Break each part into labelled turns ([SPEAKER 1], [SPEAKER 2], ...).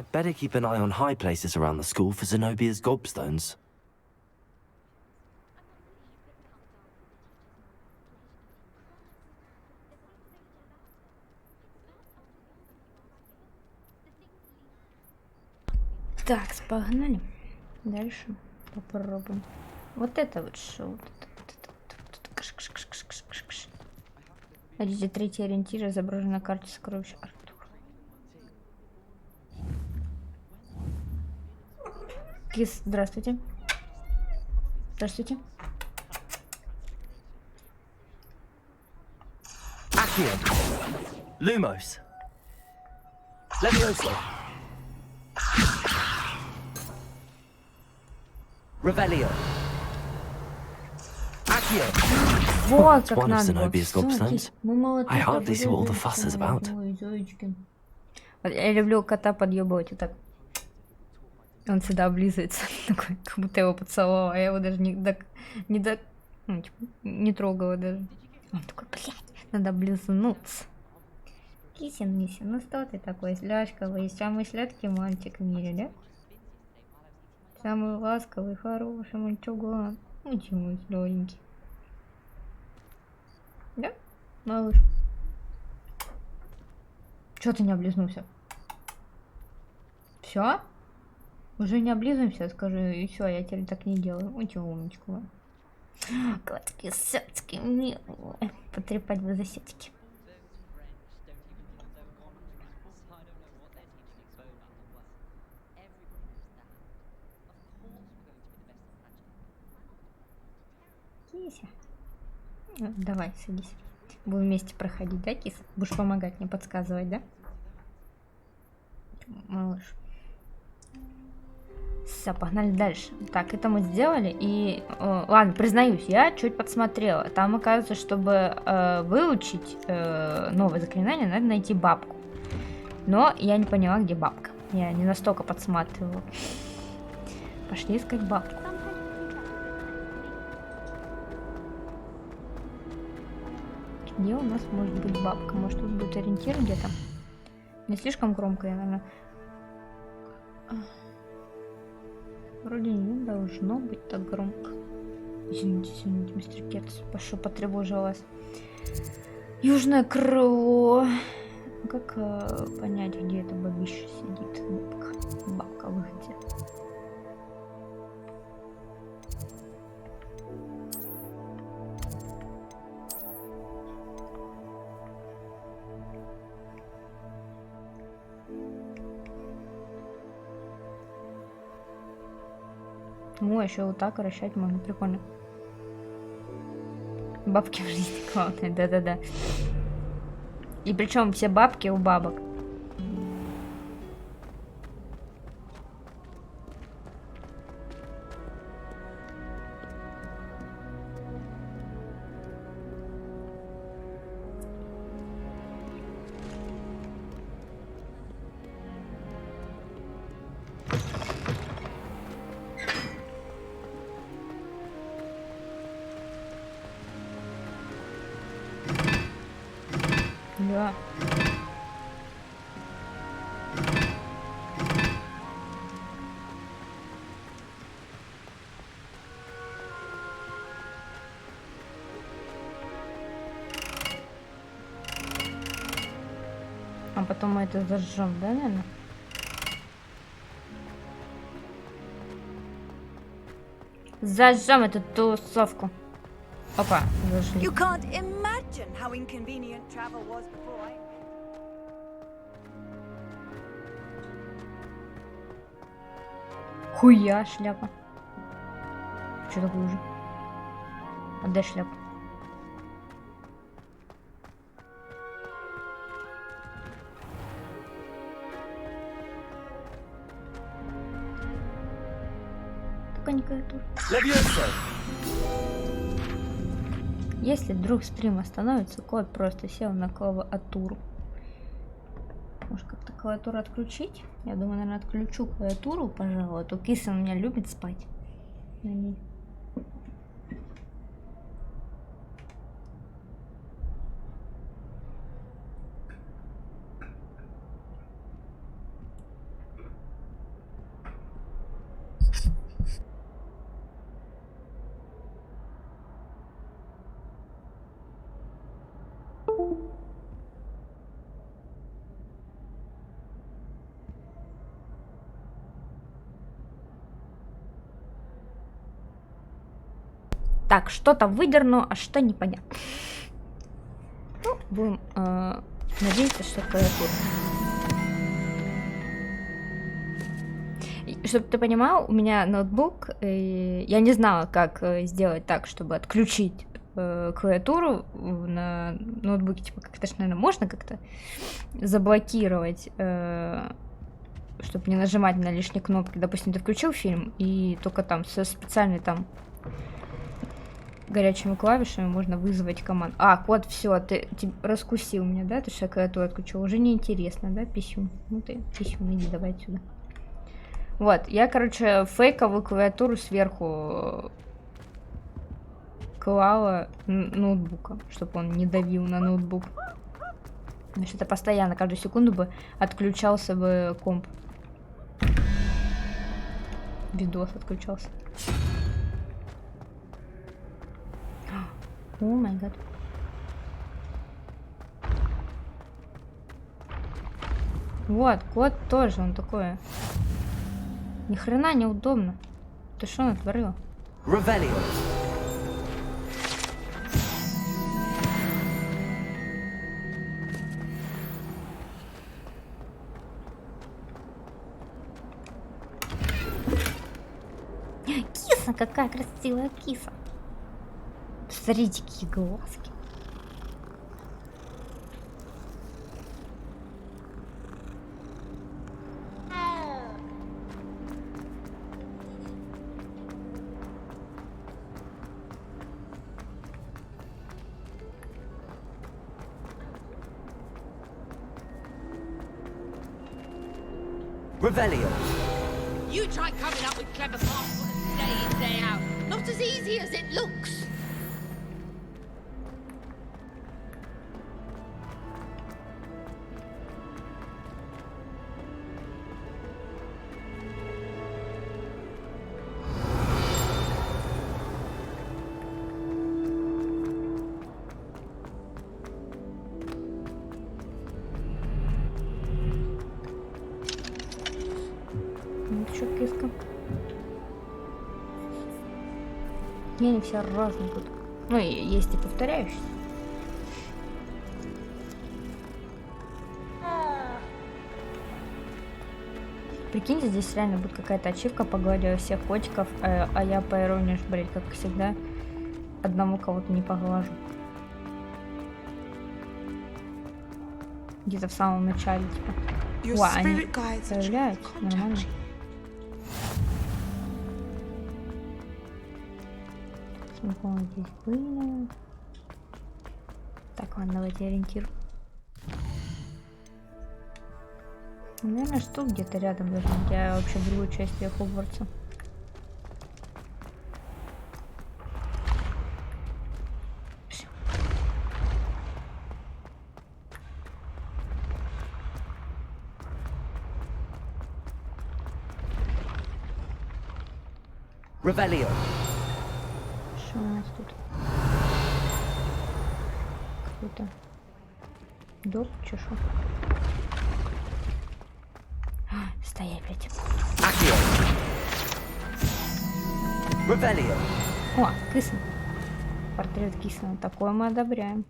[SPEAKER 1] I'd better keep an eye on high places around the school for Zenobia's gobstones.
[SPEAKER 2] Так, погнали. Дальше попробуем. Вот это вот что? Вот это. Найдите третий ориентир, изображен на карте сокровища Артура. Кис, здравствуйте. Здравствуйте.
[SPEAKER 1] Accio. Lumos. Levioso. Revelio. Accio.
[SPEAKER 2] Вот как
[SPEAKER 1] One of
[SPEAKER 2] надо было.
[SPEAKER 1] Zenobia's gobstones.
[SPEAKER 2] Мы молодцы.
[SPEAKER 1] I hardly see what all the fuss is about.
[SPEAKER 2] Ой, зайчики. Я люблю кота подъебывать вот так. Он всегда облизывается, такой, как будто его поцеловала, а я его даже не трогала даже. Он такой, блядь, надо облизнуться. Кисин, Мисин, ну что ты такой, сляшковый, самый сладкий мальчик в мире, да? Самый ласковый, хороший мальчуган. Ну чего, сладенький. Да, малыш? Чё ты не облизнулся? Все? Уже не облизываемся, скажи, и все, я теперь так не делаю. Ой, чего умничку. Котики, сетки, милые. Потрепать бы за сетки. Кися. Давай, садись. Будем вместе проходить, да, кис? Будешь помогать мне, подсказывать, да? Малыш. Все, погнали дальше. Так, это мы сделали. И, ладно, признаюсь, я чуть подсмотрела. Там, оказывается, чтобы выучить новое заклинание, надо найти бабку. Но я не поняла, где бабка. Я не настолько подсматривала. Пошли искать бабку. Где у нас может быть бабка? Может, тут будет ориентир где-то? Не слишком громко, я, наверное. Вроде не должно быть так громко. Извините, мистер Кетс. Прошу, потревожил вас. Южное крыло. Как понять, где это бабище сидит? Бабка вы где? Ну, еще вот так вращать можно, прикольно. Бабки в жизни главное, да-да-да. И причем все бабки у бабок. Да. А потом мы это зажжем, да, наверное? Зажжем эту тусовку. Опа, зажгли. Хуя, шляпа. Что такое уже? Отдай шляпу. Только не клавиатура. Если вдруг стрим остановится, кот просто сел на клавиатуру. Может, как-то клавиатуру отключить? Я думаю, наверное, отключу клавиатуру, пожалуй. А то киса у меня любит спать на ней. Так, что-то выдерну, а что непонятно. Ну, будем надеяться, что клавиатура. Чтобы ты понимал, у меня ноутбук, я не знала, как сделать так, чтобы отключить клавиатуру на ноутбуке. Типа, как-то ж, наверное, можно как-то заблокировать, чтобы не нажимать на лишние кнопки. Допустим, ты включил фильм, и только там со специальной там горячими клавишами можно вызвать команду. А, вот, все, ты раскусил меня, да? Ты что я клавиатуру отключил. Уже неинтересно, да, писюн? Ну ты, писюн, иди давай отсюда. Вот, я, короче, фейковую клавиатуру сверху клала ноутбука, чтобы он не давил на ноутбук. Значит, это постоянно, каждую секунду бы отключался бы комп. Видос отключался. О май гад. Вот, кот тоже, он такой. Ни хрена неудобно. Ты что натворила? Киса, какая красивая киса. Смотрите, какие глазки.
[SPEAKER 1] Revelio.
[SPEAKER 3] You try coming up with clever passwords day in, day out. Not as easy as it looks.
[SPEAKER 2] Ну что, киска? Не, они все разные тут. Ну, и есть и повторяющиеся. Прикиньте, здесь реально будет какая-то ачивка, погладила всех котиков, а я по иронии, блядь, как всегда, одному кого-то не поглажу. Где-то в самом начале, типа. О, они появляются, нормально. Смотрим, здесь были. Так, ладно, давайте ориентир. Наверное, что где-то рядом должен быть. Я вообще в другой части Хогвартса.
[SPEAKER 1] Revelio.
[SPEAKER 2] Что у нас тут? Какой-то доп, чешу. Стоять, блядь.
[SPEAKER 1] Accio. Revelio.
[SPEAKER 2] О, киса. Портрет киса. Такое мы одобряем.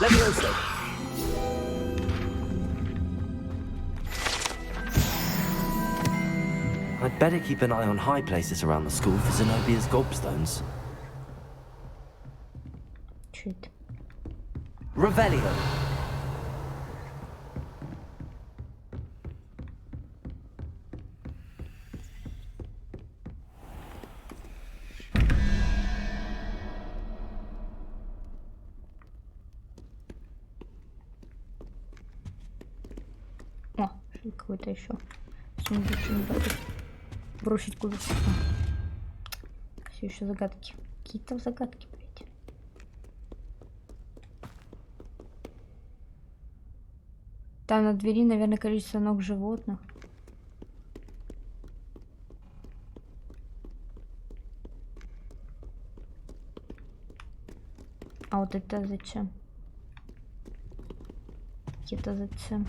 [SPEAKER 1] Levioso. I'd better keep an eye on high places around the school for Zenobia's gobstones.
[SPEAKER 2] Чё это?
[SPEAKER 1] Revelio.
[SPEAKER 2] О, какой-то еще. Бросить куда-то. Все еще загадки. Какие-то загадки, блядь. Там на двери, наверное, количество ног животных. А вот это зачем? Это зачем?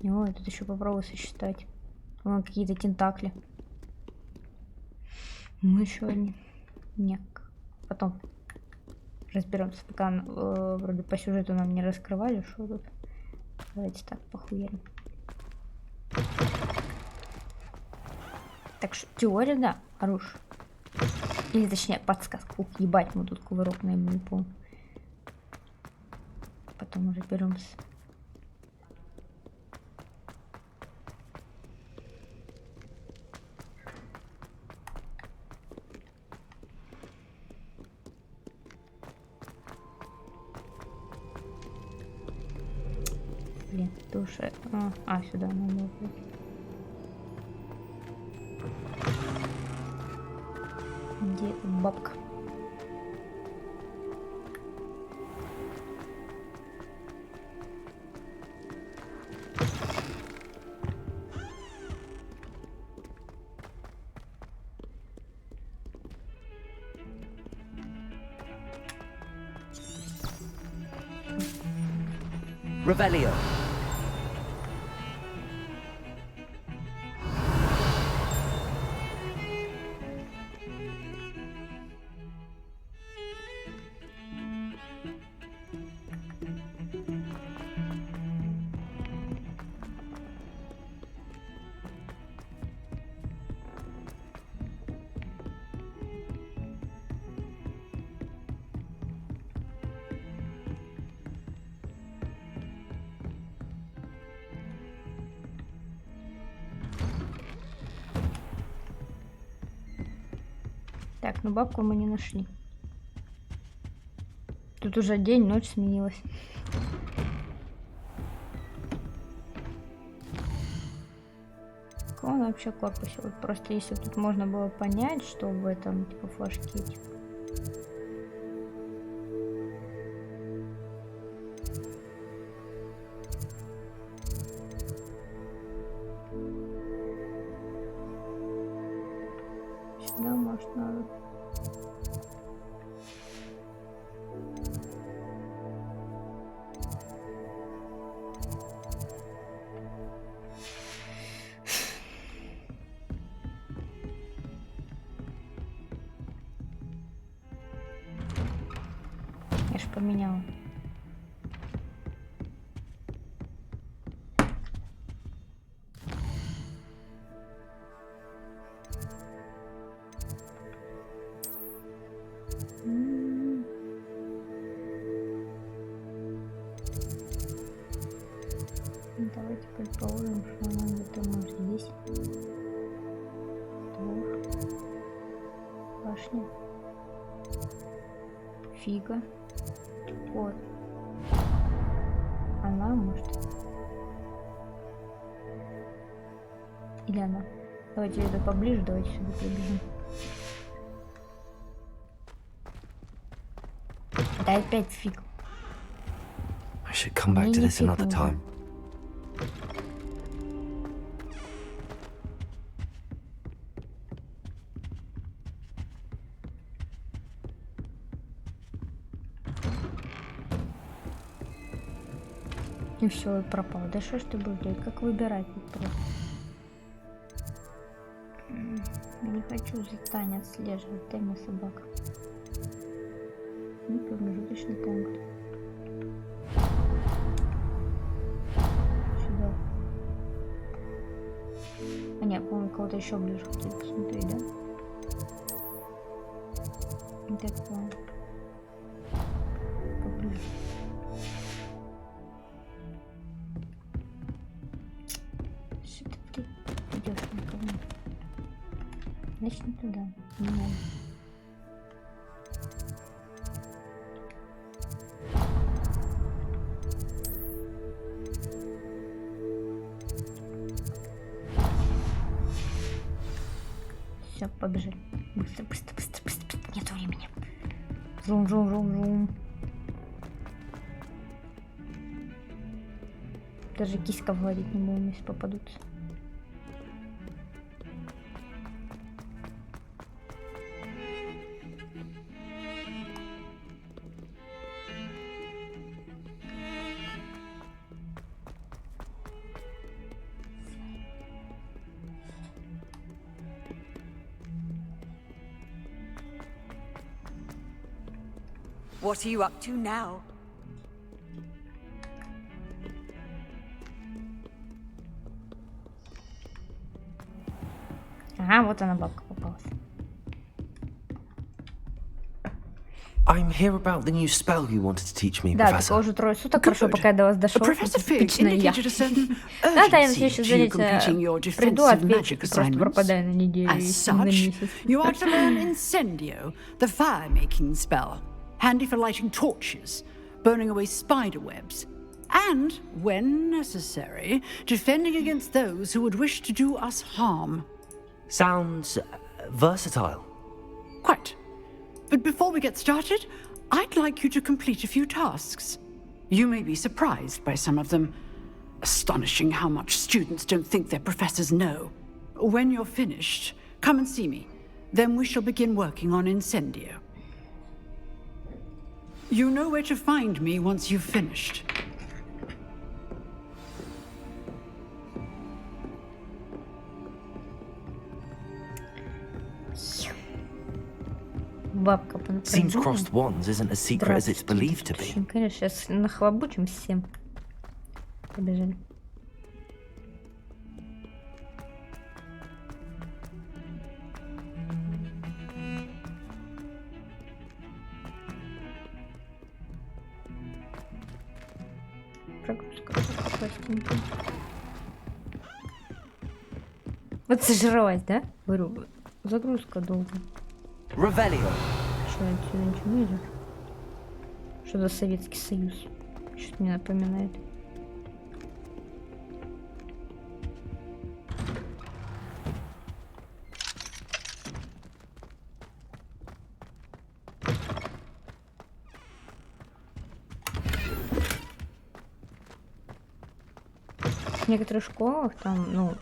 [SPEAKER 2] Ой, тут еще попробую сосчитать. Вон какие-то тентакли. Ну, еще одни. Нет. Потом разберемся, пока вроде по сюжету нам не раскрывали, что тут. Давайте так похуярим. Так что теория, да, хорош. Или точнее подсказка. Ух, ебать, мы тут кувырок наиболее помню. Потом уже беремся. Блин, душа. Сюда надо быть. Где бабка?
[SPEAKER 1] Revelio.
[SPEAKER 2] Так, ну бабку мы не нашли. Тут уже день, ночь сменилась. В каком вообще корпусе? Вот просто если тут можно было понять, что в этом типа флажке, типа. Сюда, может, надо. Я ж поменяла. Давайте предположим, что она где-то может здесь. Двор. Башня. Фига. Вот. Она может. Или она. Давайте это поближе, давайте сюда прибежим. Да опять фиг.
[SPEAKER 1] I should come back to this another time.
[SPEAKER 2] И все, и пропал. Да что ж ты будешь делать? Как выбирать тут просто? Я не хочу за Таней отслеживать. Дай мне собак. Ну, промежуточный пункт. Сюда. А нет, по-моему, кого-то еще ближе хотел посмотреть, да? Не так понял. Поближе. Что ты идешь никому? Значит, не туда. Не надо. Все, побежали. Быстро, быстро, быстро, быстро, быстро. Нет времени. Жум, жум, жум, жум. Даже киськов ловить не будем, если попадутся.
[SPEAKER 4] What are you up to now?
[SPEAKER 2] Ага, вот она, бабка попалась.
[SPEAKER 1] I'm here about the new spell you wanted to teach me,
[SPEAKER 2] Да,
[SPEAKER 1] Professor.
[SPEAKER 2] только уже трое суток прошло, пока я до вас дошел.
[SPEAKER 4] Professor Fig
[SPEAKER 2] Типичная я.
[SPEAKER 4] indicated a certain
[SPEAKER 2] Да, я на
[SPEAKER 4] urgency
[SPEAKER 2] следующее
[SPEAKER 4] to you completing your
[SPEAKER 2] занятие приду,
[SPEAKER 4] defensive
[SPEAKER 2] отвечу,
[SPEAKER 4] magic
[SPEAKER 2] и просто
[SPEAKER 4] assignments.
[SPEAKER 2] пропадаю на неделю
[SPEAKER 4] As
[SPEAKER 2] или на
[SPEAKER 4] such,
[SPEAKER 2] месяц.
[SPEAKER 4] you are to learn Incendio, the fire-making spell, handy for lighting torches, burning away spider webs, and, when necessary, defending against those who would wish to do us harm.
[SPEAKER 1] Sounds versatile.
[SPEAKER 4] Quite. But before we get started, I'd like you to complete a few tasks. You may be surprised by some of them. Astonishing how much students don't think their professors know. When you're finished, come and see me. Then we shall begin working on Incendio. You know where to find me once you've finished.
[SPEAKER 2] Бабка по
[SPEAKER 1] Seems
[SPEAKER 2] направлению.
[SPEAKER 1] crossed wands isn't as secret as it's believed to be.
[SPEAKER 2] Конечно, сейчас нахлобучим всем. Побежали. Прогрузка пластинки. Вот сожралась, да? Говорю, загрузка долго.
[SPEAKER 1] Revelio.
[SPEAKER 2] Что, отсюда ничего не идет? Что за Советский Союз? Что-то мне напоминает. В некоторых школах там, ну,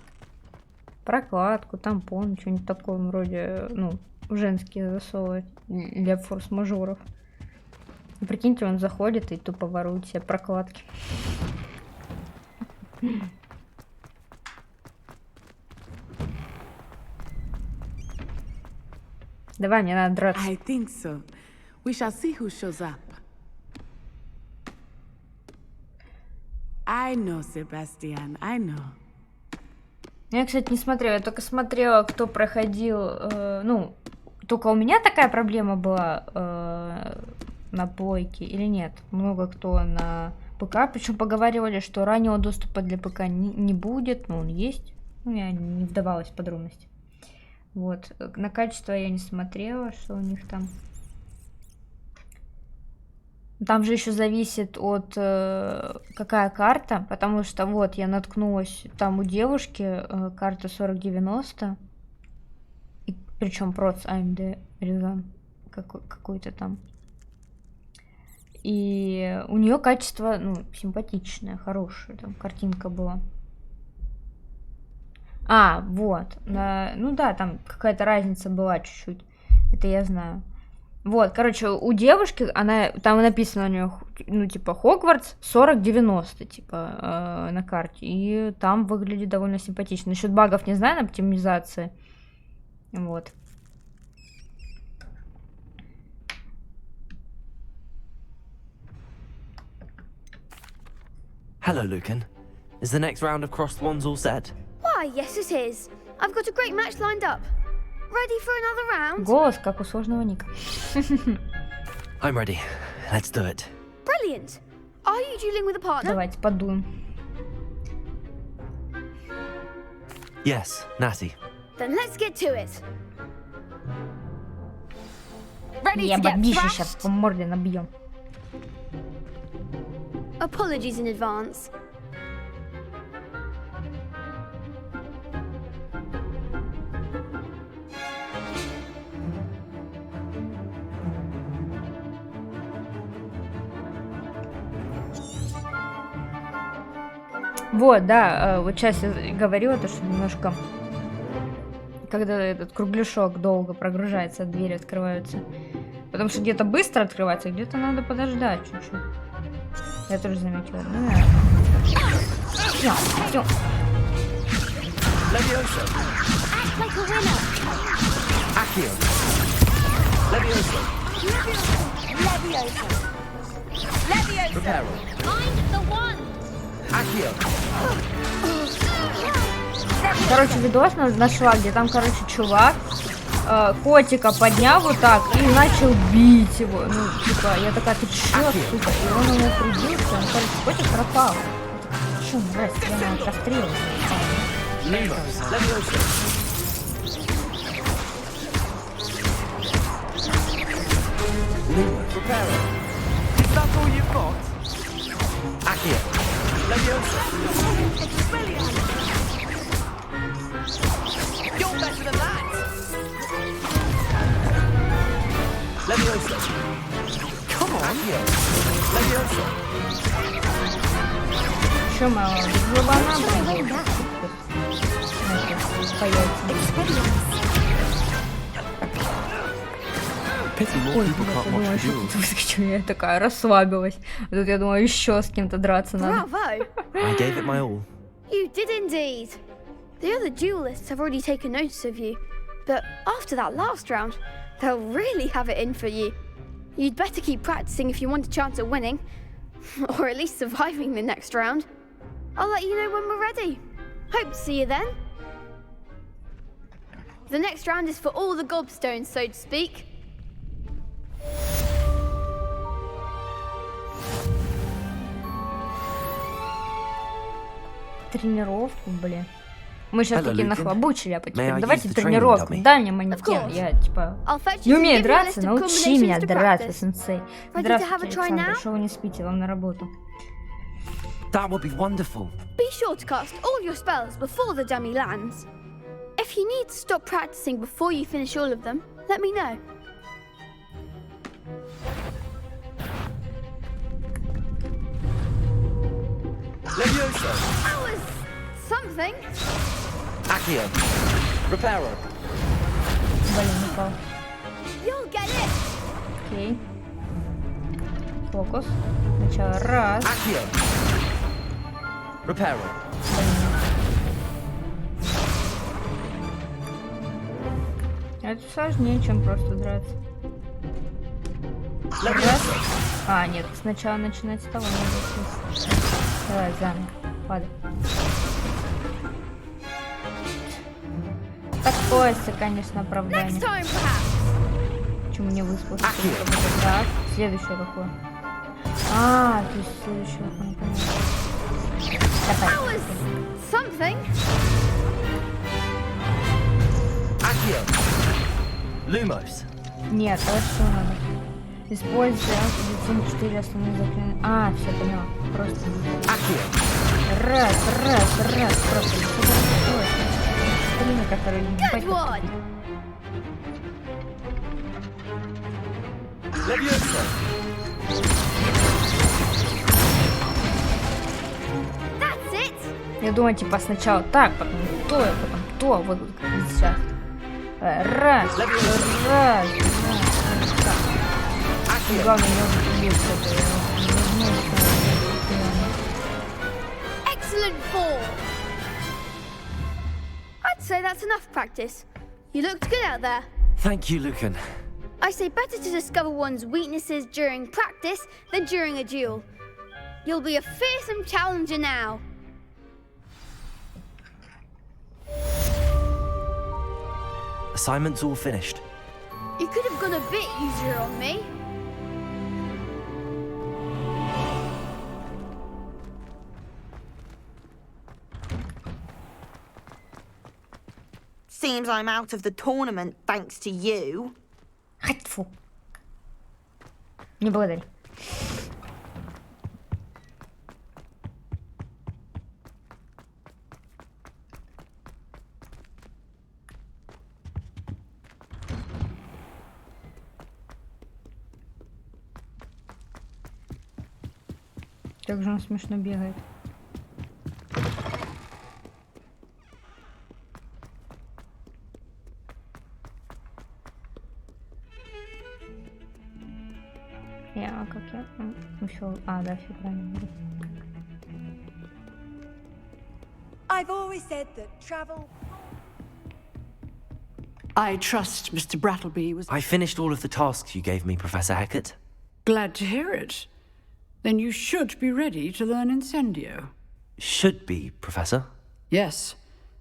[SPEAKER 2] прокладку, тампон, что-нибудь такое вроде, ну, женские засовывать для форс-мажоров. Прикиньте, он заходит и тупо ворует себе прокладки. Давай, мне надо драться.
[SPEAKER 5] I think so. We shall see who shows up. I know, Sebastian, I know.
[SPEAKER 2] Я, кстати, не смотрела, я только смотрела, кто проходил, ну, только у меня такая проблема была на плойке или нет? Много кто на ПК, причем поговаривали, что раннего доступа для ПК не будет, но он есть. Ну, я не вдавалась в подробности. Вот, на качество я не смотрела, что у них там. Там же еще зависит от какая карта, потому что вот я наткнулась там у девушки карта 4090, причем проц AMD Ryzen какой-то там. И у нее качество, ну, симпатичное, хорошее, там картинка была. А, вот, ну да, там какая-то разница была чуть-чуть, это я знаю. Вот, короче, у девушки, она, там написано у нее, ну, типа, Хогвартс 4090, типа, на карте. И там выглядит довольно симпатично. Насчет багов не знаю, на оптимизации. Вот.
[SPEAKER 1] Hello, Lucan. Is the next round of crossed wands all set?
[SPEAKER 6] Why, yes it is. I've got a great match lined up. Ready for another round?
[SPEAKER 2] Голос, как у сложного ника.
[SPEAKER 1] I'm ready. Let's do it.
[SPEAKER 6] Brilliant. Are you dueling with a partner?
[SPEAKER 2] Давайте подуем.
[SPEAKER 1] Yes, Natty.
[SPEAKER 6] Then let's get to it. Ready
[SPEAKER 2] Я
[SPEAKER 6] to get
[SPEAKER 2] бабище сейчас
[SPEAKER 6] thrashed?
[SPEAKER 2] по морде набьем.
[SPEAKER 6] Apologies in advance.
[SPEAKER 2] Вот, да, вот сейчас я говорила, то, что немножко, когда этот кругляшок долго прогружается, двери открываются. Потому что где-то быстро открывается, где-то надо подождать чуть-чуть. Я тоже заметила. Ну, да. Всё.
[SPEAKER 1] Leviosa.
[SPEAKER 6] Act like a winner.
[SPEAKER 1] Accio. Leviosa.
[SPEAKER 6] Leviosa. Leviosa.
[SPEAKER 1] Reparo.
[SPEAKER 3] Find the one.
[SPEAKER 1] Accio.
[SPEAKER 2] Короче, видос нашла, где там, короче, чувак котика поднял вот так и начал бить его. Ну, типа, я такая, ты чё, сука? И он ему прибился, он, короче, котик пропал. Чё, мразь, я на расстрел.
[SPEAKER 1] Lumos. Leviosa. Lumos. Reparo. Is that all you've got? Accio. Leviosa. You're better than that. Leviosa. Come on. Accio. Leviosa.
[SPEAKER 2] Чё мало? Глубана,
[SPEAKER 1] Pity more
[SPEAKER 2] Ой,
[SPEAKER 1] people
[SPEAKER 2] блядь,
[SPEAKER 1] can't
[SPEAKER 2] я
[SPEAKER 1] watch
[SPEAKER 2] думала,
[SPEAKER 1] the
[SPEAKER 2] что
[SPEAKER 1] duels.
[SPEAKER 2] тут выскочу, я такая расслабилась. А тут я думаю, еще с кем-то драться надо.
[SPEAKER 6] Bravo!
[SPEAKER 1] I gave it my all.
[SPEAKER 6] You did indeed. The other duelists have already taken notice of you, but after that last round, they'll really have it in for you. You'd better keep practicing if you want a chance at winning, or at least surviving the next round. I'll let you know when we're ready. Hope to see you then. The next round is for all the gobstones, so to speak.
[SPEAKER 2] Тренировку, блин. Мы сейчас
[SPEAKER 1] Hello,
[SPEAKER 2] таки
[SPEAKER 1] Lucan.
[SPEAKER 2] нахлобучили, а
[SPEAKER 1] May I
[SPEAKER 2] теперь
[SPEAKER 1] use
[SPEAKER 2] давайте
[SPEAKER 1] the training
[SPEAKER 2] тренировку.
[SPEAKER 1] dummy?
[SPEAKER 2] Дай мне манекен.
[SPEAKER 6] course.
[SPEAKER 2] Я, типа,
[SPEAKER 6] I'll fetch
[SPEAKER 2] не
[SPEAKER 6] you some
[SPEAKER 2] умею
[SPEAKER 6] give you a
[SPEAKER 2] драться,
[SPEAKER 6] list of
[SPEAKER 2] научи меня
[SPEAKER 6] combinations to
[SPEAKER 2] драться,
[SPEAKER 6] practice.
[SPEAKER 2] сенсей.
[SPEAKER 6] Ready to have
[SPEAKER 2] Здравствуйте,
[SPEAKER 6] a try
[SPEAKER 2] Александр,
[SPEAKER 6] now?
[SPEAKER 2] что вы не спите, вам на работу.
[SPEAKER 1] That would be wonderful.
[SPEAKER 6] Be sure to cast all your spells before the dummy lands. If you need to stop practicing before you finish all of them, let me know.
[SPEAKER 1] Leviosa.
[SPEAKER 6] That was something.
[SPEAKER 1] Accio. Reparo.
[SPEAKER 2] Блин, упал.
[SPEAKER 6] You'll get it.
[SPEAKER 2] Окей. Фокус. Сначала раз.
[SPEAKER 1] Accio. Reparo.
[SPEAKER 2] Это сложнее, чем просто драться.
[SPEAKER 1] Leviosa.
[SPEAKER 2] А, нет, сначала начинать с того надо. Давай, заново. Падай. Такое себе, конечно,
[SPEAKER 6] Next
[SPEAKER 2] оправдание.
[SPEAKER 6] time, perhaps.
[SPEAKER 2] Почему не выспался?
[SPEAKER 1] Ахи.
[SPEAKER 2] Так, следующее какое? А, то есть следующее, понятно.
[SPEAKER 6] That
[SPEAKER 2] Давай.
[SPEAKER 6] was something.
[SPEAKER 1] Accio. Lumos.
[SPEAKER 2] Нет, а что надо? Используя 4 основные заклинания. А, все, поняла. Просто
[SPEAKER 1] Accio.
[SPEAKER 2] раз. Просто остальные, которые не
[SPEAKER 6] Good one.
[SPEAKER 1] Leviosa.
[SPEAKER 6] That's it.
[SPEAKER 2] Я думаю, типа сначала так, потом то, вот как сейчас. Раз. Так. И
[SPEAKER 1] Accio.
[SPEAKER 2] главное, не убить это.
[SPEAKER 6] Excellent ball. I'd say that's enough practice. You looked good out there.
[SPEAKER 1] Thank you, Lucan.
[SPEAKER 6] I say better to discover one's weaknesses during practice than during a duel. You'll be a fearsome challenger now.
[SPEAKER 1] Assignment's all finished.
[SPEAKER 6] You could have gone a bit easier on me.
[SPEAKER 7] Seems I'm out of the tournament thanks to you.
[SPEAKER 2] Хать, фу. Не благодари. Как же он смешно бегает. Как я? Еще... да, все правильно.
[SPEAKER 8] I've always said that travel...
[SPEAKER 4] I trust Mr. Brattleby was
[SPEAKER 1] I finished all of the tasks you gave me, Professor Hecat.
[SPEAKER 4] glad to hear it. Then you should be ready to learn Incendio.
[SPEAKER 1] Should be, Professor.
[SPEAKER 4] Yes.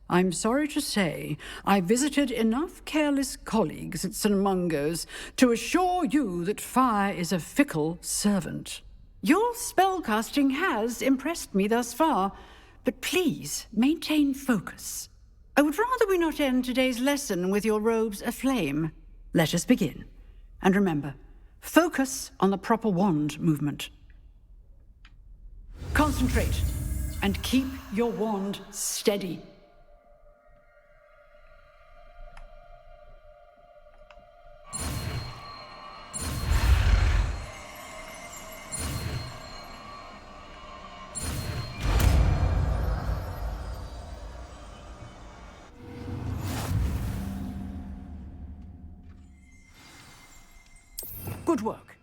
[SPEAKER 4] I'm sorry to say, I visited enough careless colleagues at St. Mungo's to assure you that fire is a fickle servant. Your spellcasting has impressed me thus far, but please maintain focus. I would rather we not end today's lesson with your robes aflame. Let us begin. And remember, focus on the proper wand movement. Concentrate and keep your wand steady. Good work.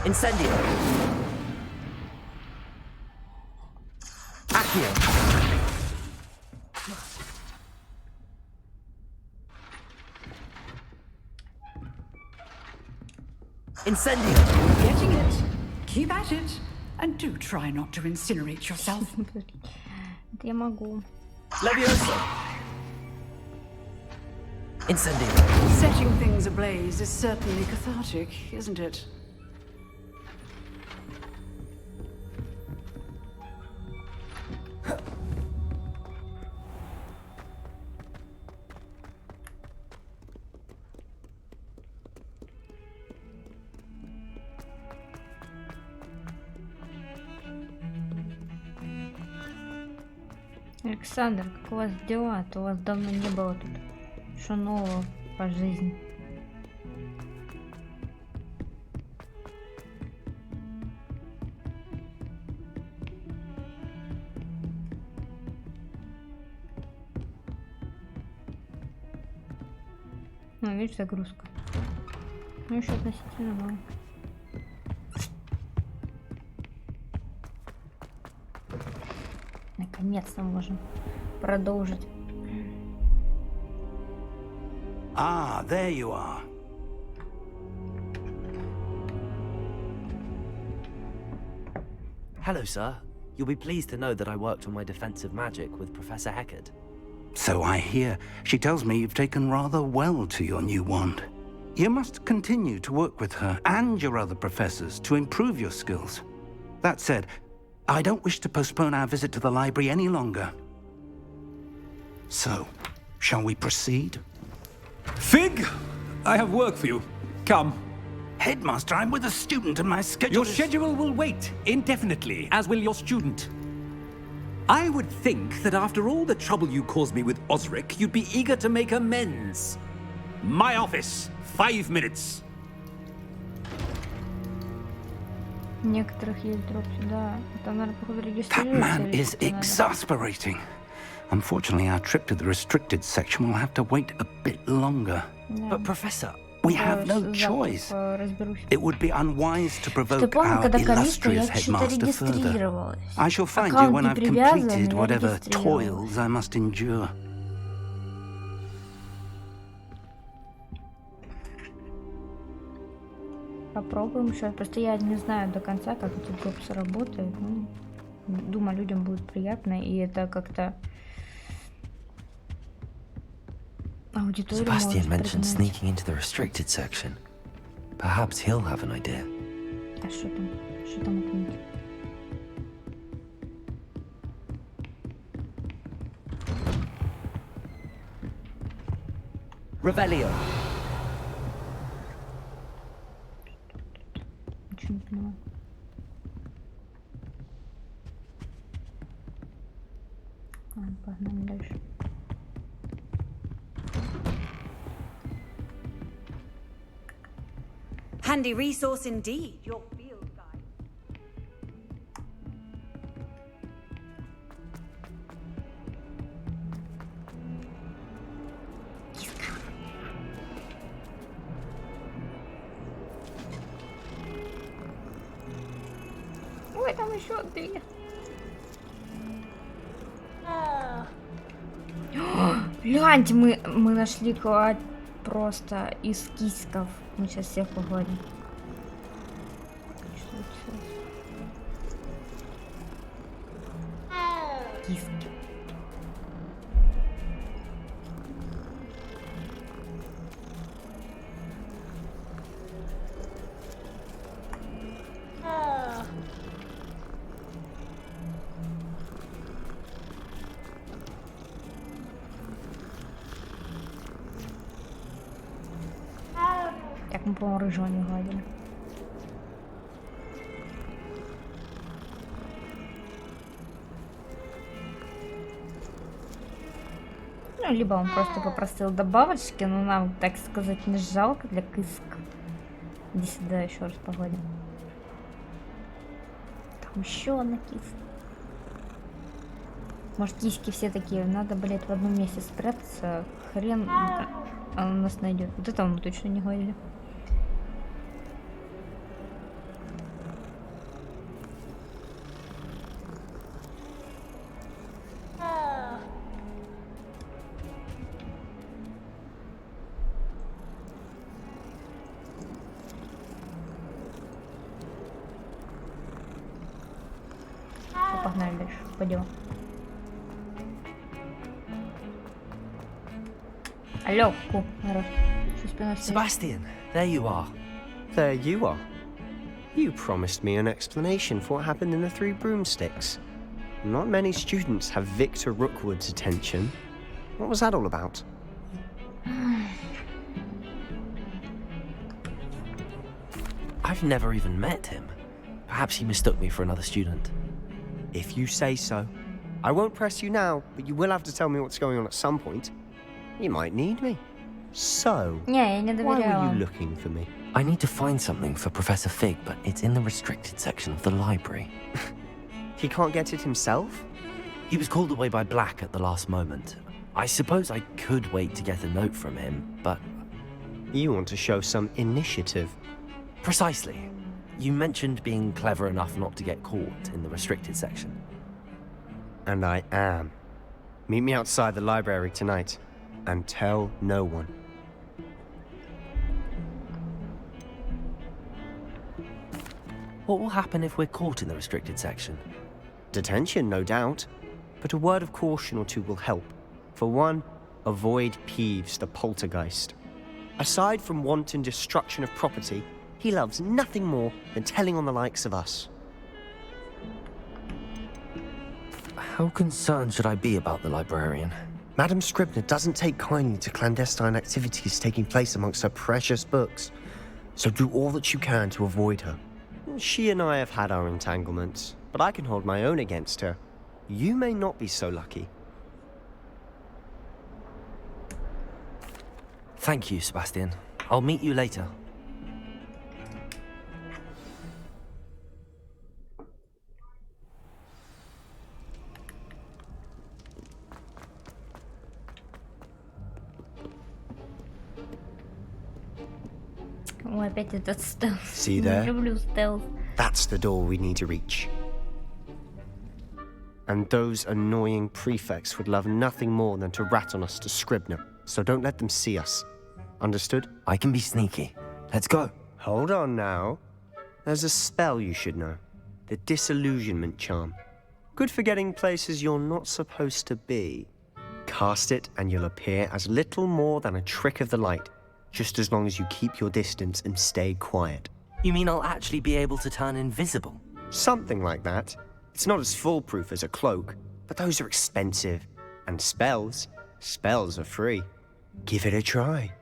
[SPEAKER 1] Incendio. Accio. Incendio.
[SPEAKER 4] Getting it. Keep at it. And do try not to incinerate yourself.
[SPEAKER 2] Это я могу.
[SPEAKER 1] Levioso. Incendio.
[SPEAKER 4] Setting things ablaze is certainly cathartic, isn't it?
[SPEAKER 2] Александр, как у вас дела? То у вас давно не было тут. Что нового по жизни? Видишь, загрузка. Ну, еще относительно мало. Наконец-то можем продолжить.
[SPEAKER 9] Ah, there you are.
[SPEAKER 1] Hello, sir. You'll be pleased to know that I worked on my defensive magic with Professor Hecat.
[SPEAKER 9] So I hear. She tells me you've taken rather well to your new wand. You must continue to work with her and your other professors to improve your skills. That said, I don't wish to postpone our visit to the library any longer. So, shall we proceed?
[SPEAKER 10] Fig! I have work for you. Come.
[SPEAKER 9] Headmaster, I'm with a student and my schedule
[SPEAKER 10] Your
[SPEAKER 9] is...
[SPEAKER 10] schedule will wait indefinitely, as will your student. I would think that after all the trouble you caused me with Osric, you'd be eager to make amends. My office, 5 minutes.
[SPEAKER 2] Некоторых есть дроп сюда. Там надо, походу,
[SPEAKER 9] That
[SPEAKER 2] регистрироваться.
[SPEAKER 9] man is exasperating. Unfortunately, our trip to the restricted section will have to wait a bit longer.
[SPEAKER 1] But, Professor,
[SPEAKER 9] We have no choice. It would be unwise to provoke our illustrious headmaster further. I shall find you when I've completed whatever toils I must endure.
[SPEAKER 2] Попробуем еще. Просто я не знаю до конца, как эти дропсы работают. Ну, думаю, людям будет приятно, и это как-то аудиторию
[SPEAKER 1] Sebastian
[SPEAKER 2] может
[SPEAKER 1] mentioned
[SPEAKER 2] признать.
[SPEAKER 1] sneaking into the restricted section. Perhaps he'll have an idea.
[SPEAKER 2] А что там? Что там отметить?
[SPEAKER 1] Revelio.
[SPEAKER 2] Ничего не понимаю. Ладно, погнали дальше.
[SPEAKER 8] Handy resource indeed, your field guide.
[SPEAKER 2] Ой, там еще две. Гляньте, мы нашли кладь просто из кисков. Мы сейчас всех погладим. Что это? Киски. Так, мы, по-моему, рыжего не гладили. Ну, либо он просто попросил добавочки, но нам, так сказать, не жалко для киск. Иди сюда, еще раз погладим. Там еще одна киска. Может, киски все такие, надо, блять, в одном месте спрятаться. Хрен он нас найдет. Вот это мы точно не гладили. Погнали дальше. Пойдем. Алло, народ.
[SPEAKER 11] Sebastian, there you are.
[SPEAKER 12] There you are. You promised me an explanation for what happened in the Three Broomsticks. Not many students have Victor Rookwood's attention. What was that all about?
[SPEAKER 11] I've never even met him. Perhaps he mistook me for another student.
[SPEAKER 12] If you say so. I won't press you now, but you will have to tell me what's going on at some point. You might need me. So,
[SPEAKER 2] Не, я не
[SPEAKER 12] why were
[SPEAKER 2] доверяла.
[SPEAKER 12] you looking for me?
[SPEAKER 11] I need to find something for Professor Fig, but it's in the restricted section of the library.
[SPEAKER 12] He can't get it himself?
[SPEAKER 11] He was called away by Black at the last moment. I suppose I could wait to get a note from him, but...
[SPEAKER 12] You want to show some initiative.
[SPEAKER 11] Precisely. You mentioned being clever enough not to get caught in the restricted section.
[SPEAKER 12] And I am. Meet me outside the library tonight, and tell no one.
[SPEAKER 11] What will happen if we're caught in the restricted section?
[SPEAKER 12] Detention, no doubt. But a word of caution or two will help. For one, avoid Peeves, the poltergeist. Aside from wanton destruction of property, he loves nothing more than telling on the likes of us.
[SPEAKER 11] How concerned should I be about the librarian?
[SPEAKER 12] Madam Scribner doesn't take kindly to clandestine activities taking place amongst her precious books. So do all that you can to avoid her. She and I have had our entanglements, but I can hold my own against her. You may not be so lucky.
[SPEAKER 11] Thank you, Sebastian. I'll meet you later.
[SPEAKER 2] Ой, опять этот стелс.
[SPEAKER 12] See
[SPEAKER 2] Не
[SPEAKER 12] there?
[SPEAKER 2] люблю стелс.
[SPEAKER 12] That's the door we need to reach. And those annoying prefects would love nothing more than to rat on us to Scribner, so don't let them see us. Understood?
[SPEAKER 11] I can be sneaky. Let's go.
[SPEAKER 12] Hold on now. There's a spell you should know. The Disillusionment Charm. Good for getting places you're not supposed to be. Cast it and you'll appear as little more than a trick of the light, just as long as you keep your distance and stay quiet.
[SPEAKER 11] You mean I'll actually be able to turn invisible?
[SPEAKER 12] Something like that. It's not as foolproof as a cloak, but those are expensive. And spells are free. Give it a try.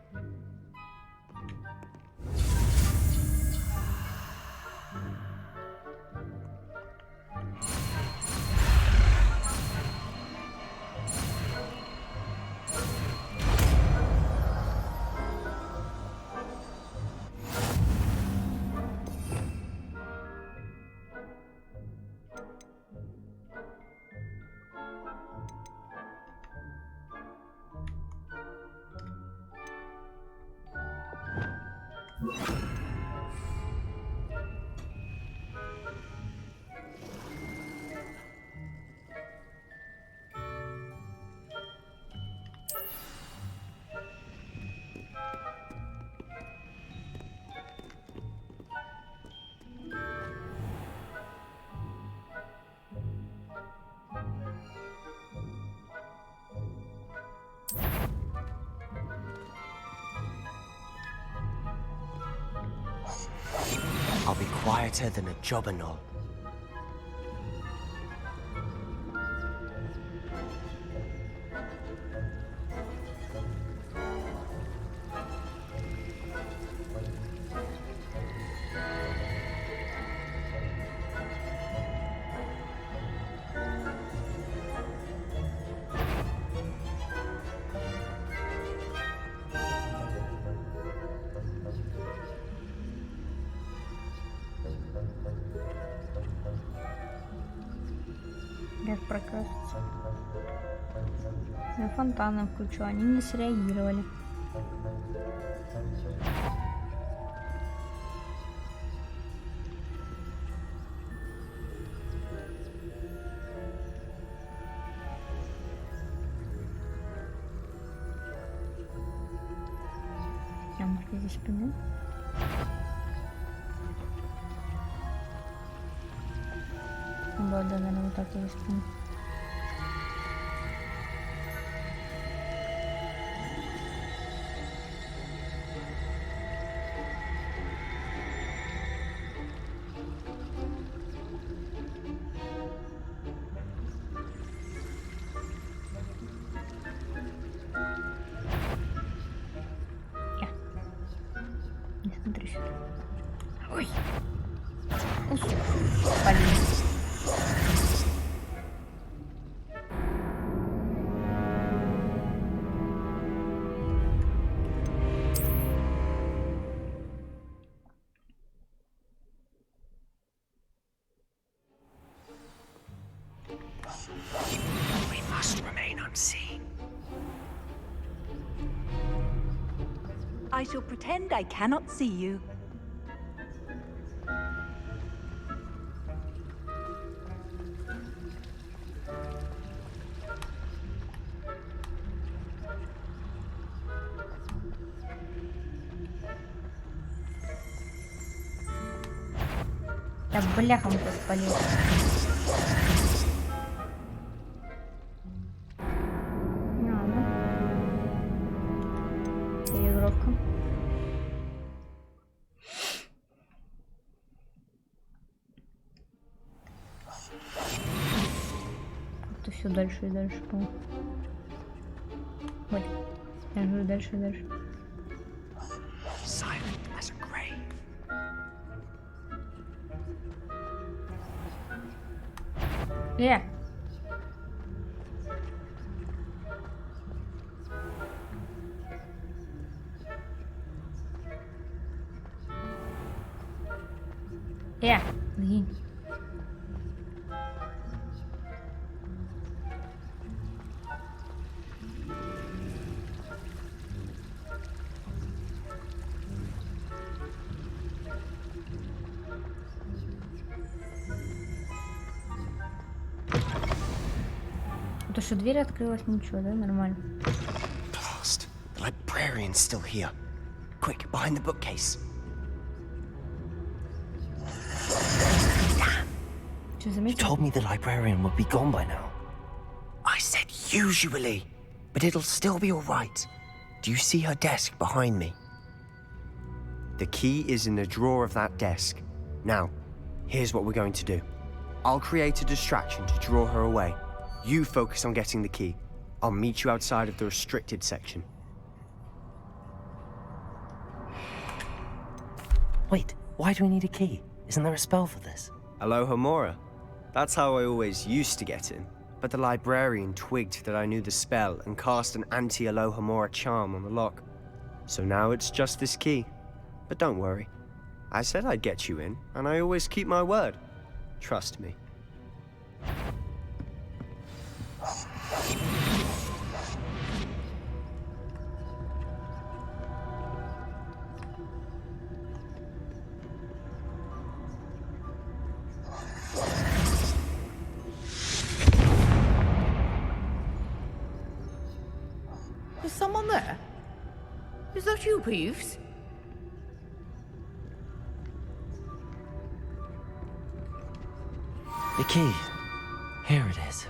[SPEAKER 12] I'll be quieter than a jobberknoll.
[SPEAKER 2] Как прокраситься? Я фонтаны включу, они не среагировали. А может за спиной? Да, наверное, вот так за спиной. Не смотри сюда. Ой. Блин.
[SPEAKER 12] We must remain unseen.
[SPEAKER 8] I shall pretend I cannot see you.
[SPEAKER 2] Да бляха, он спалил. Ладно. Перегровка. Как-то все дальше и дальше, по-моему. Ой, я живу дальше и дальше.
[SPEAKER 12] Silent as a grave.
[SPEAKER 2] Сгинь. То, что дверь открылась, ничего, да? Нормально.
[SPEAKER 12] Blast. The librarian's still here. Quick, behind the bookcase. You told me the librarian would be gone by now. I said usually, but it'll still be all right. Do you see her desk behind me? The key is in the drawer of that desk. Now, here's what we're going to do. I'll create a distraction to draw her away. You focus on getting the key. I'll meet you outside of the restricted section.
[SPEAKER 11] Wait, why do we need a key? Isn't there a spell for this?
[SPEAKER 12] Alohomora. That's how I always used to get in. But the librarian twigged that I knew the spell and cast an anti-Alohomora charm on the lock. So now it's just this key. But don't worry. I said I'd get you in, and I always keep my word. Trust me.
[SPEAKER 3] Is that you, Peeves?
[SPEAKER 11] The key. Here it is.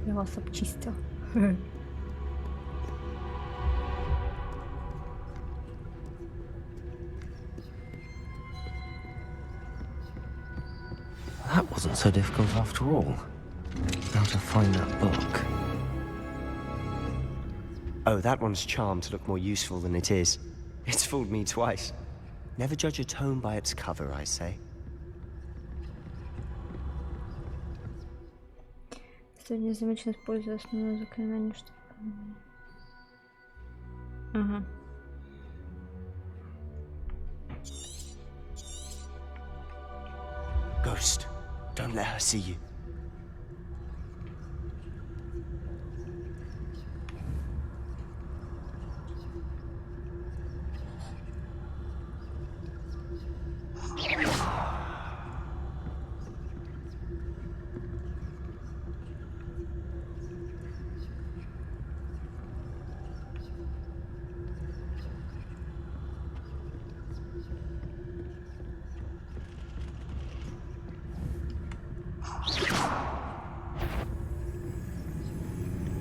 [SPEAKER 2] Я вас обчистил.
[SPEAKER 11] That wasn't so difficult after all. Now to find that book.
[SPEAKER 12] Oh, that one's charmed to look more useful than it is. It's fooled me twice. Never judge a tome by its cover, I say.
[SPEAKER 2] Сегодня замечательно использую основное заклинание, что... Ага.
[SPEAKER 12] Ghost, don't let her see you.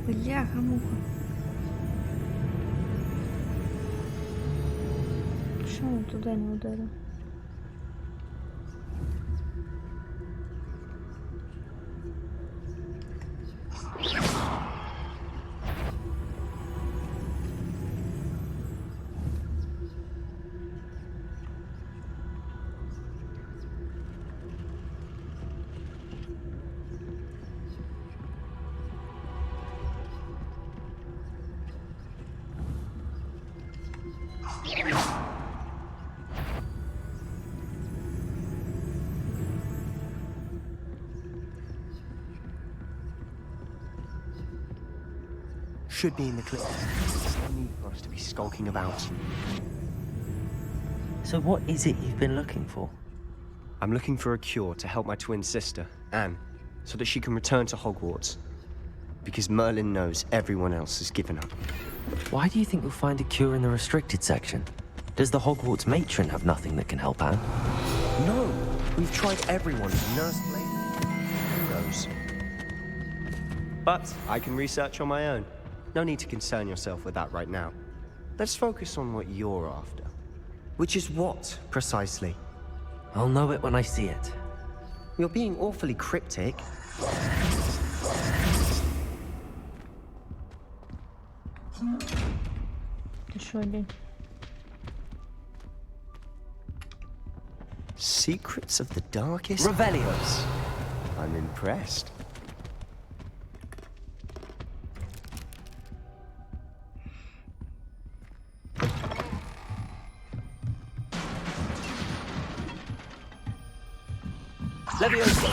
[SPEAKER 2] Бляха-муха. Почему он туда не ударил?
[SPEAKER 12] Should be in the clip. No need for us to be skulking about.
[SPEAKER 11] So what is it you've been looking for?
[SPEAKER 12] I'm looking for a cure to help my twin sister, Anne, so that she can return to Hogwarts. Because Merlin knows everyone else has given up.
[SPEAKER 11] Why do you think you'll find a cure in the restricted section? Does the Hogwarts matron have nothing that can help Anne?
[SPEAKER 12] No! We've tried everyone, Nurse Blake. Who knows? But I can research on my own. No need to concern yourself with that right now. Let's focus on what you're after. Which is what, precisely?
[SPEAKER 11] I'll know it when I see it.
[SPEAKER 12] You're being awfully cryptic.
[SPEAKER 2] Ты шо, Лень?
[SPEAKER 12] Secrets of the darkest?
[SPEAKER 11] Revelios!
[SPEAKER 12] I'm impressed.
[SPEAKER 11] Leviosa!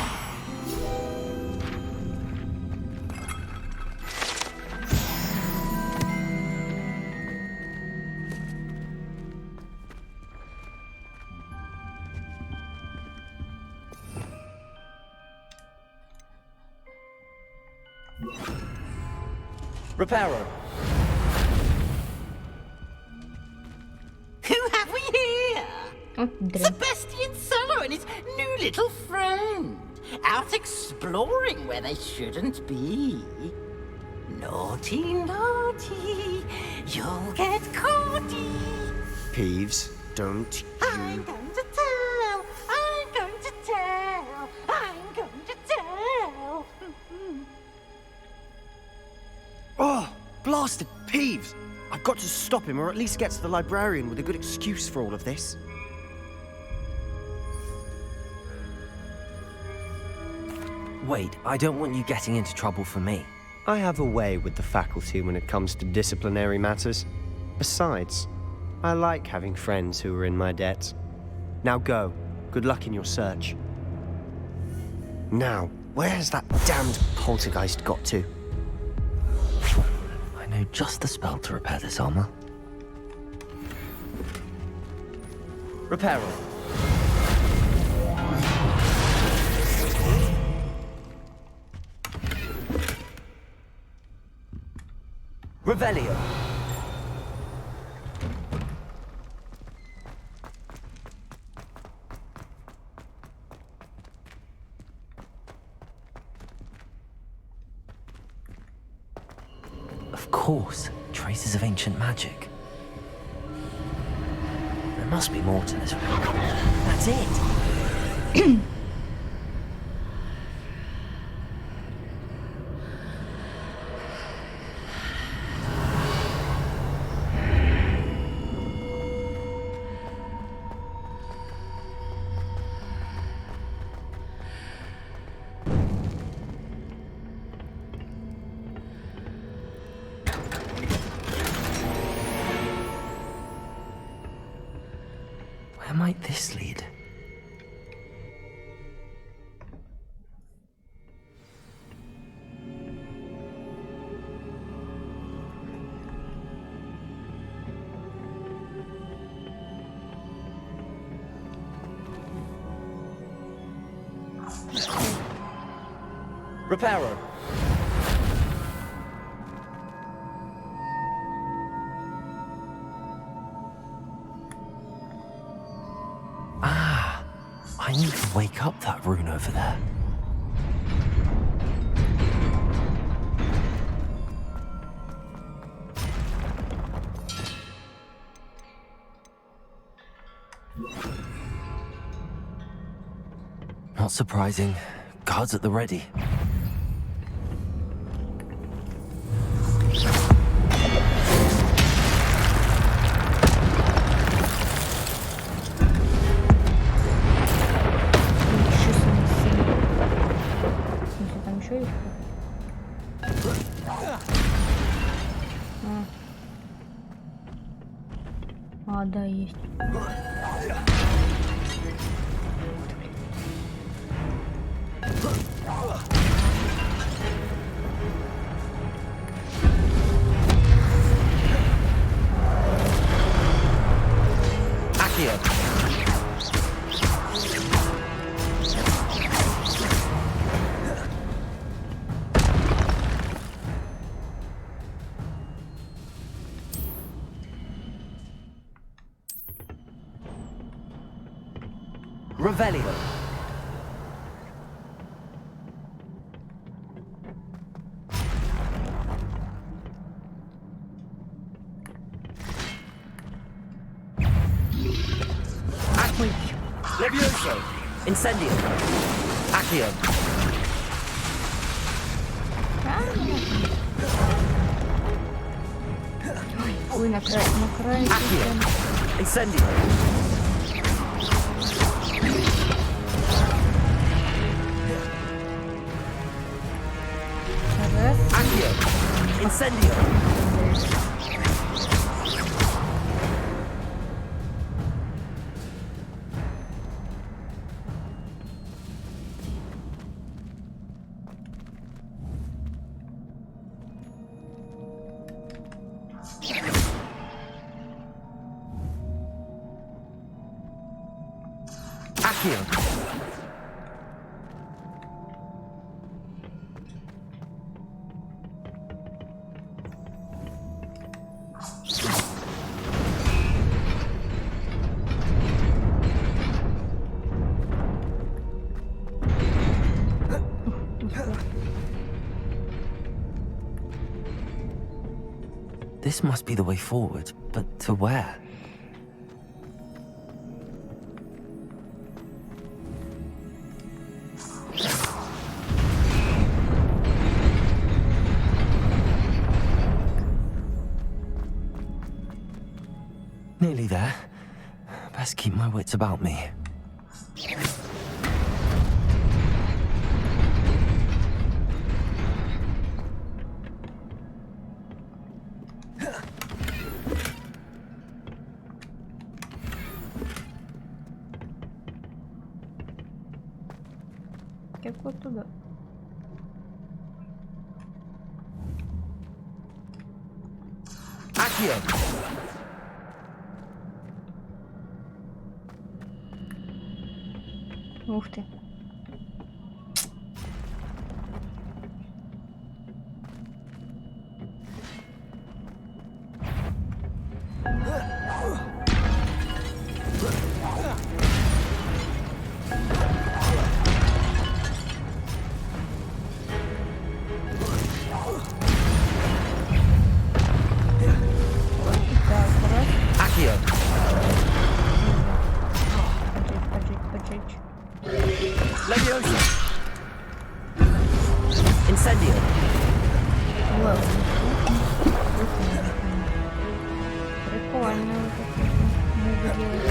[SPEAKER 11] Reparo!
[SPEAKER 3] Who have we here?
[SPEAKER 2] О, дрянь.
[SPEAKER 3] Sebastian Sallow and his new little friend. Out exploring where they shouldn't be. Naughty, naughty. You'll get caughty.
[SPEAKER 12] Peeves, don't
[SPEAKER 3] I'm
[SPEAKER 12] you...
[SPEAKER 3] going to tell. I'm going to tell. I'm going to tell.
[SPEAKER 12] Oh, blasted Peeves! I've got to stop him, or at least get to the librarian with a good excuse for all of this.
[SPEAKER 11] Wait, I don't want you getting into trouble for me.
[SPEAKER 12] I have a way with the faculty when it comes to disciplinary matters. Besides, I like having friends who are in my debt. Now go. Good luck in your search. Now, where's that damned poltergeist got to?
[SPEAKER 11] know just the spell to repair this armor. Repair it. Revelio. Of course, traces of ancient magic. There must be more to this room. That's it. Where might this lead? Reparo. I need to wake up that rune over there. Not surprising. Guards at the ready.
[SPEAKER 2] Да, есть.
[SPEAKER 11] Revelio. Levioso. Incendio. Accio.
[SPEAKER 2] Ой, на край.
[SPEAKER 11] Accio. Incendio. Accio. Incendio. Accio. This must be the way forward, but to where? Nearly there. Best keep my wits about me.
[SPEAKER 2] Как вот туда?
[SPEAKER 3] Accio.
[SPEAKER 2] Ух ты.
[SPEAKER 3] Accio.
[SPEAKER 2] Поджечь.
[SPEAKER 3] Leviosa. Incendio.
[SPEAKER 2] Вау. Прикольно. Могу делать.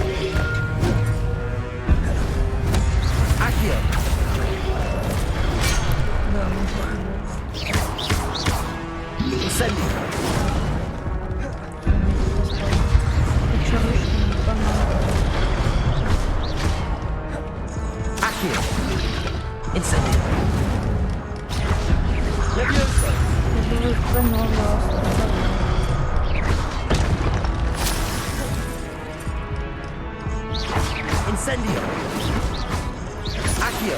[SPEAKER 3] Accio.
[SPEAKER 2] Да, можно делать.
[SPEAKER 3] Incendio.
[SPEAKER 2] Причем лишним бананом.
[SPEAKER 3] Accio. Incendio. Leviosa.
[SPEAKER 2] Я думаю, понравилось.
[SPEAKER 3] Incendio. Accio.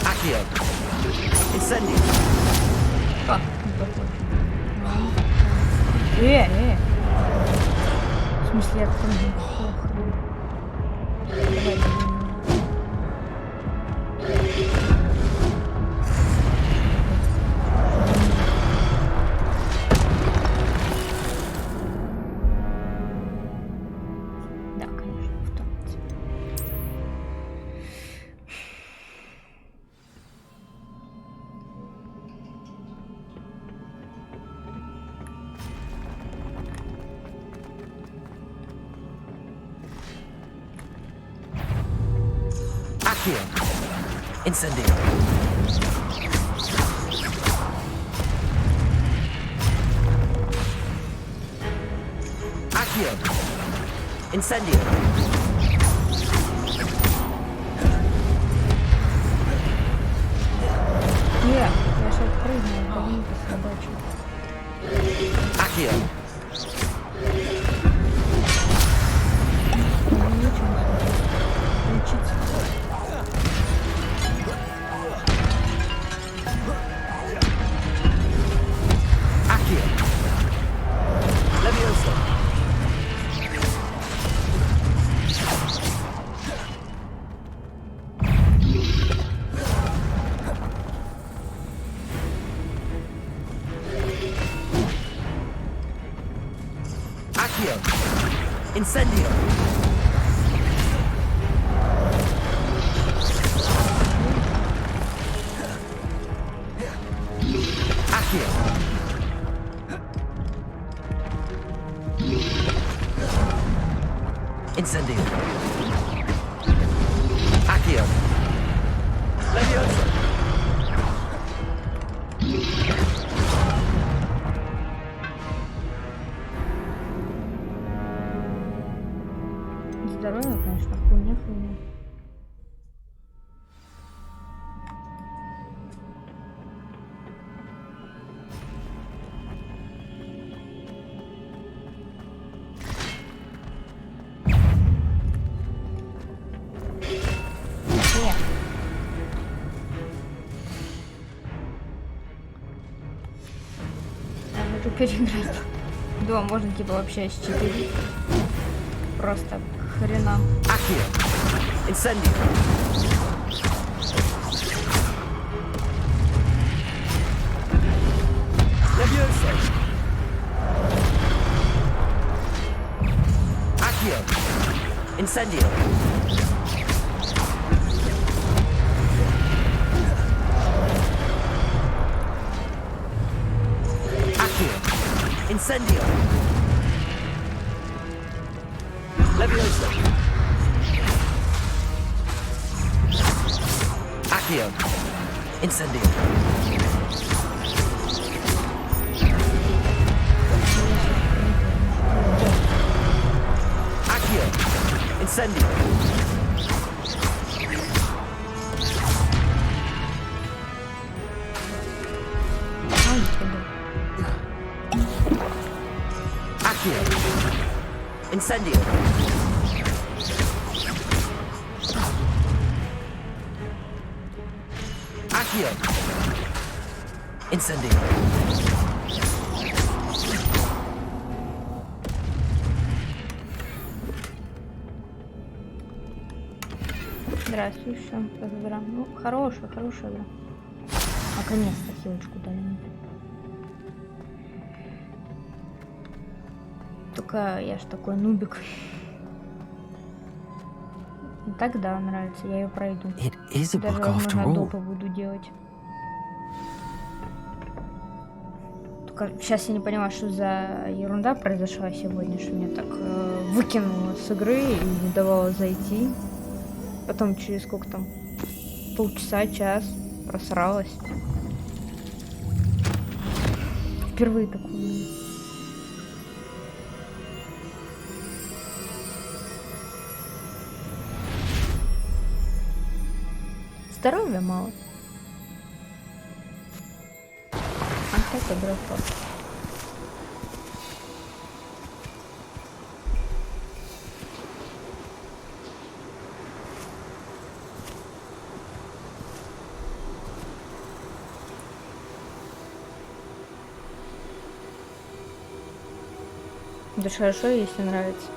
[SPEAKER 3] Accio. Incendio.
[SPEAKER 2] Как? В смысле, открыли? Давай, да, конечно, в том.
[SPEAKER 3] Accio. Incendio. Accio. Incendio.
[SPEAKER 2] Нет, я же отпрыгнул, давненько собачью.
[SPEAKER 3] Accio.
[SPEAKER 2] Нечего лечиться.
[SPEAKER 3] Accio. Leviosa. Accio. Incendio. Accio. Incendio. Accio. Leviosa.
[SPEAKER 2] Здоровье, конечно, хуйня. Переиграть. Да, можно типа вообще с 4. Просто хрена.
[SPEAKER 3] Accio. Incendio. Leviosa. Accio. Incendio. Accio. Incendio. Leviosa. Accio. Incendio. Accio. Incendio. Incendio. Accio. Incendio.
[SPEAKER 2] Здравствуй, еще. Когтевран. Ну, хорошая игра. Наконец-то хилочку дали мне. Только я ж такой нубик. Так да, нравится, я ее пройду. Даже, возможно, допы буду делать. Только сейчас я не поняла, что за ерунда произошла сегодня, что меня так выкинуло с игры и не давало зайти. Потом через сколько там, полчаса, час просралась. Впервые такое. Здоровья мало. А как игрока? Да хорошо, если нравится.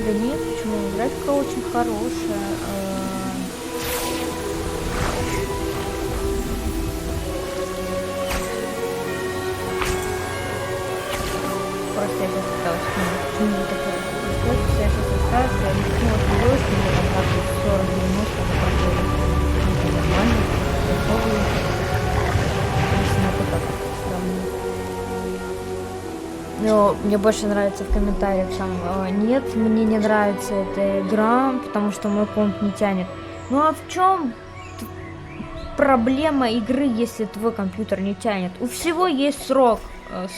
[SPEAKER 2] Да нет, почему? Графика очень хорошая. Просто я сейчас пыталась понять, почему вы такое происходит. Я сейчас осталась, я не смогла видео, что мне там как-то 40-90 это проходит. Это нормально, я пробую. Если на это так сравнивать. Но мне больше нравится в комментариях там: нет, мне не нравится эта игра, потому что мой комп не тянет. Ну а в чем проблема игры, если твой компьютер не тянет? У всего есть срок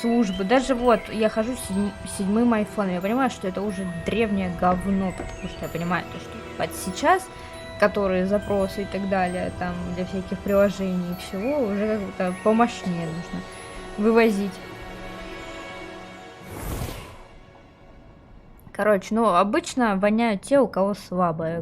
[SPEAKER 2] службы. Даже вот я хожу с седьмым айфоном, я понимаю, что это уже древнее говно, потому что я понимаю, то, что под сейчас, которые запросы и так далее, там для всяких приложений и всего, уже как-то помощнее нужно вывозить. Короче, ну, обычно воняют те, у кого слабое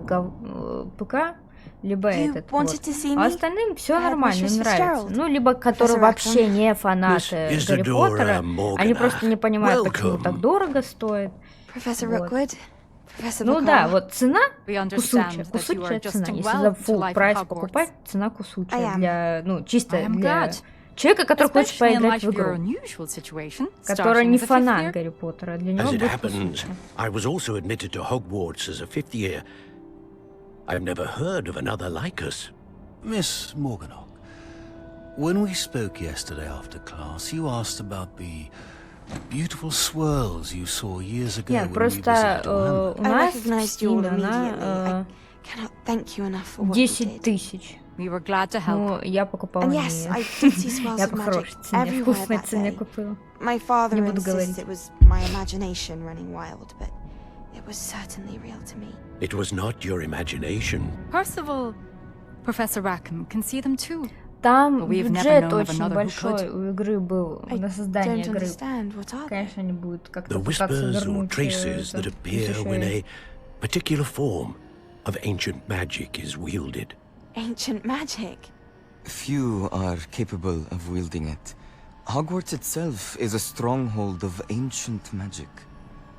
[SPEAKER 2] ПК, либо этот вот. А остальным все нормально, им нравится. Ну, либо которые вообще не фанаты Гарри Поттера, они просто не понимают, почему так дорого стоит. Вот. Ну да, вот цена кусучая цена. Если за full прайс покупать, цена кусучая для, ну, чисто для человека, который хочет поиграть в игру, который не фанат Гарри Поттера, для него будет кусучая.
[SPEAKER 13] I was also admitted to Hogwarts as a fifth year. I've never heard of another like us.
[SPEAKER 14] Miss Morganock, when we spoke yesterday after class, you asked about the beautiful swirls you saw years ago when we visited
[SPEAKER 2] у нас в Стиме она 10 тысяч. Ну, я покупала не я по хорошей цене, вкусной цене купила. Не буду говорить.
[SPEAKER 13] It was not your imagination.
[SPEAKER 15] Percival, Professor Rackham can see them too.
[SPEAKER 2] Там бюджет очень большой у игры был, на создание игры. Конечно, они будут как-то пытаться вернуть
[SPEAKER 13] that appear when a particular form of ancient magic is wielded.
[SPEAKER 16] Ancient magic?
[SPEAKER 17] Few are capable of wielding it. Hogwarts itself is a stronghold of ancient magic.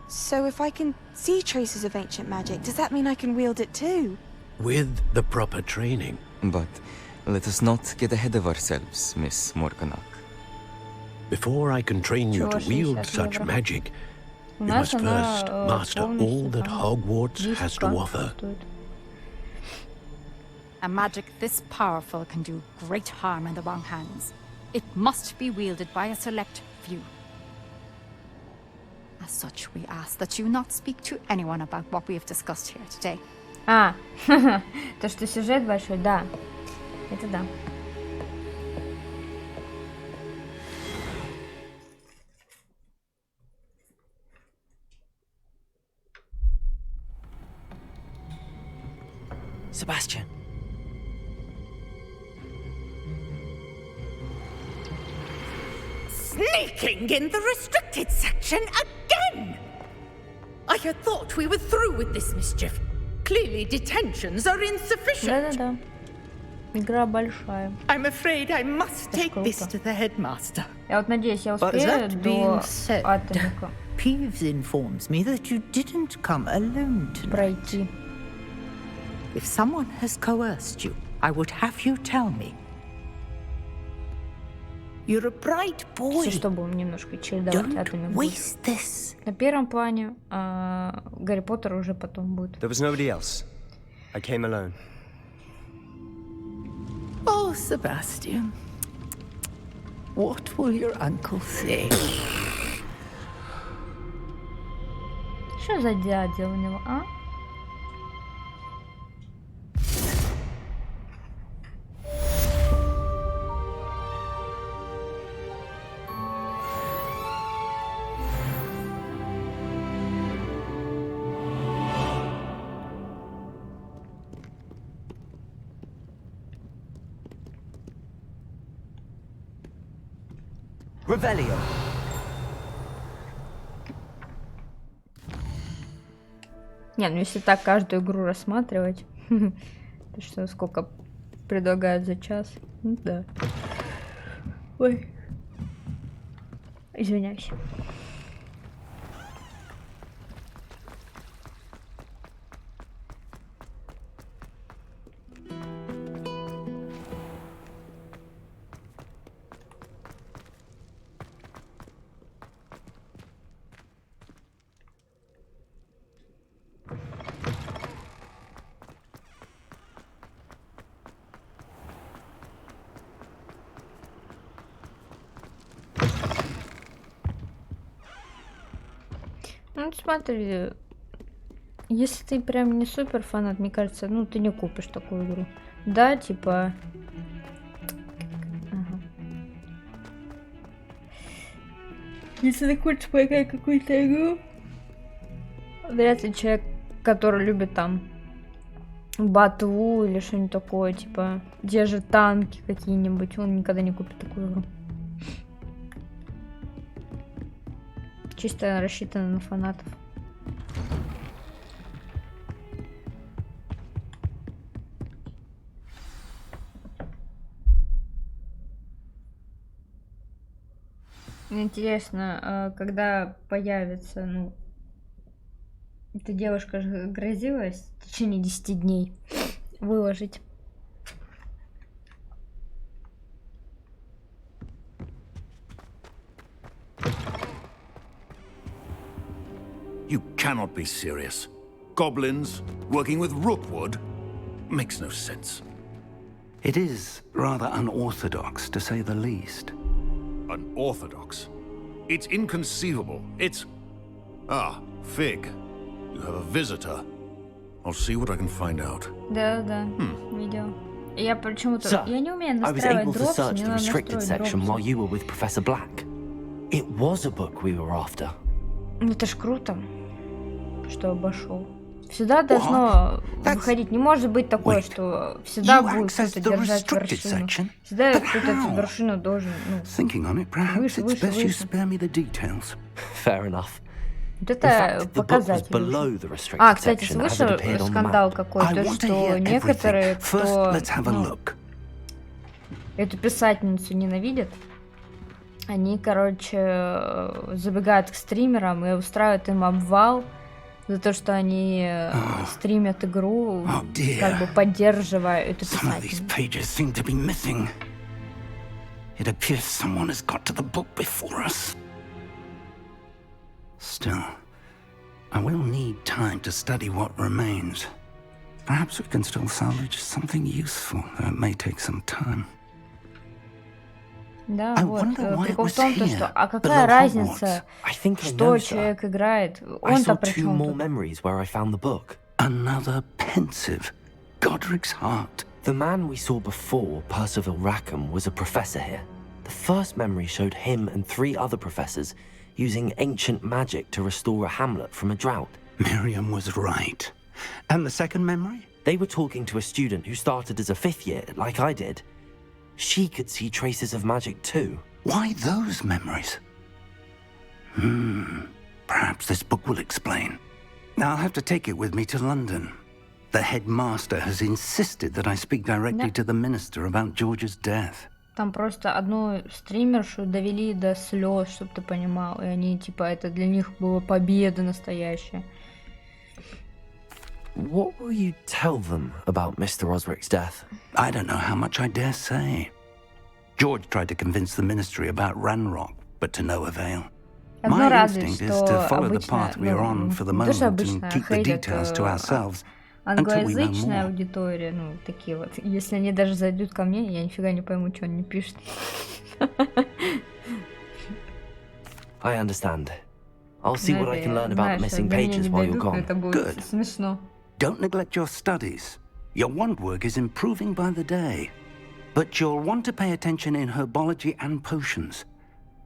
[SPEAKER 16] So if I can see traces of ancient magic, does that mean I can wield it too?
[SPEAKER 13] With the proper training.
[SPEAKER 17] But let us not get ahead of ourselves, Miss Morganock.
[SPEAKER 13] Before I can train you to wield such magic, you must first master all that Hogwarts has to offer.
[SPEAKER 15] A magic this powerful can do great harm in the wrong hands. It must be wielded by a select few. As such, we ask that you not speak to anyone about what we have discussed here today.
[SPEAKER 2] То, что сюжет большой, да. Это да.
[SPEAKER 11] Sebastian.
[SPEAKER 3] Sneaking in the restricted section again! I had thought we were through with this mischief. Clearly detentions are insufficient.
[SPEAKER 2] Да-да-да. Игра большая.
[SPEAKER 3] I'm afraid I must take this to the headmaster.
[SPEAKER 2] Я вот надеюсь, я
[SPEAKER 3] But
[SPEAKER 2] успею
[SPEAKER 3] that
[SPEAKER 2] до
[SPEAKER 3] being said,
[SPEAKER 2] атомика
[SPEAKER 3] Peeves informs me that you didn't come alone tonight.
[SPEAKER 2] пройти.
[SPEAKER 3] If someone has coerced you, I would have you tell me. You're a bright boy.
[SPEAKER 2] Все, что будем немножко чередовать атомик.
[SPEAKER 3] Waste this.
[SPEAKER 2] На первом плане, а Гарри Поттер уже потом будет.
[SPEAKER 12] There was nobody else. I came alone.
[SPEAKER 3] Oh, Sebastian. What will your uncle say?
[SPEAKER 2] Что за дядя у него, а?
[SPEAKER 11] Revelio.
[SPEAKER 2] Не, ну если так каждую игру рассматривать, то что, сколько предлагают за час? Ну да. Ой. Извиняюсь. Ну, смотри, если ты прям не супер фанат, мне кажется, ну, ты не купишь такую игру. Да, типа... Ага. Если ты хочешь поиграть какую-то игру, вряд ли человек, который любит там ботву или что-нибудь такое, типа, те же танки какие-нибудь, он никогда не купит такую игру. Чисто рассчитано на фанатов. Интересно, когда появится, ну, эта девушка же грозилась в течение 10 дней выложить.
[SPEAKER 14] You cannot be serious. Goblins working with rookwood makes no sense.
[SPEAKER 9] It is rather unorthodox, to say the least.
[SPEAKER 14] Unorthodox? It's inconceivable. It's... Ah, Fig. You have a visitor. I'll see what I can find out.
[SPEAKER 2] Да, видел. Я почему-то...
[SPEAKER 11] Sir,
[SPEAKER 2] Я не умею
[SPEAKER 11] I was
[SPEAKER 2] настраивать
[SPEAKER 11] able to
[SPEAKER 2] дропсы,
[SPEAKER 11] search
[SPEAKER 2] мне
[SPEAKER 11] the
[SPEAKER 2] надо
[SPEAKER 11] restricted
[SPEAKER 2] настроить
[SPEAKER 11] section while
[SPEAKER 2] дропсы.
[SPEAKER 11] you were with Professor Black. It was a book we were after.
[SPEAKER 2] Ну это ж круто, что обошел. Всегда должно выходить. Не может быть такое, что всегда будет кто-то держать вершину. Всегда кто-то эту вершину должен, ну, выше.
[SPEAKER 11] Fair enough.
[SPEAKER 2] Вот это показатель. А, кстати, слышал скандал какой-то, что некоторые, кто эту писательницу ненавидят, они, короче, забегают к стримерам и устраивают им обвал за то, что они стримят игру, как бы поддерживая эту писательницу.
[SPEAKER 9] Still, I will need time to study what remains. Perhaps we can still salvage something useful, though it may take some time.
[SPEAKER 2] Да, вот. Прикол в том, что, а какая разница, что человек играет? Он-то при чем тут?
[SPEAKER 9] Another pensive, Godric's heart.
[SPEAKER 11] The man we saw before, Percival Rackham, was a professor here. The first memory showed him and 3 other professors using ancient magic to restore a hamlet from a drought.
[SPEAKER 9] Miriam was right. And the second memory?
[SPEAKER 11] They were talking to a student who started as a 5th year, like I did. She could see traces of magic too.
[SPEAKER 9] Why those memories? Perhaps this book will explain. Now I'll have to take it with me to London. The headmaster has insisted that I speak directly to the minister about George's death.
[SPEAKER 2] Там просто одну стримершу довели до слез, чтобы ты понимал. И они, типа, это для них была победа настоящая.
[SPEAKER 11] What will you tell them about Mr. Osric's death?
[SPEAKER 9] I don't know how much I dare say. George tried to convince the ministry about Ranrock, but to no avail. My instinct is to follow the path we are on for the moment and keep the details to ourselves until we know
[SPEAKER 2] Англоязычная
[SPEAKER 9] more.
[SPEAKER 2] аудитория, ну, такие вот. Если они даже зайдут ко мне, я нифига не пойму, что они пишут.
[SPEAKER 11] I understand. I'll see what I can learn about the missing pages while you're gone.
[SPEAKER 2] Good. Смешно.
[SPEAKER 9] Don't neglect your studies. Your wand work is improving by the day. But you'll want to pay attention in herbology and potions.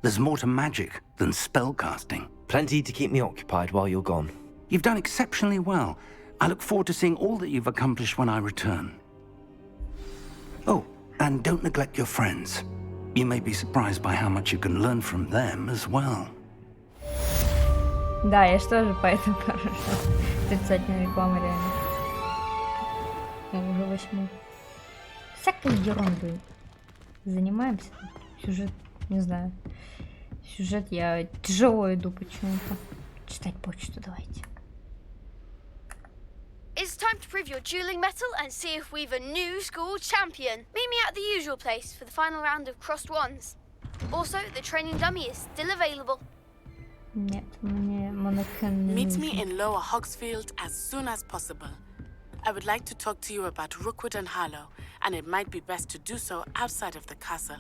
[SPEAKER 9] There's more to magic than spellcasting.
[SPEAKER 11] Plenty to keep me occupied while you're gone.
[SPEAKER 9] You've done exceptionally well. I look forward to seeing all that you've accomplished when I return. Oh, and don't neglect your friends. You may be surprised by how much you can learn from them as well.
[SPEAKER 2] Да, я же тоже поэтому хорошо. 30-дневная реклама реально. Уже 8. Всякой ерундой занимаемся. Сюжет, не знаю. Сюжет я тяжело иду почему-то. Читать почту давайте.
[SPEAKER 6] It's time to prove your dueling mettle and see if we've a new school champion. Meet me at the usual place for the final round of crossed wands. Also, the training dummy is still available.
[SPEAKER 2] Нет, мне манекен не
[SPEAKER 5] Meet
[SPEAKER 2] нужен.
[SPEAKER 5] me in Lower Hogsfield as soon as possible. I would like to talk to you about Rookwood and Harlow, and it might be best to do so outside of the castle.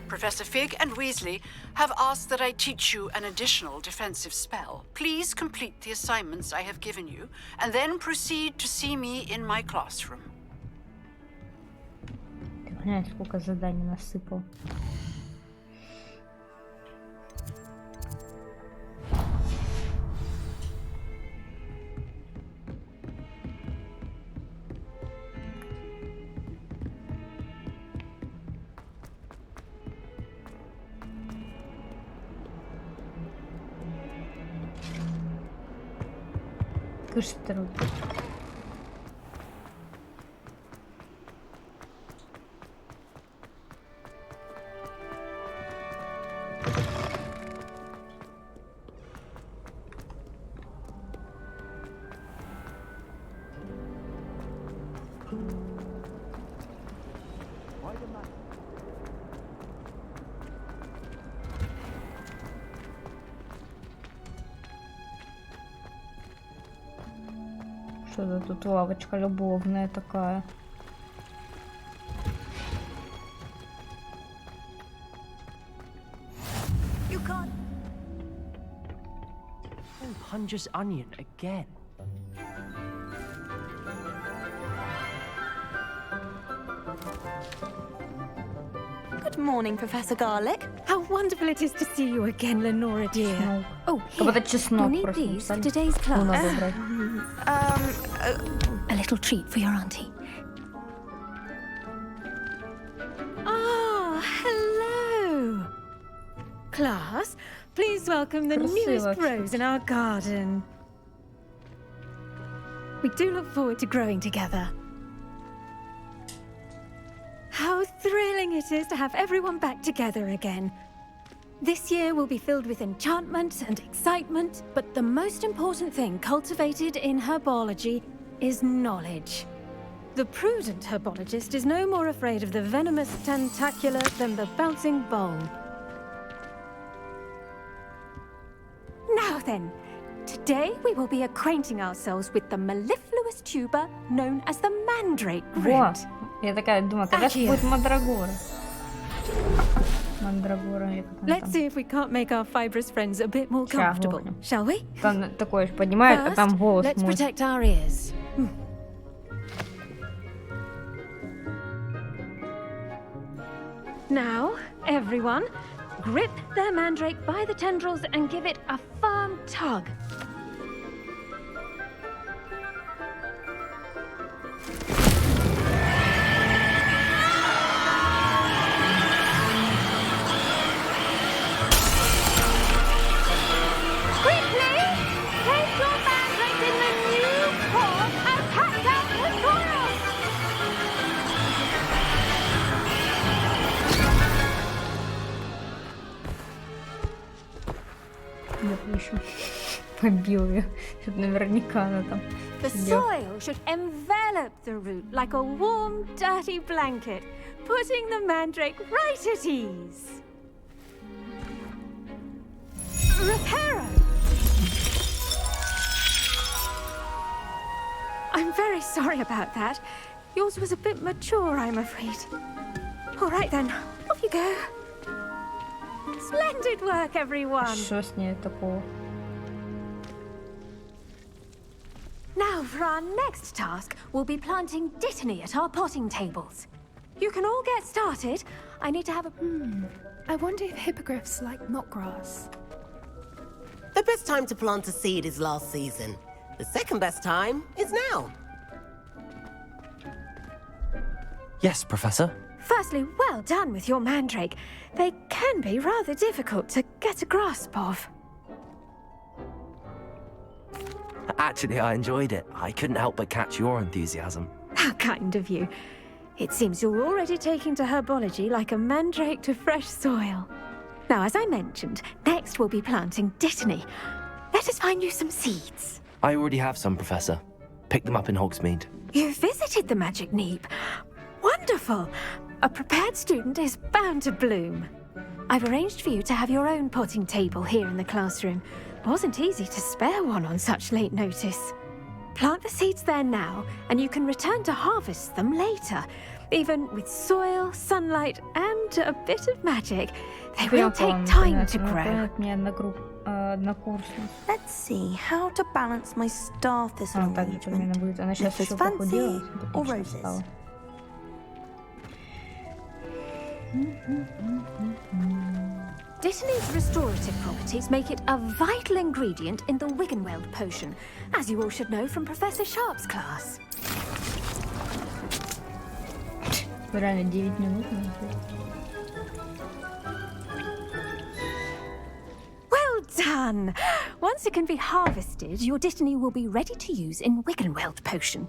[SPEAKER 4] Professor Fig and Weasley have asked that I teach you an additional defensive spell. Please complete the assignments I have given you, and then proceed to see me in my classroom.
[SPEAKER 2] Ты понимаешь, сколько заданий насыпал. Труд. Что-то тут лавочка любовная такая.
[SPEAKER 1] You can't. Oh, Hunger's onion again.
[SPEAKER 18] Good morning, Professor Garlick.
[SPEAKER 19] How wonderful it is to see you again, Lenora dear.
[SPEAKER 2] Oh,
[SPEAKER 19] you'll need these for today's class.
[SPEAKER 18] A little treat for your auntie.
[SPEAKER 19] Ah, hello. Class, please welcome the newest rose in our garden. We do look forward to growing together. How thrilling it is to have everyone back together again. This year will be filled with enchantment and excitement, but the most important thing cultivated in herbology is knowledge. The prudent herbologist is no more afraid of the venomous tentacula than the bouncing bulb. then. Today we will be acquainting ourselves with the mellifluous tuber known as the mandrake
[SPEAKER 2] Во!
[SPEAKER 19] root.
[SPEAKER 2] Я такая думаю, когда же будет мандрагора? Мандрагора, я как она
[SPEAKER 19] Let's
[SPEAKER 2] там.
[SPEAKER 19] see if we can't make our fibrous friends a bit more comfortable, shall we?
[SPEAKER 2] Там такое поднимает, а там голос
[SPEAKER 19] let's
[SPEAKER 2] мой.
[SPEAKER 19] protect our ears. Now, everyone, grip their mandrake by the tendrils and give it a firm tug. Quickly, take your mandrake in the new paw and pat down the soil.
[SPEAKER 2] Допустим. Побил ее. Что-то наверняка она там.
[SPEAKER 19] The soil should envelop the root like a warm, dirty blanket, putting the mandrake right at ease. Reparo! I'm very sorry about that. Yours was a bit mature, I'm afraid. All right then, off you go. Splendid work, everyone.
[SPEAKER 2] Что с ней такого?
[SPEAKER 19] Now for our next task, we'll be planting dittany at our potting tables. You can all get started. I need to have a...
[SPEAKER 20] I wonder if hippogriffs like knotgrass.
[SPEAKER 21] The best time to plant a seed is last season. The second best time is now.
[SPEAKER 11] Yes, Professor.
[SPEAKER 19] Firstly, well done with your mandrake. They can be rather difficult to get a grasp of.
[SPEAKER 11] Actually, I enjoyed it. I couldn't help but catch your enthusiasm.
[SPEAKER 19] How kind of you. It seems you're already taking to herbology like a mandrake to fresh soil. Now, as I mentioned, next we'll be planting dittany. Let us find you some seeds.
[SPEAKER 11] I already have some, Professor. Picked them up in Hogsmeade.
[SPEAKER 19] You visited the Magic Neep. Wonderful! A prepared student is bound to bloom. I've arranged for you to have your own potting table here in the classroom. Wasn't easy to spare one on such late notice. Plant the seeds there now, and you can return to harvest them later. Even with soil, sunlight, and a bit of magic, they will take time to grow.
[SPEAKER 18] Let's see how to balance my staff this arrangement. Lettuce fancy or roses?
[SPEAKER 19] Dittany's restorative properties make it a vital ingredient in the Wiggenweld potion, as you all should know from Professor Sharp's class.
[SPEAKER 2] Реально 9 минут.
[SPEAKER 19] Well done! Once it can be harvested, your dittany will be ready to use in Wiggenweld potion.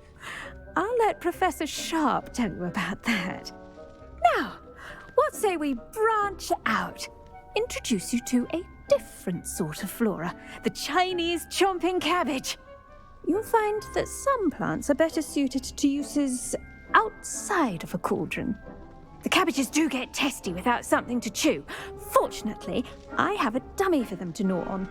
[SPEAKER 19] I'll let Professor Sharp tell you about that. Now, what say we branch out? Introduce you to a different sort of flora, the Chinese chomping cabbage. You'll find that some plants are better suited to uses outside of a cauldron. The cabbages do get testy without something to chew. Fortunately, I have a dummy for them to gnaw on.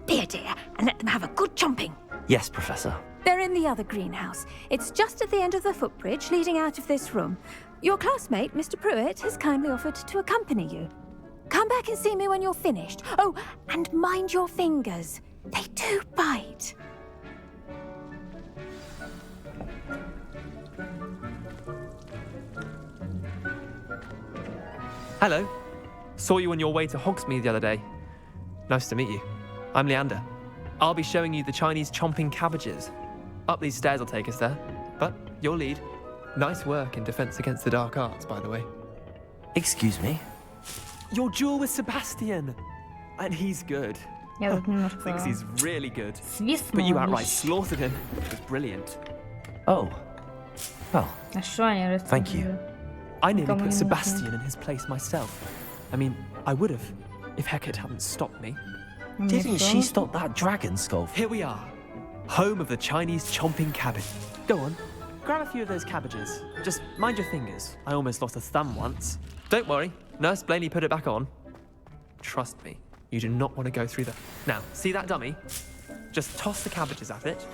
[SPEAKER 19] Be a dear and let them have a good chomping.
[SPEAKER 11] Yes, Professor.
[SPEAKER 19] They're in the other greenhouse. It's just at the end of the footbridge leading out of this room. Your classmate, Mr. Pruitt, has kindly offered to accompany you. Come back and see me when you're finished. Oh, and mind your fingers. They do bite.
[SPEAKER 1] Hello. Saw you on your way to Hogsmeade the other day. Nice to meet you. I'm Leander. I'll be showing you the Chinese chomping cabbages. Up these stairs will take us there. But your lead. Nice work in Defense Against the Dark Arts, by the way.
[SPEAKER 11] Excuse me?
[SPEAKER 1] Your duel with Sebastian. And he's good. Thinks he's really good. But you outright slaughtered him. It was brilliant.
[SPEAKER 11] Oh. Well, thank you.
[SPEAKER 1] I nearly put Sebastian in his place myself. I mean, I would have, if Hecate hadn't stopped me.
[SPEAKER 11] Didn't she stop that dragon skull?
[SPEAKER 1] Here we are. Home of the Chinese chomping cabbage. Go on, grab a few of those cabbages. Just mind your fingers. I almost lost a thumb once. Don't worry, Nurse Blaney put it back on. Trust me, You do not want to go through the... Now, see that dummy? Just toss the cabbages at it,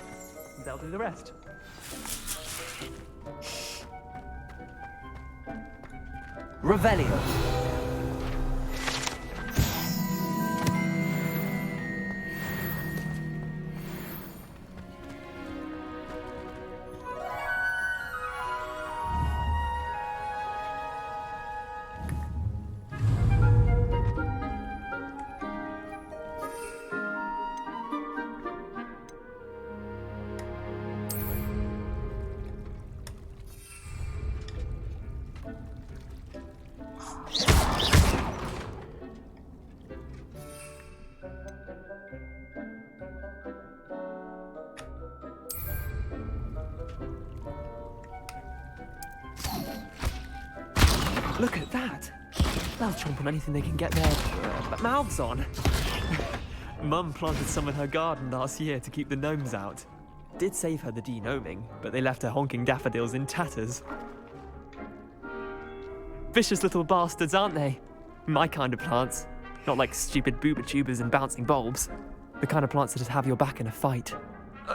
[SPEAKER 1] and they'll do the rest.
[SPEAKER 11] Revelio.
[SPEAKER 1] Look at that! They'll chomp on anything they can get their mouths on. Mum planted some in her garden last year to keep the gnomes out. Did save her the de-gnoming, but they left her honking daffodils in tatters. Vicious little bastards, aren't they? My kind of plants. Not like stupid booba tubers and bouncing bulbs. The kind of plants that just have your back in a fight.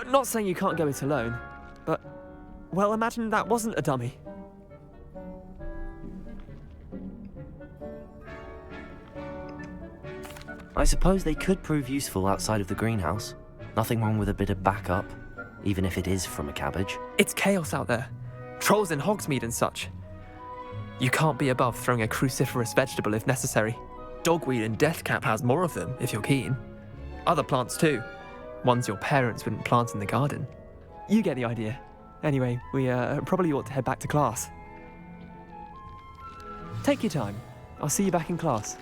[SPEAKER 1] Not saying you can't go it alone, but... Well, imagine that wasn't a dummy.
[SPEAKER 11] I suppose they could prove useful outside of the greenhouse. Nothing wrong with a bit of backup, even if it is from a cabbage.
[SPEAKER 1] It's chaos out there. Trolls in Hogsmeade and such. You can't be above throwing a cruciferous vegetable if necessary. Dogweed and deathcap has more of them, if you're keen. Other plants too. Ones your parents wouldn't plant in the garden. You get the idea. Anyway, we probably ought to head back to class. Take your time. I'll see you back in class.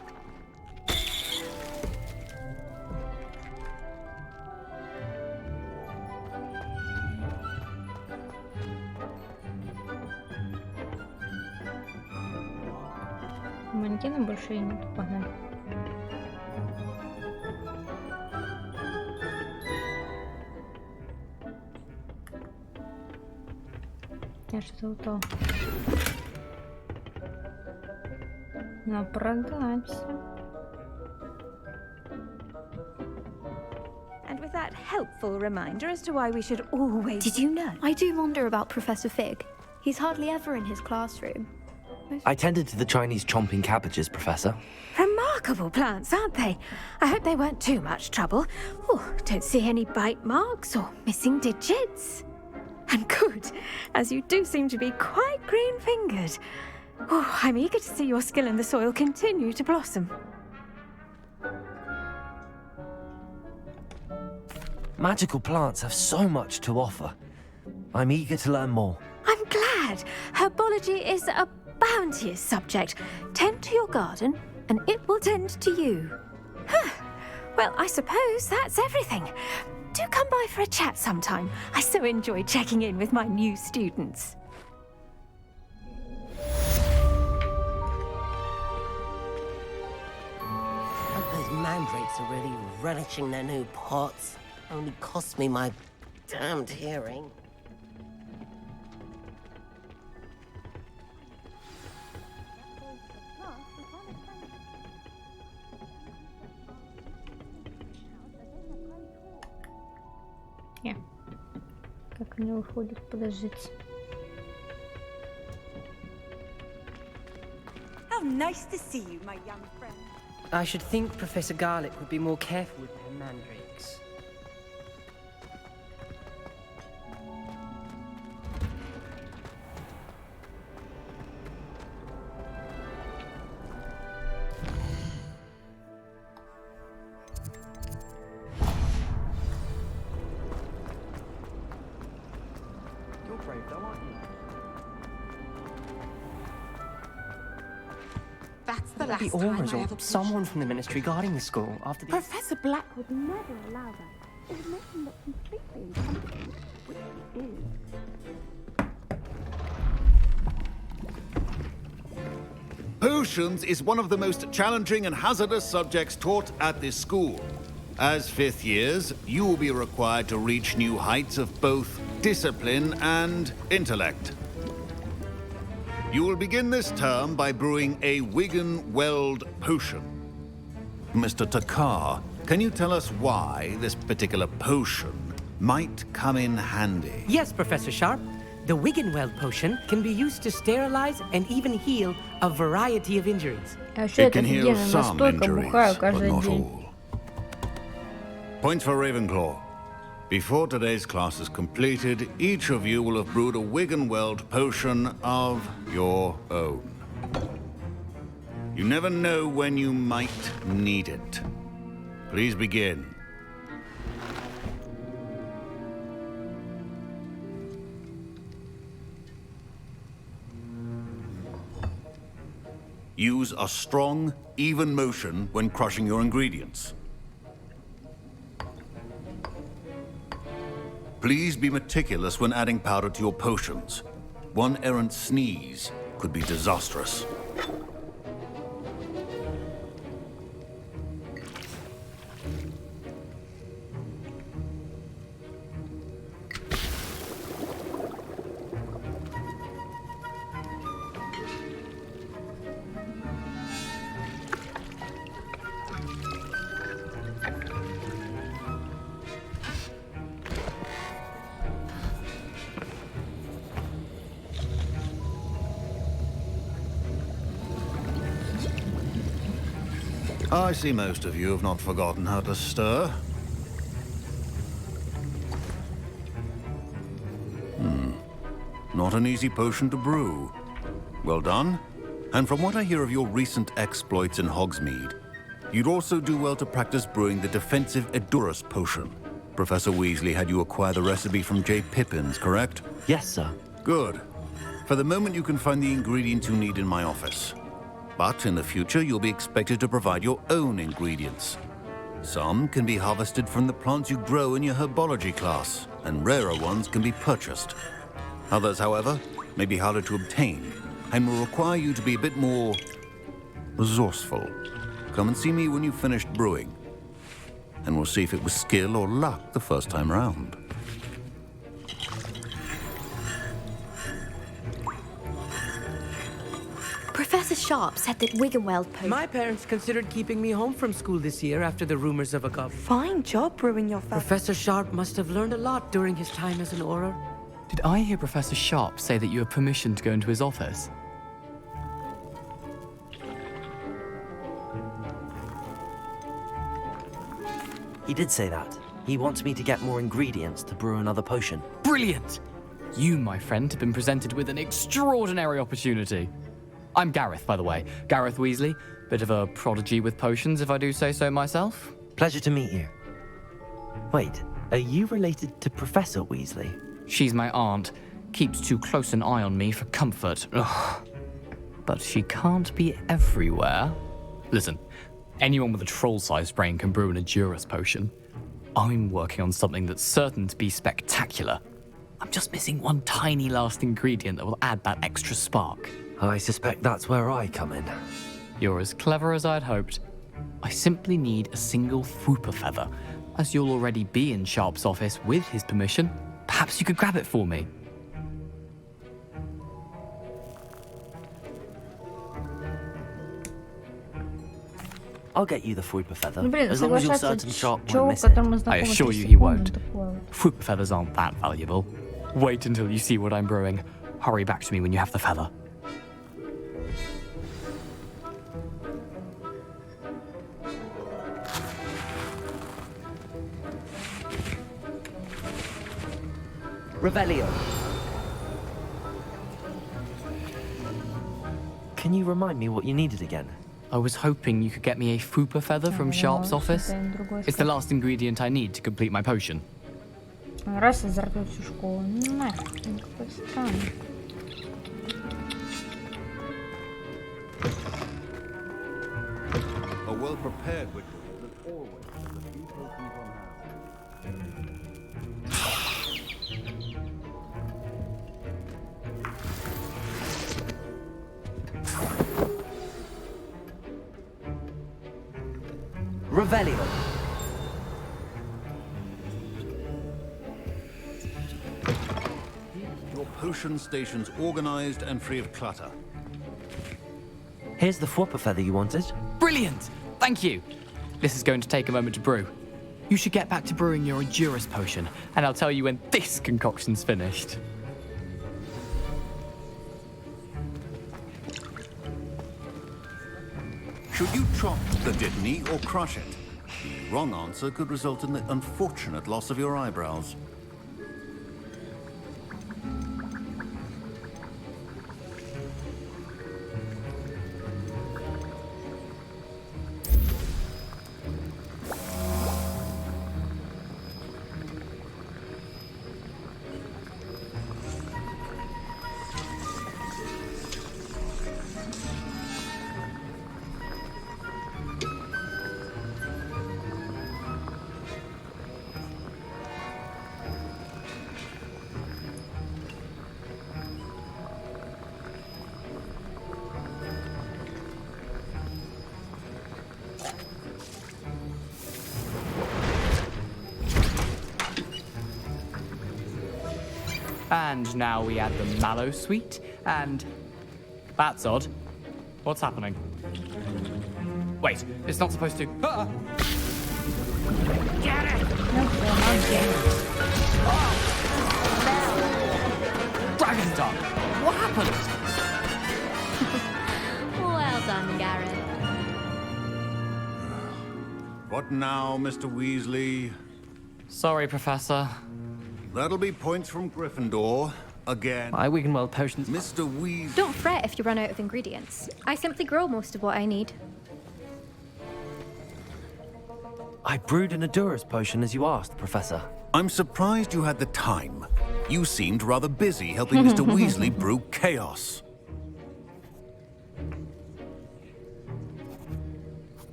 [SPEAKER 2] Манекена больше нет, погнали. Я что-то упал. Напродаться.
[SPEAKER 7] And with that helpful reminder as to why we should always...
[SPEAKER 22] Did you know? I do wonder about Professor Fig. He's hardly ever in his classroom.
[SPEAKER 11] I tended to the Chinese chomping cabbages, Professor.
[SPEAKER 7] Remarkable plants, aren't they? I hope they weren't too much trouble. Oh, don't see any bite marks or missing digits. And good, as you do seem to be quite green-fingered. Oh, I'm eager to see your skill in the soil continue to blossom.
[SPEAKER 11] Magical plants have so much to offer. I'm eager to learn more.
[SPEAKER 7] I'm glad. Herbology is a bounteous subject. Tend to your garden, and it will tend to you. Huh. Well, I suppose that's everything. Do come by for a chat sometime. I so enjoy checking in with my new students.
[SPEAKER 21] Those mandrakes are really relishing their new pots. Only cost me my damned hearing.
[SPEAKER 2] Как они выходят, подождите.
[SPEAKER 8] How nice to see you, my young friend.
[SPEAKER 23] I should think Professor Garlick would be more careful with her mandrakes. That's the last time I ever... someone from the Ministry guarding the school after the...
[SPEAKER 6] Professor Black would never allow that. It would make him look completely incompetent, which he is.
[SPEAKER 24] Potions is one of the most challenging and hazardous subjects taught at this school. As fifth years, you will be required to reach new heights of both discipline and intellect. You will begin this term by brewing a Wigan Weld potion. Mr. Takar, can you tell us why this particular potion might come in handy?
[SPEAKER 10] Yes, Professor Sharp. The Wiggenweld potion can be used to sterilize and even heal a variety of injuries.
[SPEAKER 24] It can heal some injuries, but not all. Points for Ravenclaw. Before today's class is completed, each of you will have brewed a Wiggenweld potion of your own. You never know when you might need it. Please begin. Use a strong, even motion when crushing your ingredients. Please be meticulous when adding powder to your potions. One errant sneeze could be disastrous. I see most of you have not forgotten how to stir. Not an easy potion to brew. Well done. And from what I hear of your recent exploits in Hogsmeade, you'd also do well to practice brewing the defensive Edurus potion. Professor Weasley had you acquire the recipe from J. Pippins, correct?
[SPEAKER 11] Yes, sir.
[SPEAKER 24] Good. For the moment, you can find the ingredients you need in my office. But in the future, you'll be expected to provide your own ingredients. Some can be harvested from the plants you grow in your herbology class, and rarer ones can be purchased. Others, however, may be harder to obtain, and will require you to be a bit more resourceful. Come and see me when you've finished brewing, and we'll see if it was skill or luck the first time round.
[SPEAKER 13] Professor Sharp said that Wiggenweld potion...
[SPEAKER 10] My parents considered keeping me home from school this year after the rumors of a cup.
[SPEAKER 18] Fine job brewing your...
[SPEAKER 10] Professor Sharp must have learned a lot during his time as an Auror.
[SPEAKER 16] Did I hear Professor Sharp say that you have permission to go into his office?
[SPEAKER 11] He did say that. He wants me to get more ingredients to brew another potion.
[SPEAKER 16] Brilliant! You, my friend, have been presented with an extraordinary opportunity. I'm Gareth, by the way. Gareth Weasley. Bit of a prodigy with potions, if I do say so myself.
[SPEAKER 11] Pleasure to meet you. Wait, are you related to Professor Weasley?
[SPEAKER 16] She's my aunt. Keeps too close an eye on me for comfort. Ugh. But she can't be everywhere. Listen, anyone with a troll-sized brain can brew an Edurus potion. I'm working on something that's certain to be spectacular. I'm just missing one tiny last ingredient that will add that extra spark.
[SPEAKER 11] I suspect that's where I come in.
[SPEAKER 16] You're as clever as I'd hoped. I simply need a single Fwooper feather. As you'll already be in Sharp's office with his permission, perhaps you could grab it for me.
[SPEAKER 11] I'll get you the Fwooper feather,
[SPEAKER 2] Блин,
[SPEAKER 11] as long as you're certain Sharp won't miss it.
[SPEAKER 16] I assure you he won't. Fwooper feathers aren't that valuable. Wait until you see what I'm brewing. Hurry back to me when you have the feather.
[SPEAKER 11] Revelio. Can you remind me what you needed again?
[SPEAKER 16] I was hoping you could get me a Fwooper feather from Sharp's office. It's the last ingredient I need to complete my potion.
[SPEAKER 2] Раз и зарплет всю школу. Нафиг, какой странный.
[SPEAKER 24] A well-prepared ritual that always has a few potions on hand.
[SPEAKER 11] Revelio.
[SPEAKER 24] Your potion stations organized and free of clutter.
[SPEAKER 11] Here's the Fwooper feather you wanted.
[SPEAKER 16] Brilliant! Thank you. this is going to take a moment to brew. You should get back to brewing your endurance potion, and I'll tell you when this concoction's finished.
[SPEAKER 24] Should you chop the dittany or crush it? The wrong answer could result in the unfortunate loss of your eyebrows.
[SPEAKER 16] And now we add the mallow sweet, and... That's odd. What's happening? Wait, it's not supposed to... Ah! Get it! Dragon Dog! What happened?
[SPEAKER 13] Well done, Gareth.
[SPEAKER 24] What now, Mr. Weasley?
[SPEAKER 16] Sorry, Professor.
[SPEAKER 24] That'll be points from Gryffindor. Again.
[SPEAKER 23] My Wiggenweld potions.
[SPEAKER 24] Mr. Weasley.
[SPEAKER 22] Don't fret if you run out of ingredients. I simply grow most of what I need.
[SPEAKER 11] I brewed an endurance potion as you asked, Professor.
[SPEAKER 24] I'm surprised you had the time. You seemed rather busy helping Mr. Weasley brew chaos.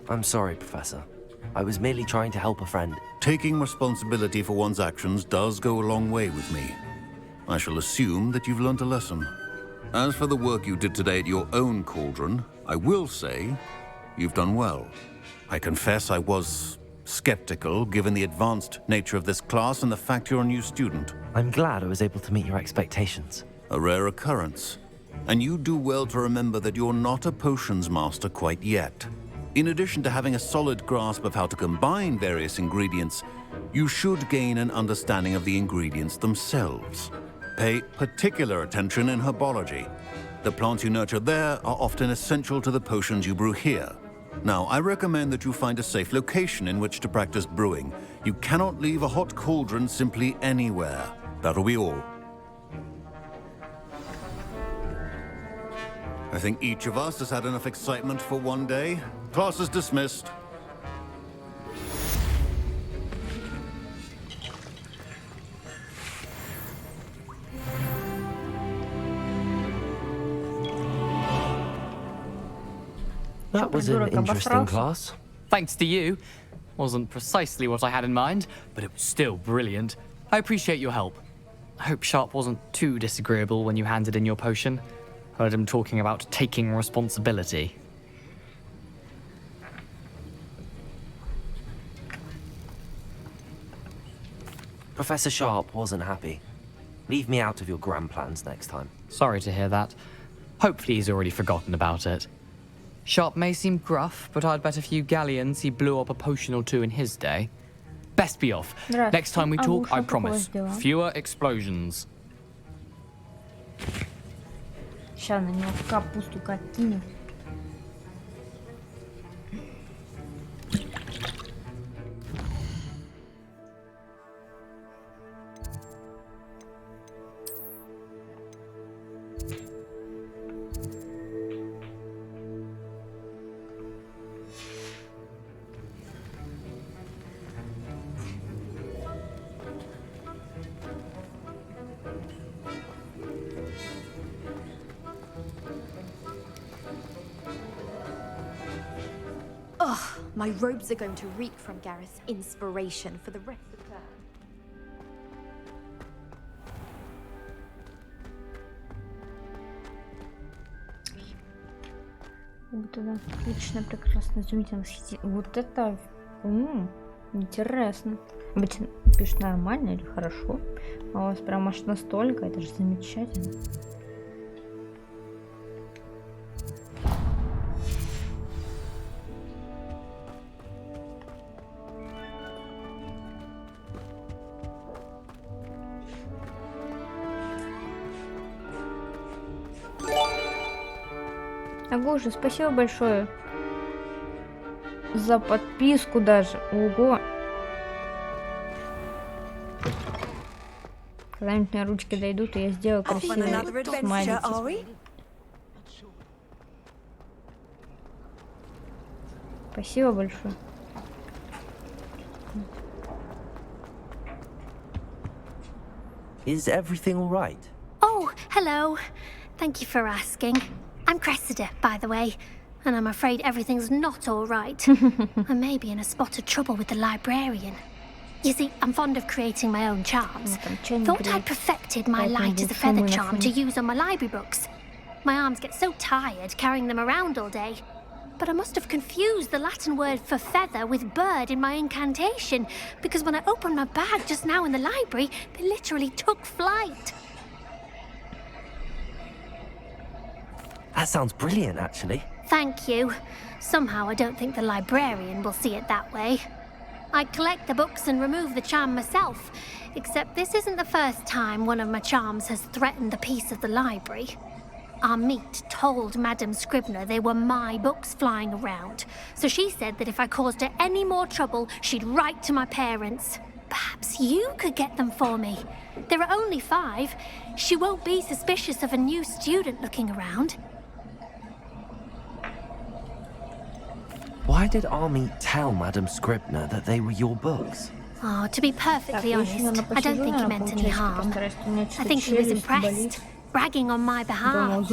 [SPEAKER 11] I'm sorry, Professor. I was merely trying to help a friend.
[SPEAKER 24] Taking responsibility for one's actions does go a long way with me. I shall assume that you've learnt a lesson. As for the work you did today at your own cauldron, I will say you've done well. I confess I was skeptical, given the advanced nature of this class and the fact you're a new student.
[SPEAKER 11] I'm glad I was able to meet your expectations.
[SPEAKER 24] A rare occurrence. And you do well to remember that you're not a potions master quite yet. In addition to having a solid grasp of how to combine various ingredients, you should gain an understanding of the ingredients themselves. Pay particular attention in herbology. The plants you nurture there are often essential to the potions you brew here. Now, I recommend that you find a safe location in which to practice brewing. You cannot leave a hot cauldron simply anywhere. That'll be all. I think each of us has had enough excitement for one day. Class is dismissed.
[SPEAKER 11] That was an interesting class.
[SPEAKER 16] Thanks to you. Wasn't precisely what I had in mind, but it was still brilliant. I appreciate your help. I hope Sharp wasn't too disagreeable when you handed in your potion. Heard him talking about taking responsibility.
[SPEAKER 11] Professor Sharp wasn't happy. Leave me out of your grand plans next time.
[SPEAKER 16] Sorry to hear that. Hopefully he's already forgotten about it. Sharp may seem gruff, but I'd bet a few galleons he blew up a potion or two in his day. Best be off. Next time we talk, I promise, fewer explosions.
[SPEAKER 2] Сейчас на него капусту кинем.
[SPEAKER 13] Ugh, my robes are going to reek from Gareth's inspiration for the rest of the term.
[SPEAKER 2] Вот это отлично, прекрасно, изумительно, восхитительно. Вот это интересно. Обычно пишут нормально или хорошо, а у вас прям аж настолько, это же замечательно. Агуша, спасибо большое за подписку даже. Ого. Когда-нибудь у меня ручки дойдут, и я сделаю красивый смайлик. Спасибо большое.
[SPEAKER 11] Is everything all right?
[SPEAKER 3] Oh, hello. Thank you for asking. I'm Cressida, by the way, and I'm afraid everything's not all right. I may be in a spot of trouble with the librarian. You see, I'm fond of creating my own charms. Thought I'd perfected my light as a feather charm to use on my library books. My arms get so tired carrying them around all day. But I must have confused the Latin word for feather with bird in my incantation, because when I opened my bag just now in the library, they literally took flight.
[SPEAKER 11] That sounds brilliant, actually.
[SPEAKER 3] Thank you. Somehow I don't think the librarian will see it that way. I collect the books and remove the charm myself, except this isn't the first time one of my charms has threatened the peace of the library. Our meet told Madame Scribner they were my books flying around, so she said that if I caused her any more trouble, she'd write to my parents. Perhaps you could get them for me. There are only 5. She won't be suspicious of a new student looking around.
[SPEAKER 11] Why did Army tell Madame Scribner that they were your books?
[SPEAKER 3] Oh, to be perfectly honest, I don't think he meant any harm. I think he was impressed. Bragging on my behalf.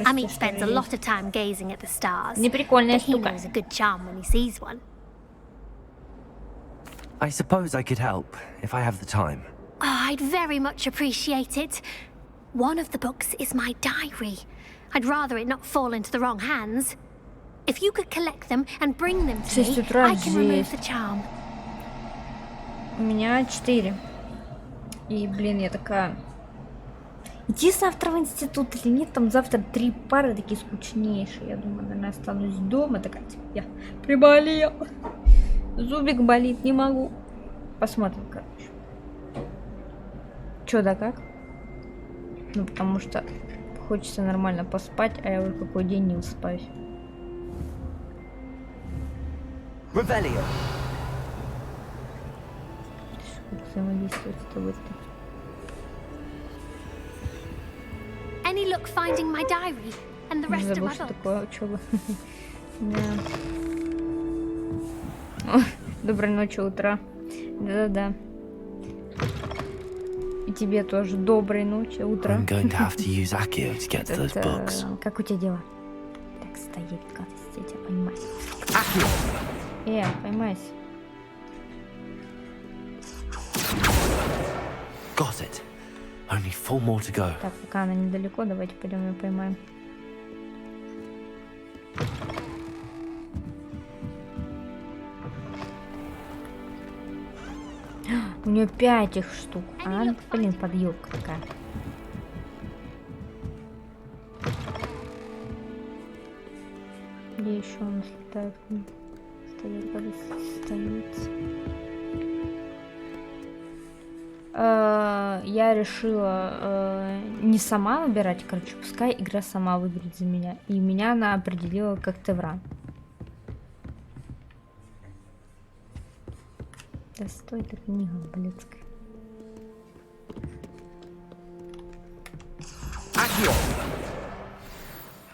[SPEAKER 3] Amit spends a lot of time gazing at the stars, but he knows a good charm when he sees one.
[SPEAKER 11] I suppose I could help, if I have the time.
[SPEAKER 3] Oh, I'd very much appreciate it. One of the books is my diary. I'd rather it not fall into the wrong hands. If you could collect them and bring them to me, I can remove the charm.
[SPEAKER 2] У меня 4. И, блин, я такая... Идти завтра в институт или нет? Там завтра 3 пары такие скучнейшие. Я думаю, наверное, останусь дома. Такая, типа, я приболела. Зубик болит, не могу. Посмотрим, короче. Чё да как? Ну, потому что хочется нормально поспать, а я уже какой день не выспаюсь.
[SPEAKER 11] Revelio.
[SPEAKER 2] Взаимодействовать с тобой.
[SPEAKER 3] Any luck finding my diary and the rest of my
[SPEAKER 2] что
[SPEAKER 3] books?
[SPEAKER 2] такое учеба. Доброй ночи, утра. Да-да-да. И тебе тоже доброй ночи, утра.
[SPEAKER 11] I'm going to have to use Accio to get to those books.
[SPEAKER 2] Как у тебя дела? Так, стоять, гадость, я тебя поймаю. Поймайся.
[SPEAKER 11] Got it. Only 4 more to go.
[SPEAKER 2] Так, пока она недалеко, давайте пойдем ее поймаем. У нее 5 их штук. А, блин, подъебка такая. Где еще у нас летает? Стоит. Я решила не сама выбирать, короче, пускай игра сама выберет за меня. И меня она определила как Когтевран. Да стой, эта книга, блядская.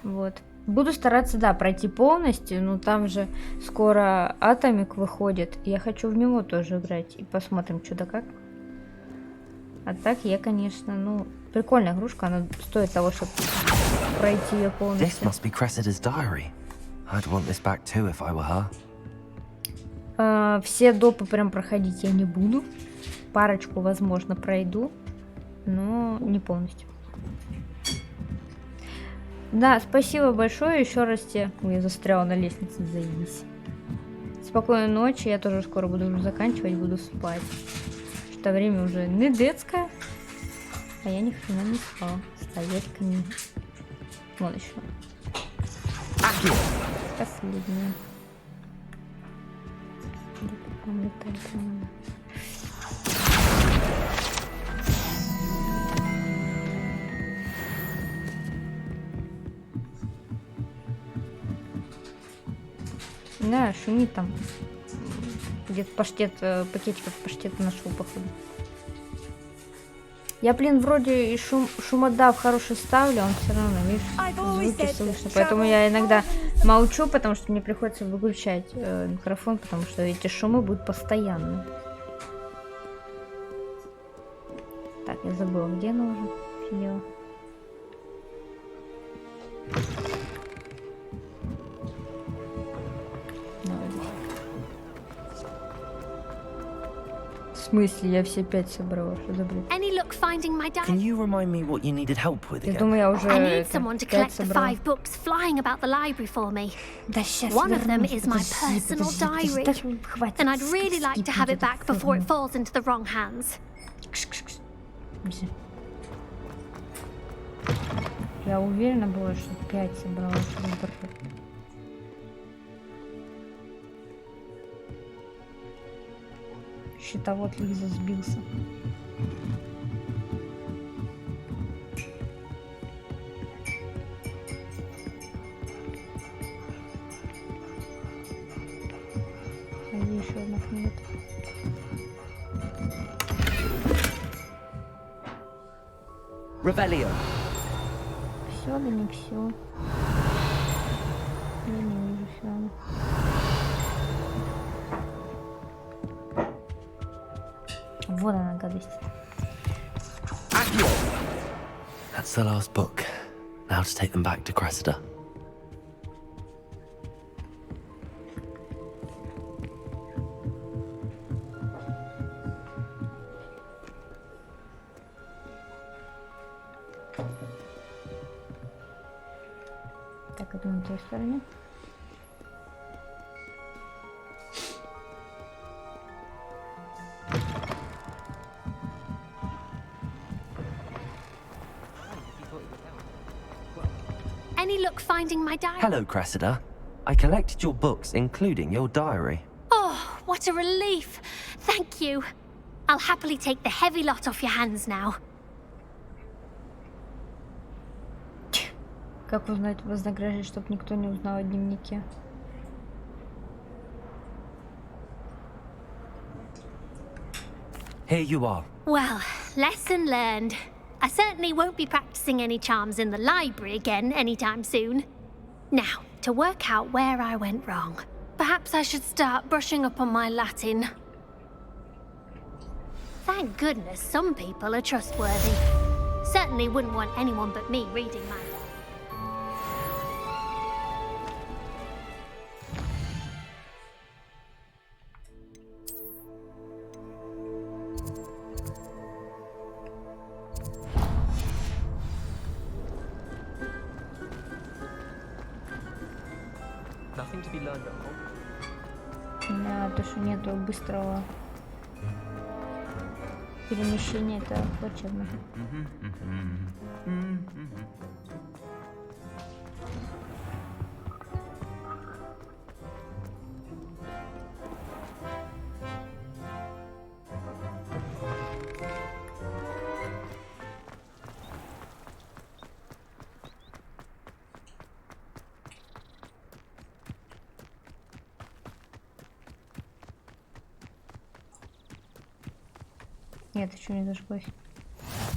[SPEAKER 2] Вот. Буду стараться, да, пройти полностью, но там же скоро Атомик выходит, и я хочу в него тоже играть. И посмотрим, что да как. А так я, конечно, ну, прикольная игрушка, она стоит того, чтобы пройти ее полностью.
[SPEAKER 11] This must be Cressida's diary. I'd want this back too if I were her.
[SPEAKER 2] Все допы прям проходить я не буду. Парочку, возможно, пройду, но не полностью. Да, спасибо большое еще раз тебе. Ой, я застряла на лестнице, заебись. Спокойной ночи, я тоже скоро буду уже заканчивать, буду спать. Что время уже не детское, а я ни хрена не спала. Стоять книга. Вон еще. Последняя. Где-то там летает, по-моему. Да, шумит там. Где-то паштет, пакетиков паштета нашел, походу. Я, блин, вроде и шумодав хороший ставлю, он все равно, видишь, звуки слышно. Поэтому я иногда молчу, потому что мне приходится выключать микрофон, потому что эти шумы будут постоянно. Так, я забыла, где она уже сидела. В смысле, я все 5 собрала, что за бред?
[SPEAKER 11] Can you remind me what you needed help with
[SPEAKER 2] Я
[SPEAKER 11] again?
[SPEAKER 2] думаю, я уже
[SPEAKER 3] I need someone to
[SPEAKER 2] 5
[SPEAKER 3] collect the
[SPEAKER 2] собрала.
[SPEAKER 3] 5 books flying about the library for me.
[SPEAKER 2] Да сейчас
[SPEAKER 3] One of them
[SPEAKER 2] вернусь,
[SPEAKER 3] is my personal diary, and I'd really like to have it back before it falls into the wrong hands.
[SPEAKER 2] Я уверена была, что 5 собрала, что за бред. Счетовод Лиза сбился. А где еще одна книга?
[SPEAKER 11] Revelio.
[SPEAKER 2] Все, да не все. Я не вижу все. Вот она, гадость.
[SPEAKER 11] That's the last book. Now to take them back to Cressida.
[SPEAKER 2] Так, это на той стороне.
[SPEAKER 3] Any luck finding my diary?
[SPEAKER 11] Hello, Cressida. I collected your books, including your diary.
[SPEAKER 3] Oh, what a relief. Thank you. I'll happily take the heavy lot off your hands now.
[SPEAKER 2] Как узнать вознаграждение, чтобы никто не узнал о дневнике?
[SPEAKER 11] Here you are.
[SPEAKER 3] Well, lesson learned. I certainly won't be practicing any charms in the library again anytime soon. Now, to work out where I went wrong. Perhaps I should start brushing up on my Latin. Thank goodness some people are trustworthy. Certainly wouldn't want anyone but me reading my...
[SPEAKER 1] Nothing to be learned at home.
[SPEAKER 2] Да, то, что нету быстрого перемещения, это плачевно. Нет, еще не зажглось.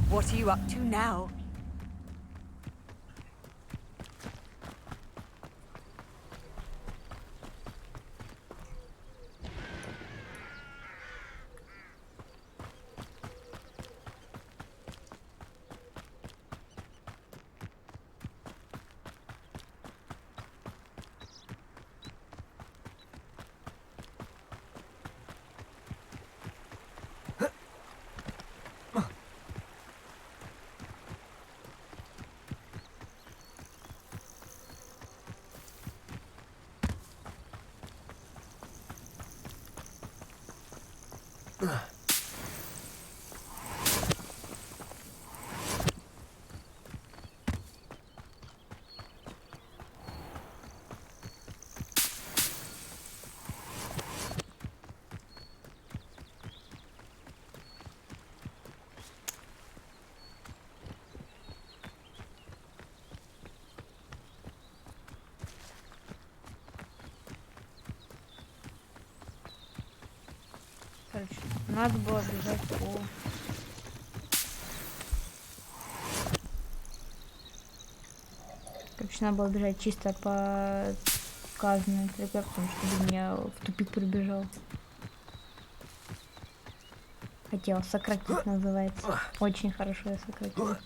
[SPEAKER 8] What are you up to now?
[SPEAKER 2] Надо было бежать по... Короче, надо было бежать чисто по сказанной тропе, потому что меня в тупик прибежал. Хотела сократить, называется. Очень хорошо я сократила.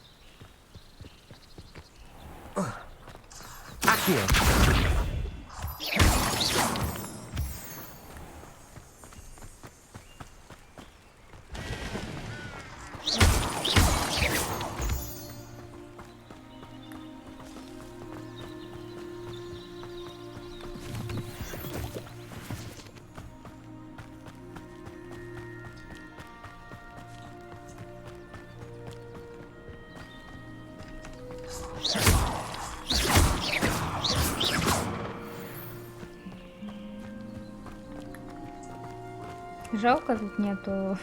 [SPEAKER 2] Жалко, тут нету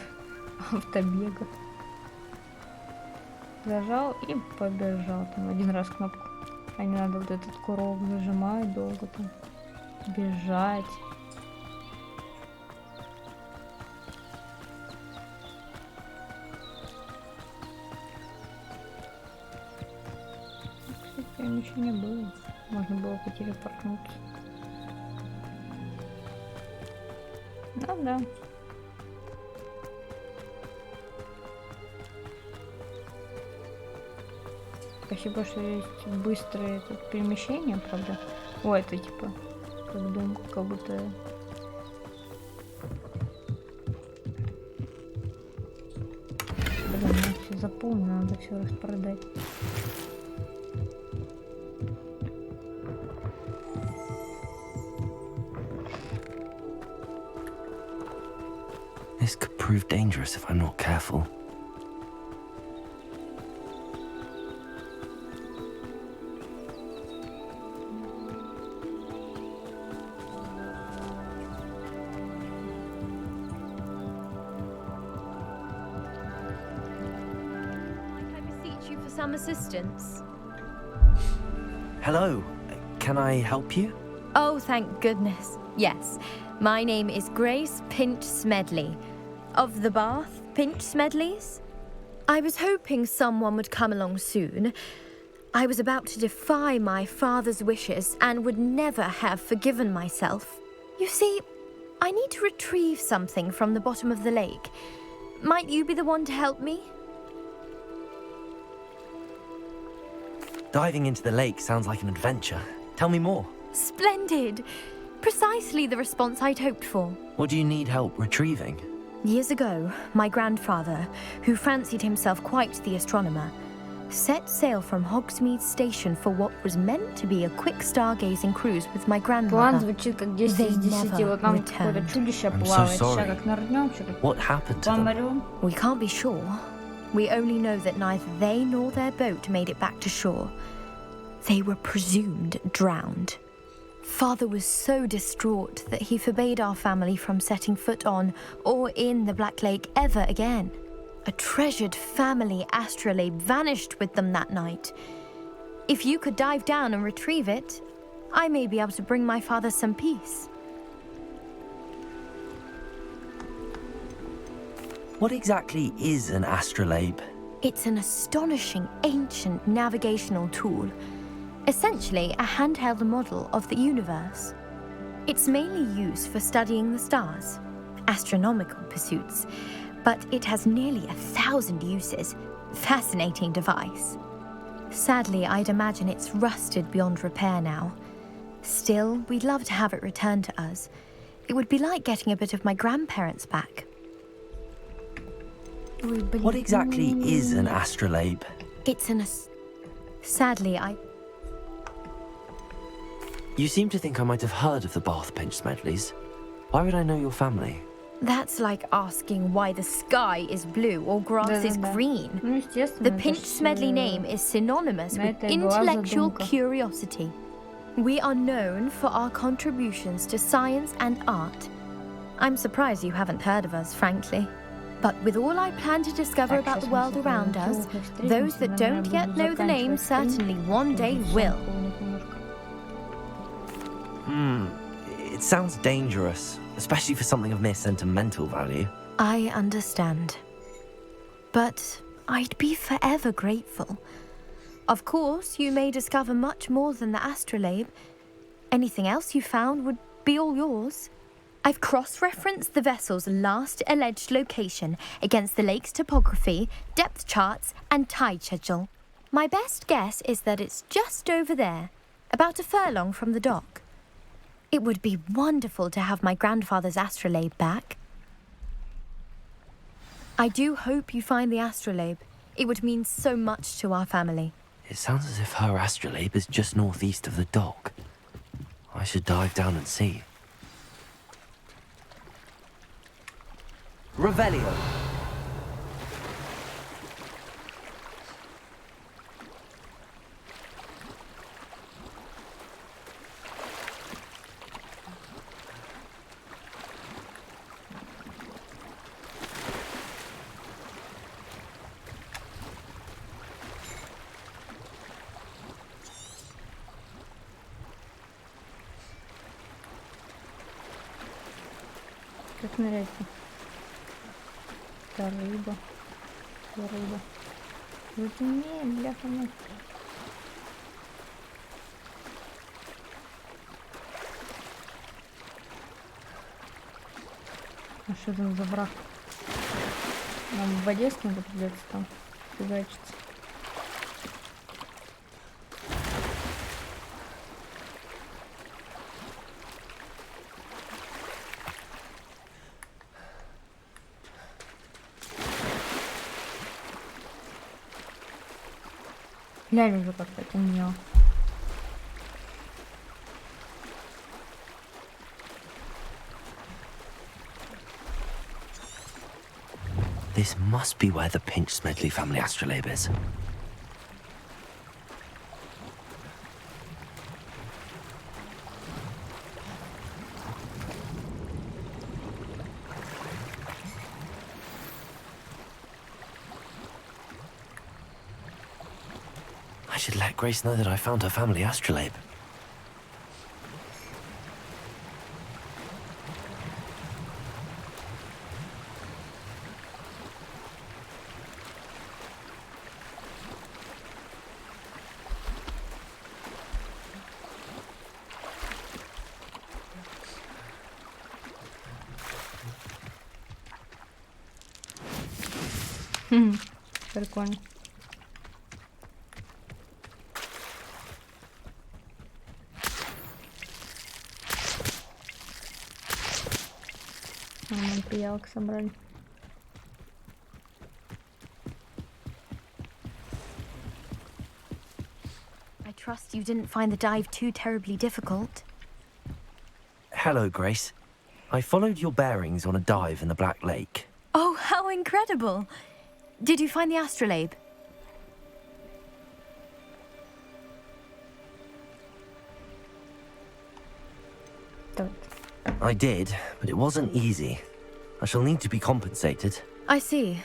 [SPEAKER 2] автобега. Зажал и побежал. Там один раз кнопку. А не надо вот этот курок зажимать долго там. Бежать. Кстати, ничего не было. Можно было потелепортнуться. Ну да. Спасибо, что есть быстрое тут перемещение, правда. О, это типа как дом, как будто... Блин, я все запомнил, надо все распродать.
[SPEAKER 11] This could prove dangerous if I'm not careful.
[SPEAKER 12] Some assistance.
[SPEAKER 11] Hello, can I help you?
[SPEAKER 12] Oh, thank goodness. Yes, my name is Grace Pinch Smedley, of the Bath Pinch Smedleys. I was hoping someone would come along soon. I was about to defy my father's wishes and would never have forgiven myself. You see, I need to retrieve something from the bottom of the lake. Might you be the one to help me?
[SPEAKER 11] Diving into the lake sounds like an adventure. Tell me more.
[SPEAKER 12] Splendid! Precisely the response I'd hoped for.
[SPEAKER 11] What do you need help retrieving?
[SPEAKER 12] Years ago, my grandfather, who fancied himself quite the astronomer, set sail from Hogsmeade Station for what was meant to be a quick stargazing cruise with my grandmother.
[SPEAKER 2] План звучит как 10 из 10. Вот там какое-то чудище плавает. Сейчас как нырнем,
[SPEAKER 11] What happened to them?
[SPEAKER 12] We can't be sure. We only know that neither they nor their boat made it back to shore. They were presumed drowned. Father was so distraught that he forbade our family from setting foot on or in the Black Lake ever again. A treasured family astrolabe vanished with them that night. If you could dive down and retrieve it, I may be able to bring my father some peace.
[SPEAKER 11] What exactly is an astrolabe?
[SPEAKER 12] It's an astonishing ancient navigational tool. Essentially, a handheld model of the universe. It's mainly used for studying the stars, astronomical pursuits, but it has nearly 1,000 uses. Fascinating device. Sadly, I'd imagine it's rusted beyond repair now. Still, we'd love to have it returned to us. It would be like getting a bit of my grandparents back.
[SPEAKER 11] What exactly is an astrolabe?
[SPEAKER 12] It's Sadly,
[SPEAKER 11] You seem to think I might have heard of the Bath Pinch Smedleys. Why would I know your family?
[SPEAKER 12] That's like asking why the sky is blue or grass is green. The Pinch Smedley name is synonymous with intellectual curiosity. We are known for our contributions to science and art. I'm surprised you haven't heard of us, frankly. But with all I plan to discover about the world around us, those that don't yet know the name certainly one day will.
[SPEAKER 11] It sounds dangerous, especially for something of mere sentimental value.
[SPEAKER 12] I understand. But I'd be forever grateful. Of course, you may discover much more than the astrolabe. Anything else you found would be all yours. I've cross-referenced the vessel's last alleged location against the lake's topography, depth charts, and tide schedule. My best guess is that it's just over there, about a furlong from the dock. It would be wonderful to have my grandfather's astrolabe back. I do hope you find the astrolabe. It would mean so much to our family.
[SPEAKER 11] It sounds as if her astrolabe is just northeast of the dock. I should dive down and see. Revelio.
[SPEAKER 2] Как нравится. Да, рыба. Да, рыба. Вот умеем, бляха-муха. А что там за враг? Нам в воде с кем-то придется там фигачиться. Глянь, уже как-то темнело.
[SPEAKER 11] This must be where the Pinch-Smedley family astrolabe is. I should let Grace know that I found her family astrolabe.
[SPEAKER 2] Прикольно. Материалок собрали.
[SPEAKER 12] I trust you didn't find the dive too terribly difficult.
[SPEAKER 11] Hello, Grace. I followed your bearings on a dive in the Black Lake.
[SPEAKER 12] Oh, how incredible! Did you find the astrolabe?
[SPEAKER 11] I did, but it wasn't easy. I shall need to be compensated.
[SPEAKER 12] I see.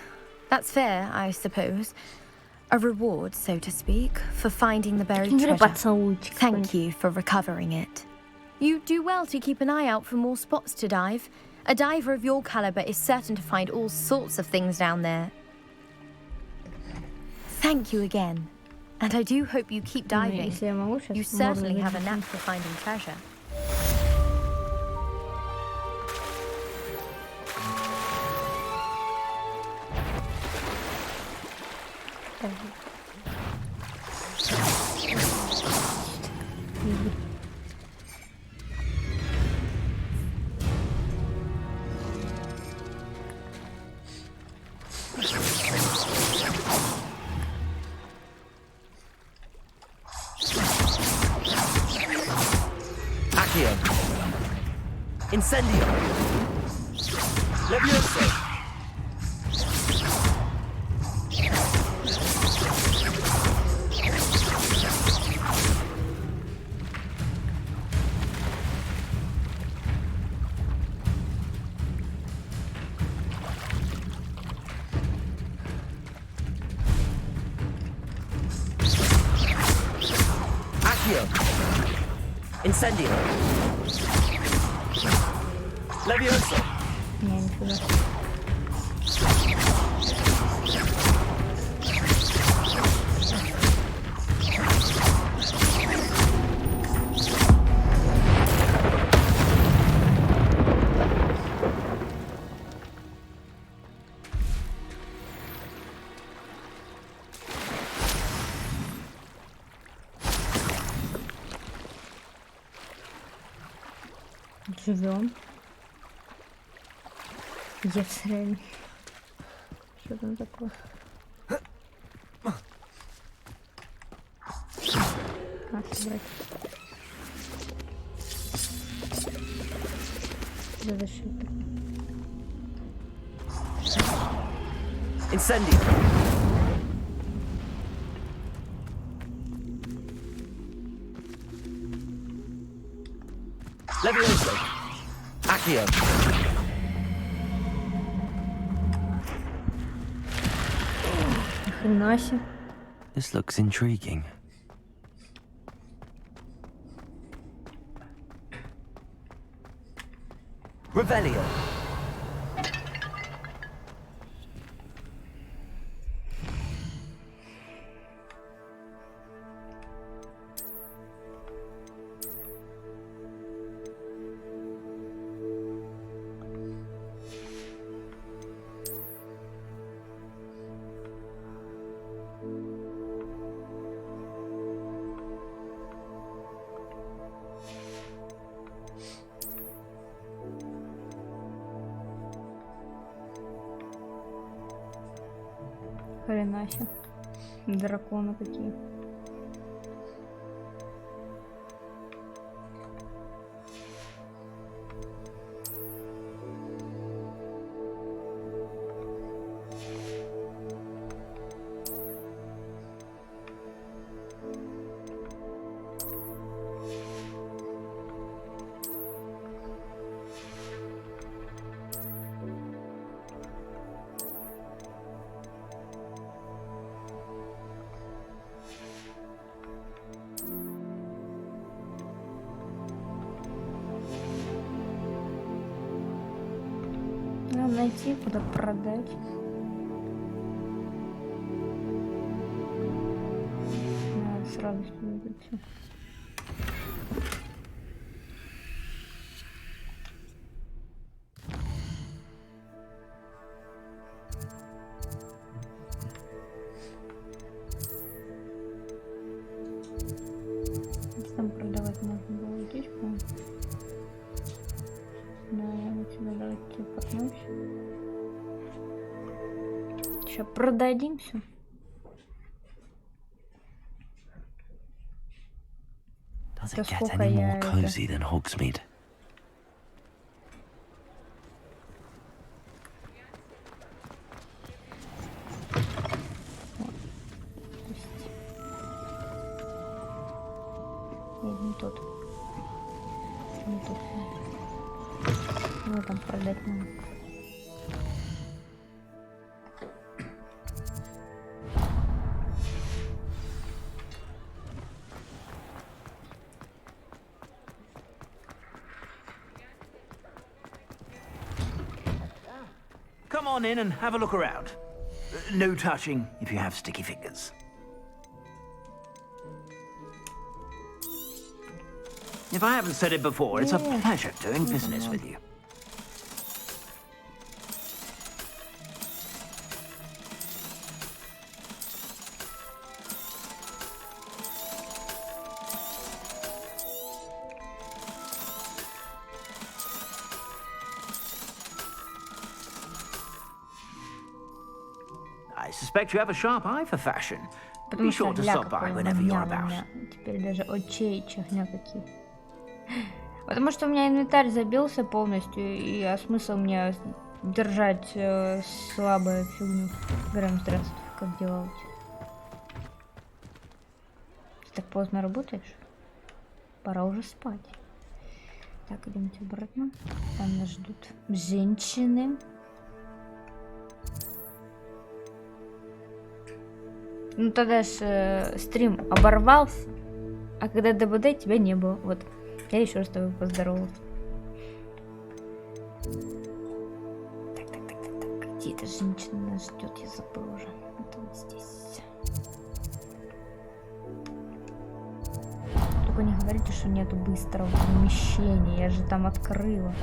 [SPEAKER 12] That's fair, I suppose. A reward, so to speak, for finding the buried treasure. Thank you for recovering it. You do well to keep an eye out for more spots to dive. A diver of your caliber is certain to find all sorts of things down there. Thank you again. And I do hope you keep diving. You certainly have a knack for finding treasure.
[SPEAKER 11] Incendio! Levioso!
[SPEAKER 9] Accio! Incendio! Levioso!
[SPEAKER 2] Живем. Если... Что там такое? Собрать.
[SPEAKER 9] Incendio. Levioso. Accio.
[SPEAKER 11] This looks intriguing.
[SPEAKER 9] Revelio.
[SPEAKER 2] Хрена себе. Драконы какие. Надо найти, куда продать. Надо сразу все. Там продавать можно было здесь, по-моему. Да, я вот сюда давайте потнусь. Сейчас продадим все.
[SPEAKER 11] Does it get any more cozy than Hogsmeade?
[SPEAKER 2] Не тот. Не тот. Ну там продать надо.
[SPEAKER 5] Come on in and have a look around. No touching if you have sticky fingers. If I haven't said it before, it's a pleasure doing business with you. I suspect you have a sharp eye for fashion. Be sure to stop by whenever you're about.
[SPEAKER 2] Теперь даже очей чехня какие. Потому что у меня инвентарь забился полностью, и смысл мне держать слабую фигню. Грэм, здравствуй, как дела у тебя? Ты так поздно работаешь? Пора уже спать. Так, идемте обратно. Там нас ждут женщины. Ну тогда ж стрим оборвался, а когда ДБД тебя не было. Вот, я еще раз с тобой поздоровалась. Так, Где эта женщина нас ждет? Я забыла уже. Это вот здесь. Только не говорите, что нету быстрого перемещения. Я же там открыла.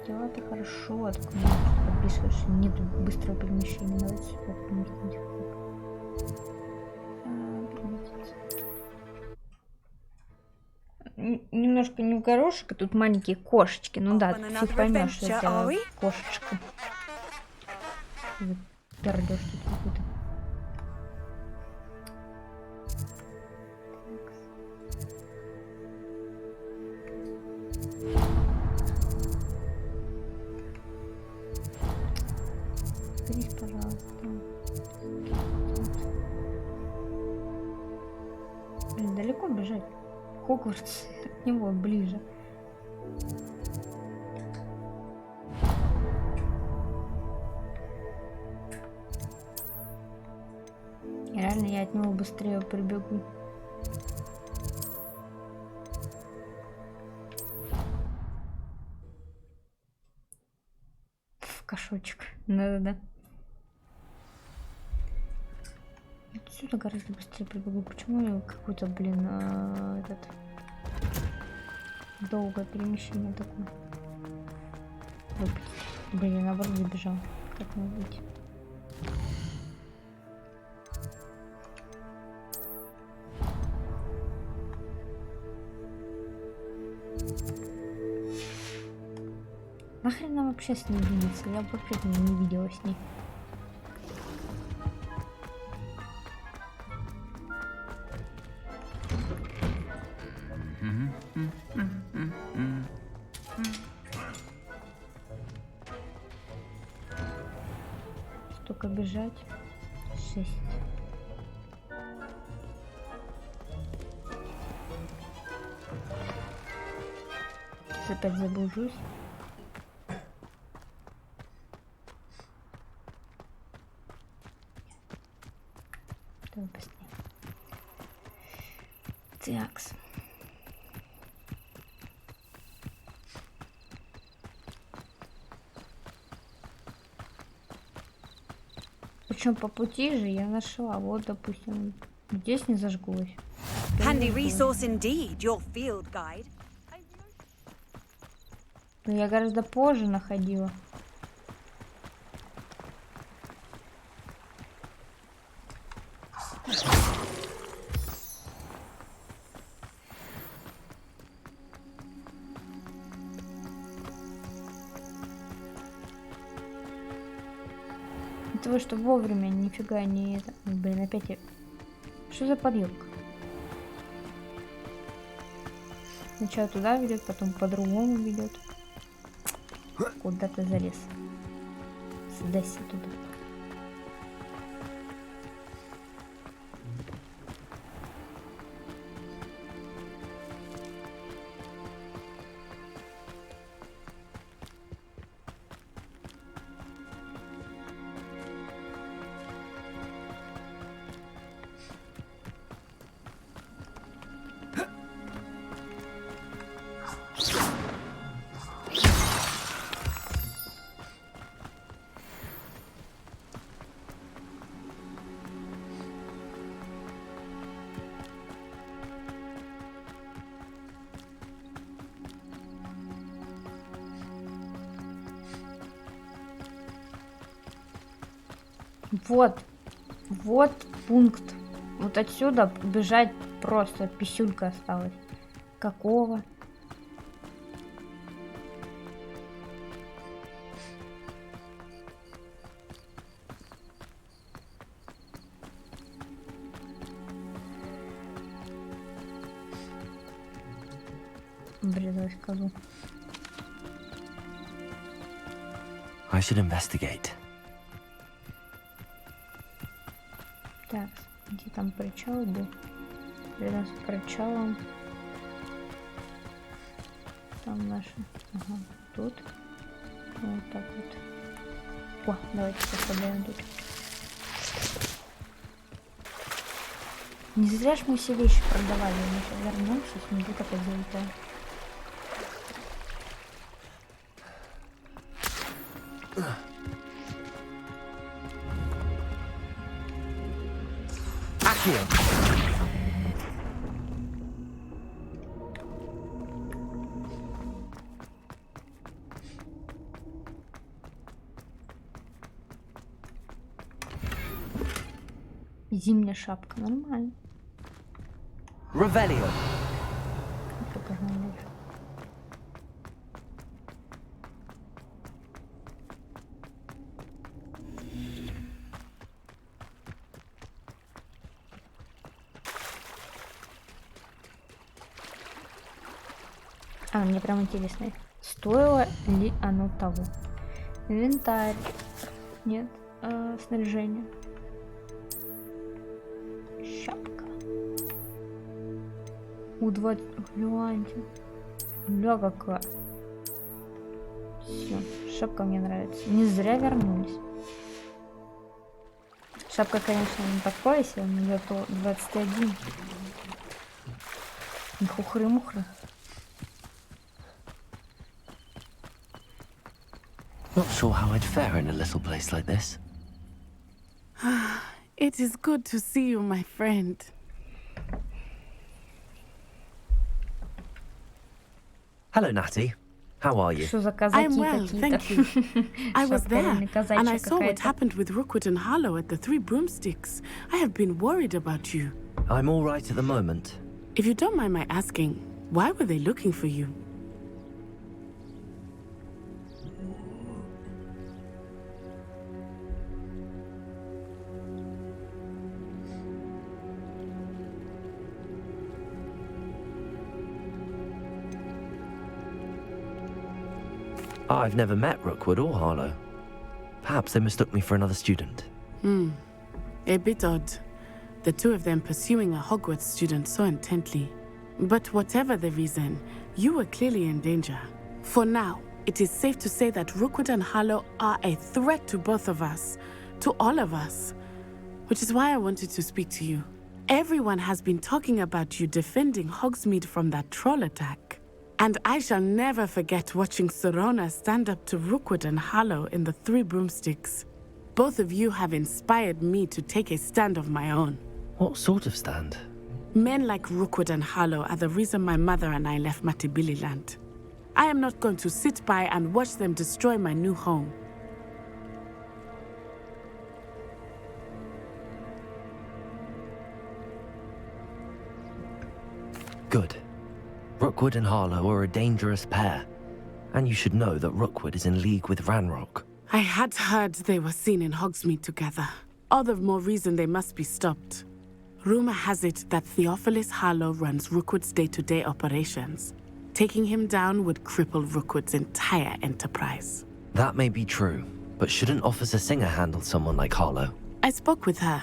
[SPEAKER 2] Дела-то хорошо, так подписываешь, что нет быстрого перемещения. Давайте сюда переместить. Немножко не в горошек, а тут маленькие кошечки. Ну да, фиг поймешь, что это кошечка. Пердёж тут какой-то. Садись, пожалуйста. Блин, далеко бежать. Хогвартс от него ближе. Реально, я от него быстрее прибегу. Кошочек. Да-да-да. Отсюда гораздо быстрее прибегу. Почему я какой-то, блин, этот долгое перемещение такое? Блин, я наоборот забежал. Как мне быть? Нахрен нам вообще с ней видеться? Я вообще не видела с ней. Столько бежать. 6. Сейчас опять заблужусь. Давай быстрее. Такс. Причем по пути же я нашла. Вот, допустим, здесь не зажглось.
[SPEAKER 8] Handy resource indeed, your field guide.
[SPEAKER 2] Но я гораздо позже находила. Того, что вовремя нифига не это. Блин, опять я... Что за подъемка? Сначала туда ведет, потом по-другому ведет. Куда ты залез? Сдайся туда. Вот пункт. Вот отсюда бежать просто писюлька осталась. Какого? Бредовать скажу.
[SPEAKER 11] I should investigate.
[SPEAKER 2] Так, где там причал был? Рядом с причалом. Там наши. Ага, тут. Вот так вот. О, давайте сейчас продаем тут. Не зря ж мы все вещи продавали. Мы сейчас вернемся, сундук опять залетаем. Зимняя шапка, нормально.
[SPEAKER 9] Revelio.
[SPEAKER 2] Мне прям интересно, стоило ли оно того. Инвентарь. Нет. Снаряжение. Шапка. У-20. Гляньте. Бля, какая. Все. Шапка мне нравится. Не зря вернулись. Шапка, конечно, не такое себе, но зато 21. Хухры-мухры.
[SPEAKER 11] Not sure how I'd fare in a little place like this.
[SPEAKER 4] It is good to see you, my friend.
[SPEAKER 11] Hello, Natty. How are you?
[SPEAKER 4] I'm well, thank you. I was there, and I saw what happened with Rookwood and Harlow at the Three Broomsticks. I have been worried about you.
[SPEAKER 11] I'm all right at the moment.
[SPEAKER 4] If you don't mind my asking, why were they looking for you?
[SPEAKER 11] I've never met Rookwood or Harlow. Perhaps they mistook me for another student.
[SPEAKER 4] A bit odd. The two of them pursuing a Hogwarts student so intently. But whatever the reason, you were clearly in danger. For now, it is safe to say that Rookwood and Harlow are a threat to both of us. To all of us. Which is why I wanted to speak to you. Everyone has been talking about you defending Hogsmeade from that troll attack. And I shall never forget watching Serona stand up to Rookwood and Harlow in the Three Broomsticks. Both of you have inspired me to take a stand of my own.
[SPEAKER 11] What sort of stand?
[SPEAKER 4] Men like Rookwood and Harlow are the reason my mother and I left Matabeleland. I am not going to sit by and watch them destroy my new home.
[SPEAKER 11] Good. Rookwood and Harlow are a dangerous pair. And you should know that Rookwood is in league with Ranrock.
[SPEAKER 4] I had heard they were seen in Hogsmeade together. All the more reason they must be stopped. Rumor has it that Theophilus Harlow runs Rookwood's day-to-day operations. Taking him down would cripple Rookwood's entire enterprise.
[SPEAKER 11] That may be true, but shouldn't Officer Singer handle someone like Harlow?
[SPEAKER 4] I spoke with her.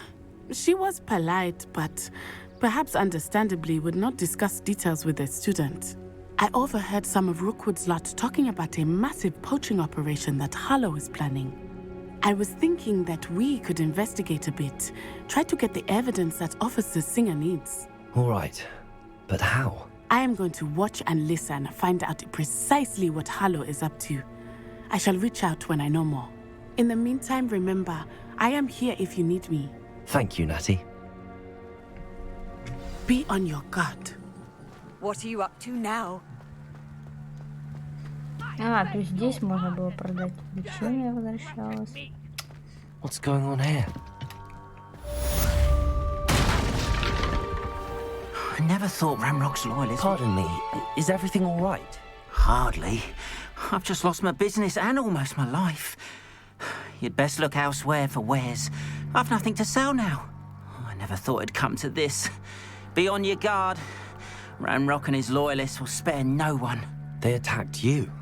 [SPEAKER 4] She was polite, but perhaps understandably would not discuss details with a student. I overheard some of Rookwood's lot talking about a massive poaching operation that Harlow is planning. I was thinking that we could investigate a bit, try to get the evidence that Officer Singer needs.
[SPEAKER 11] All right, but how?
[SPEAKER 4] I am going to watch and listen, find out precisely what Harlow is up to. I shall reach out when I know more. In the meantime, remember, I am here if you need me.
[SPEAKER 11] Thank you, Natty.
[SPEAKER 4] Be on your guard.
[SPEAKER 8] What are you up to now?
[SPEAKER 2] То есть здесь можно было продать. Почему я возвращалась?
[SPEAKER 11] What's going on here?
[SPEAKER 5] I never thought Ranrock's loyalists...
[SPEAKER 11] Pardon me, is everything all right?
[SPEAKER 5] Hardly. I've just lost my business and almost my life. You'd best look elsewhere for wares. I've nothing to sell now. I never thought it'd come to this. Be on your guard. Ranrock and his loyalists will spare no one.
[SPEAKER 11] They attacked you.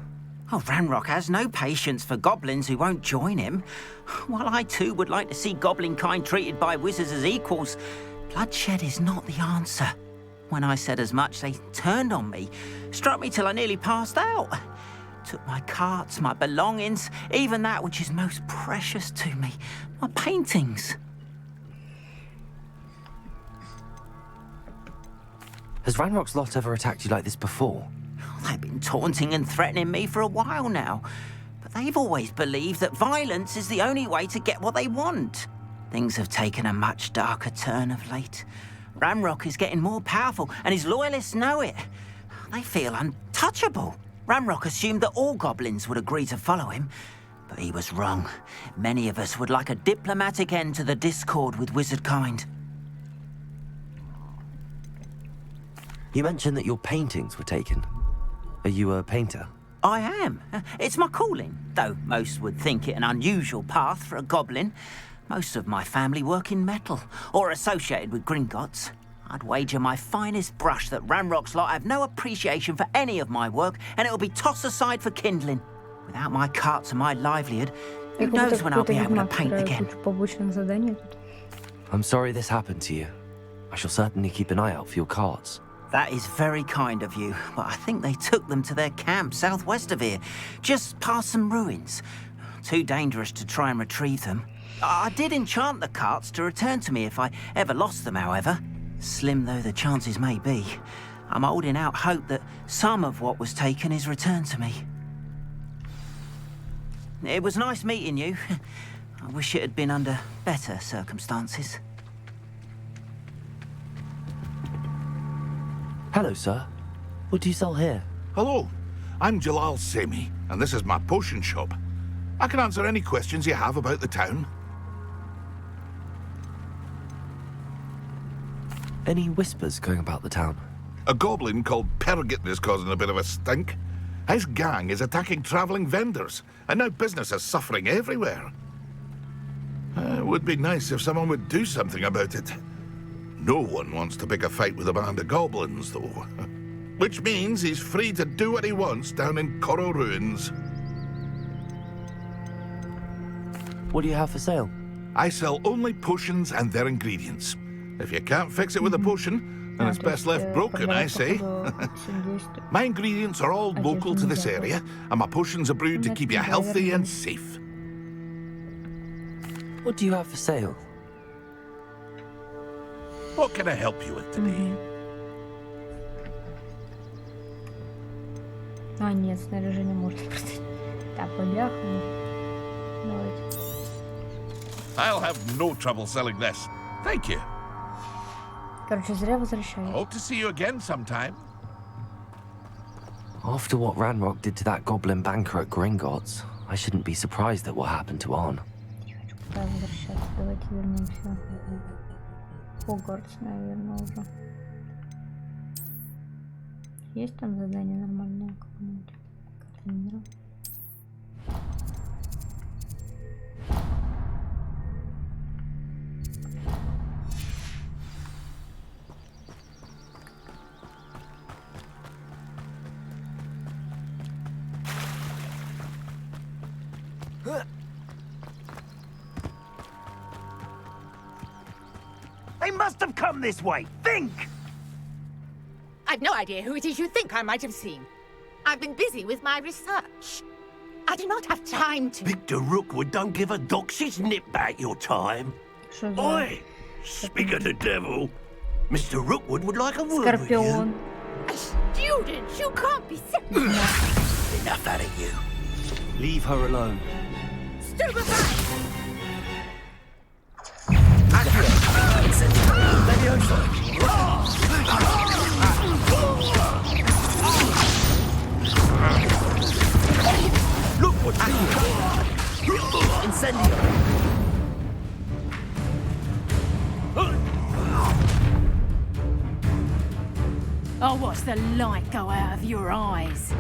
[SPEAKER 5] Oh, Ranrock has no patience for goblins who won't join him. While I too would like to see goblin kind treated by wizards as equals, bloodshed is not the answer. When I said as much, they turned on me, struck me till I nearly passed out. Took my carts, my belongings, even that which is most precious to me, my paintings.
[SPEAKER 11] Has Ranrock's lot ever attacked you like this before?
[SPEAKER 5] They've been taunting and threatening me for a while now. But they've always believed that violence is the only way to get what they want. Things have taken a much darker turn of late. Ranrock is getting more powerful, and his loyalists know it. They feel untouchable. Ranrock assumed that all goblins would agree to follow him, but he was wrong. Many of us would like a diplomatic end to the discord with wizard kind.
[SPEAKER 11] You mentioned that your paintings were taken. Are you a painter?
[SPEAKER 5] I am. It's my calling, though most would think it an unusual path for a goblin. Most of my family work in metal, or associated with Gringotts. I'd wager my finest brush that Ranrock's lot have no appreciation for any of my work, and it'll be tossed aside for kindling. Without my carts and my livelihood, who knows when I'll be able to paint again.
[SPEAKER 11] I'm sorry this happened to you. I shall certainly keep an eye out for your carts.
[SPEAKER 5] That is very kind of you, but I think they took them to their camp southwest of here, just past some ruins. Too dangerous to try and retrieve them. I did enchant the carts to return to me if I ever lost them, however. Slim though the chances may be, I'm holding out hope that some of what was taken is returned to me. It was nice meeting you. I wish it had been under better circumstances.
[SPEAKER 11] Hello, sir. What do you sell here?
[SPEAKER 14] Hello, I'm Jalal Semi, and this is my potion shop. I can answer any questions you have about the town.
[SPEAKER 11] Any whispers going about the town?
[SPEAKER 14] A goblin called Pergit is causing a bit of a stink. His gang is attacking travelling vendors, and now business is suffering everywhere. It would be nice if someone would do something about it. No one wants to pick a fight with a band of goblins, though. Which means he's free to do what he wants down in Coral Ruins.
[SPEAKER 11] What do you have for sale?
[SPEAKER 14] I sell only potions and their ingredients. If you can't fix it with a potion, then it's best left broken, I say. My ingredients are all local to this area, and my potions are brewed to keep you healthy and safe.
[SPEAKER 11] What do you have for sale?
[SPEAKER 14] What can I help you with today?
[SPEAKER 2] А, нет, снаряжение можно продать. Так, побяхаем. Давайте.
[SPEAKER 14] I'll have no trouble selling this. Thank you.
[SPEAKER 2] Короче, зря возвращаюсь.
[SPEAKER 14] Hope to see you again sometime.
[SPEAKER 11] After what Ranrock did to that goblin banker at Gringotts, I shouldn't be surprised at what happened to Arn.
[SPEAKER 2] Не хочу куда возвращаться. Давайте вернемся. Хогвартс, наверное, уже. Есть там задание нормальное какое-нибудь? Карта.
[SPEAKER 15] They must have come this way. Think!
[SPEAKER 17] I've no idea who it is you think I might have seen. I've been busy with my research. I do not have time to...
[SPEAKER 15] Victor Rookwood don't give a doxy's nip back your time. Oi! Speak of the devil. Mr. Rookwood would like a word with you.
[SPEAKER 17] A student? You can't be serious.
[SPEAKER 15] Enough out of you. Leave her alone. Look what's Incendio.
[SPEAKER 17] I'll watch the light go out of your eyes.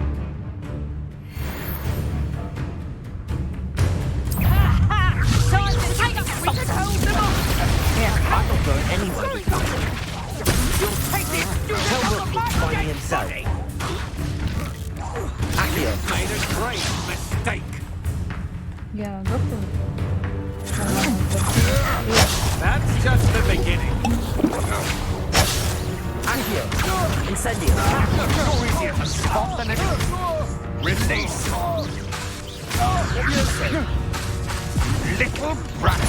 [SPEAKER 17] Time to take up the wicked hold them off!
[SPEAKER 15] Yeah, I don't burn anyway. You'll take this! Tell Rook he's finding himself. Accio made a great mistake.
[SPEAKER 2] Я готов.
[SPEAKER 15] That's just the beginning. Accio, Incendio. You're easier to spot than anyone. Release! Little brat!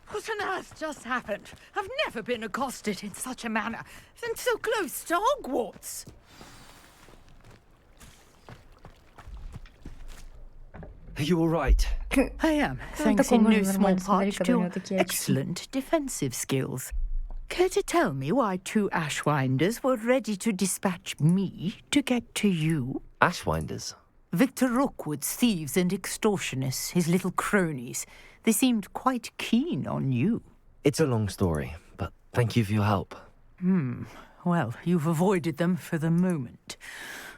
[SPEAKER 17] What on earth just happened? I've never been accosted in such a manner, and so close to Hogwarts.
[SPEAKER 11] Are you all right?
[SPEAKER 17] I am, thanks in no small part to excellent defensive skills. Care to tell me why 2 Ashwinders were ready to dispatch me to get to you?
[SPEAKER 11] Ashwinders?
[SPEAKER 17] Victor Rookwood's thieves and extortionists, his little cronies. They seemed quite keen on you.
[SPEAKER 11] It's a long story, but thank you for your help.
[SPEAKER 17] Well, you've avoided them for the moment.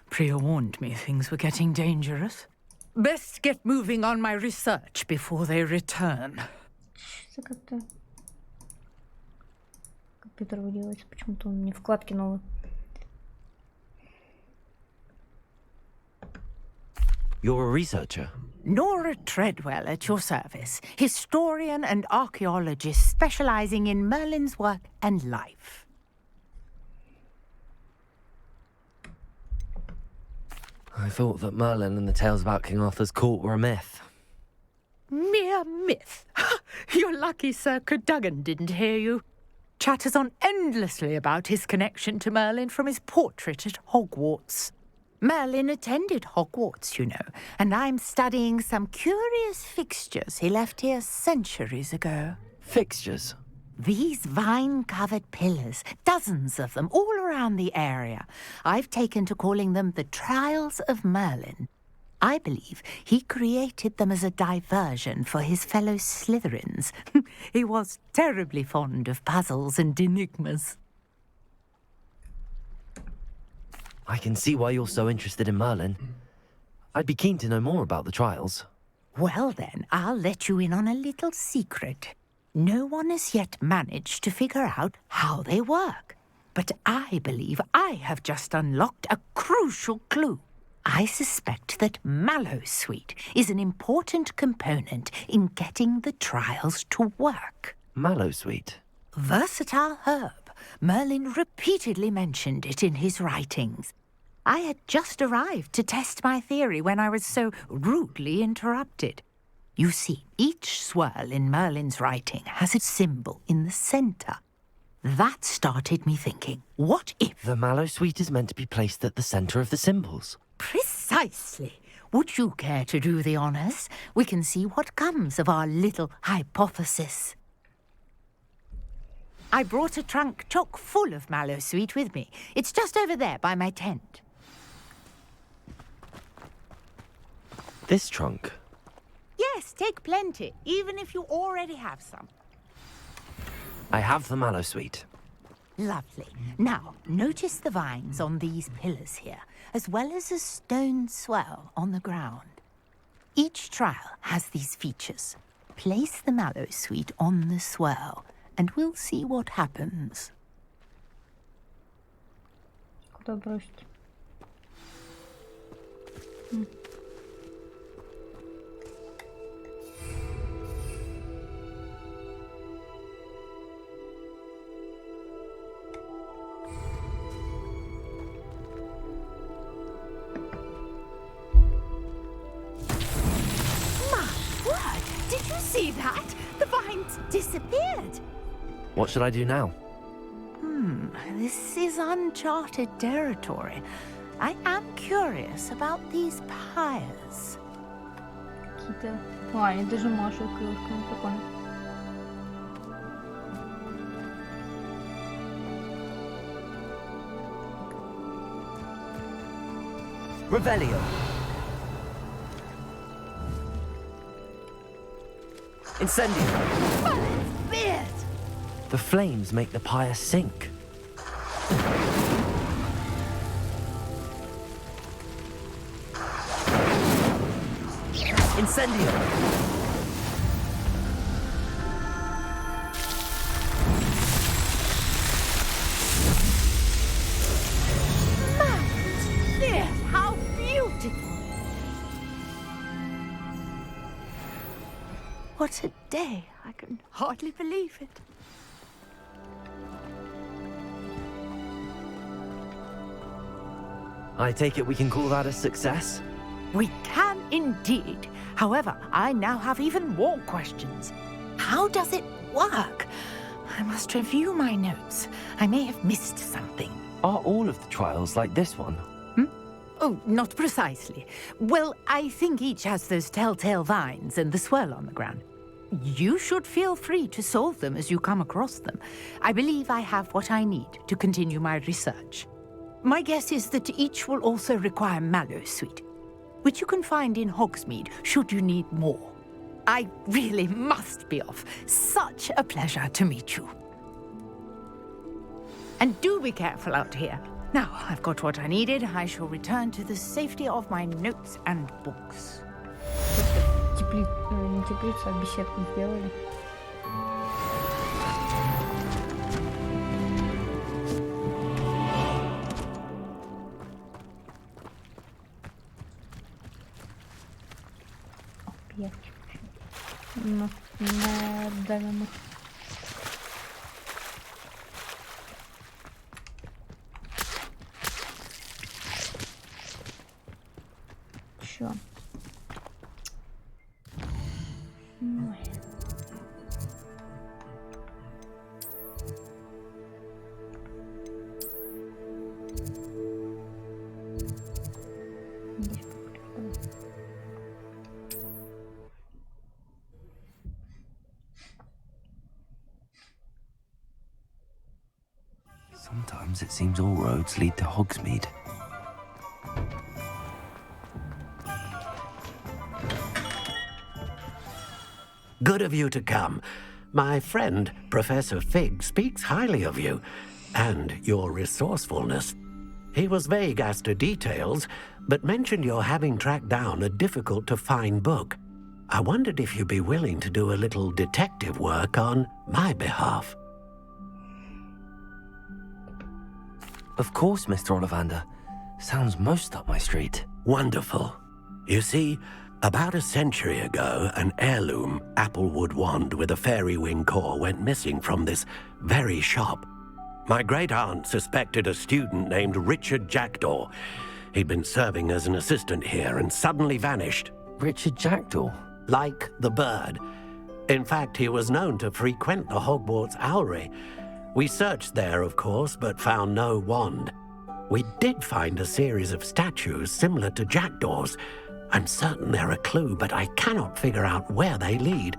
[SPEAKER 17] Priya warned me things were getting dangerous. Best get moving on my research before they return.
[SPEAKER 2] Компьютер выделывается, почему-то он мне вкладки новые.
[SPEAKER 11] You're a researcher?
[SPEAKER 17] Nora Treadwell at your service, historian and archaeologist specializing in Merlin's work and life.
[SPEAKER 11] I thought that Merlin and the tales about King Arthur's court were a myth.
[SPEAKER 17] Mere myth. You're lucky Sir Cadogan didn't hear you. Chatters on endlessly about his connection to Merlin from his portrait at Hogwarts. Merlin attended Hogwarts, you know, and I'm studying some curious fixtures he left here centuries ago.
[SPEAKER 11] Fixtures?
[SPEAKER 17] These vine-covered pillars, dozens of them, all around the area. I've taken to calling them the Trials of Merlin. I believe he created them as a diversion for his fellow Slytherins. He was terribly fond of puzzles and enigmas.
[SPEAKER 11] I can see why you're so interested in Merlin. I'd be keen to know more about the trials.
[SPEAKER 17] Well then, I'll let you in on a little secret. No one has yet managed to figure out how they work. But I believe I have just unlocked a crucial clue. I suspect that Mallowsweet is an important component in getting the trials to work.
[SPEAKER 11] Mallowsweet?
[SPEAKER 17] Versatile herb. Merlin repeatedly mentioned it in his writings. I had just arrived to test my theory when I was so rudely interrupted. You see, each swirl in Merlin's writing has a symbol in the center. That started me thinking, what if...
[SPEAKER 11] The Mallowsweet is meant to be placed at the center of the symbols.
[SPEAKER 17] Precisely. Would you care to do the honors? We can see what comes of our little hypothesis. I brought a trunk chock full of Mallowsweet with me. It's just over there by my tent.
[SPEAKER 11] This trunk?
[SPEAKER 17] Yes, take plenty, even if you already have some.
[SPEAKER 11] I have the Mallowsweet.
[SPEAKER 17] Lovely. Now, notice the vines on these pillars here, as well as a stone swell on the ground. Each trial has these features. Place the Mallowsweet on the swell, and we'll see what happens.
[SPEAKER 2] Куда бросить?
[SPEAKER 17] Did you see that? The vines disappeared.
[SPEAKER 11] What should I do now?
[SPEAKER 17] This is uncharted territory. I am curious about these pyres.
[SPEAKER 2] Какие-то... О, они даже машут крылышками, прикольно.
[SPEAKER 9] Revelio. Incendio.
[SPEAKER 17] Beard!
[SPEAKER 11] The flames make the pyre sink.
[SPEAKER 9] Incendio.
[SPEAKER 17] Beard, how beautiful! what a day. I can hardly believe it.
[SPEAKER 11] I take it we can call that a success?
[SPEAKER 17] We can indeed. However, I now have even more questions. How does it work? I must review my notes. I may have missed something.
[SPEAKER 11] Are all of the trials like this one?
[SPEAKER 17] Oh, not precisely. Well, I think each has those telltale vines and the swirl on the ground. You should feel free to solve them as you come across them. I believe I have what I need to continue my research. My guess is that each will also require mallowsweet, which you can find in Hogsmeade should you need more. I really must be off. Such a pleasure to meet you. And do be careful out here. Now, I've got what I needed. I shall return to the safety of my notes and books.
[SPEAKER 2] Не теплицу, а беседку сделали. Чё? Ой.
[SPEAKER 11] Sometimes it seems all roads lead to Hogsmeade.
[SPEAKER 7] Good of you to come. My friend, Professor Fig, speaks highly of you and your resourcefulness. He was vague as to details, but mentioned your having tracked down a difficult-to-find book. I wondered if you'd be willing to do a little detective work on my behalf.
[SPEAKER 11] Of course, Mr. Ollivander. Sounds most up my street.
[SPEAKER 7] Wonderful. You see, about a century ago, an heirloom applewood wand with a fairy wing core went missing from this very shop. My great-aunt suspected a student named Richard Jackdaw. He'd been serving as an assistant here and suddenly vanished.
[SPEAKER 11] Richard Jackdaw?
[SPEAKER 7] Like the bird. In fact, he was known to frequent the Hogwarts Owlery. We searched there, of course, but found no wand. We did find a series of statues similar to Jackdaw's. I'm certain they're a clue, but I cannot figure out where they lead.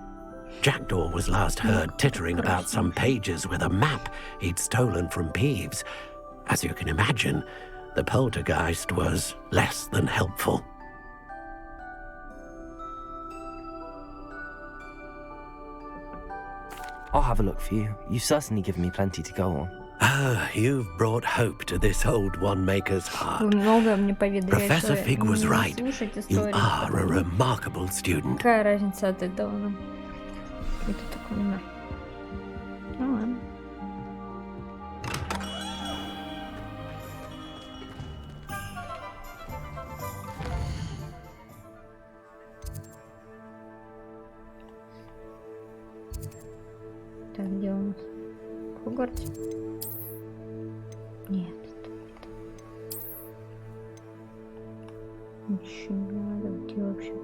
[SPEAKER 7] Jackdaw was last heard tittering about some pages with a map he'd stolen from Peeves. As you can imagine, the poltergeist was less than helpful.
[SPEAKER 11] I'll have a look for you. You've certainly given me plenty to go on.
[SPEAKER 7] Ah, you've brought hope to this old one-maker's heart.
[SPEAKER 2] Вы многое мне поведали.
[SPEAKER 7] Professor Fig was right.
[SPEAKER 2] Слушать
[SPEAKER 7] You
[SPEAKER 2] истории.
[SPEAKER 7] are a remarkable student.
[SPEAKER 2] Какая разница от этого нам? Это только не. Ну ладно. Так, где у нас? Хогвартс? Нет, это. Ничего не надо, где вообще?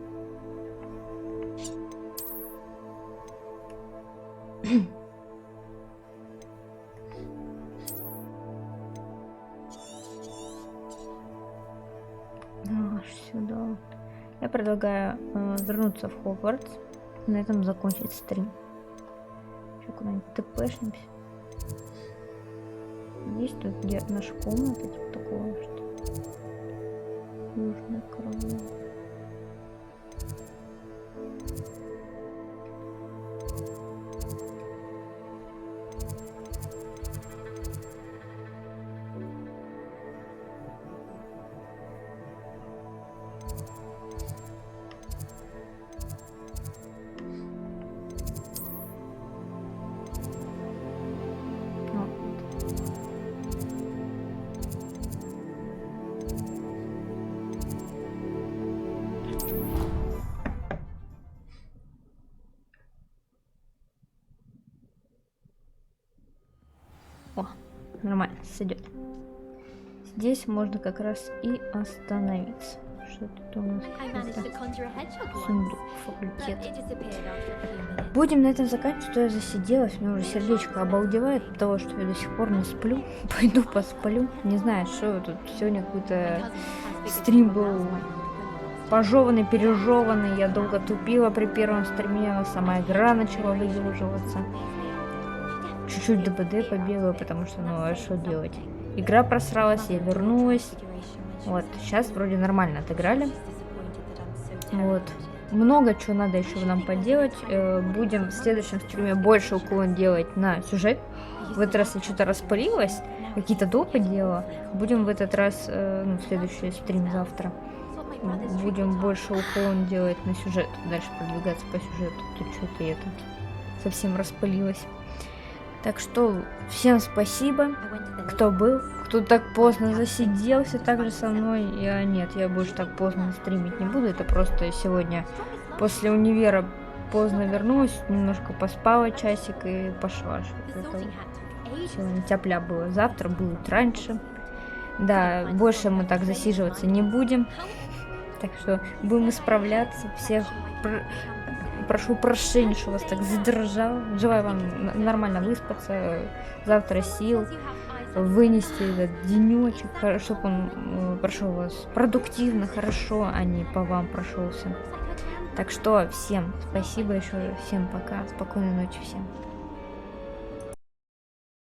[SPEAKER 2] Аж сюда. Я предлагаю вернуться в Хогвартс. На этом закончить стрим. Еще куда-нибудь тпшнемся. Есть тут где наша комната, типа такого, что южное крыло. нормально, сойдет. Здесь можно как раз и остановиться. Что тут у нас? Сундук, факультет. Будем на этом заканчивать, что я засиделась. У меня уже сердечко обалдевает от того, что я до сих пор не сплю. Пойду посплю. Не знаю, что тут сегодня какой-то стрим был пожеванный, пережеванный. Я долго тупила при первом стриме. Сама игра начала выгруживаться. Чуть-чуть ДБД побегала, потому что, ну, а что делать? Игра просралась, я вернулась. Вот, сейчас вроде нормально отыграли. Вот. Много чего надо еще нам поделать. Будем в следующем стриме больше уклон делать на сюжет. В этот раз я что-то распылилась, какие-то допы делала. Будем в этот раз, ну, в следующий стрим завтра, будем больше уклон делать на сюжет. Дальше продвигаться по сюжету. Тут что-то я тут совсем распылилась. Так что всем спасибо, кто был, кто так поздно засиделся также со мной. Нет, я больше так поздно стримить не буду. Это просто сегодня после универа поздно вернулась, немножко поспала часик и пошла. Сегодня тяпля было, завтра будет раньше. Да, больше мы так засиживаться не будем. Так что будем исправляться. Всех прошу прощения, что вас так задержал. Желаю вам нормально выспаться, завтра сил, вынести этот денечек, чтобы он прошел у вас продуктивно, хорошо, а не по вам прошелся. Так что всем спасибо еще, всем пока, спокойной ночи всем.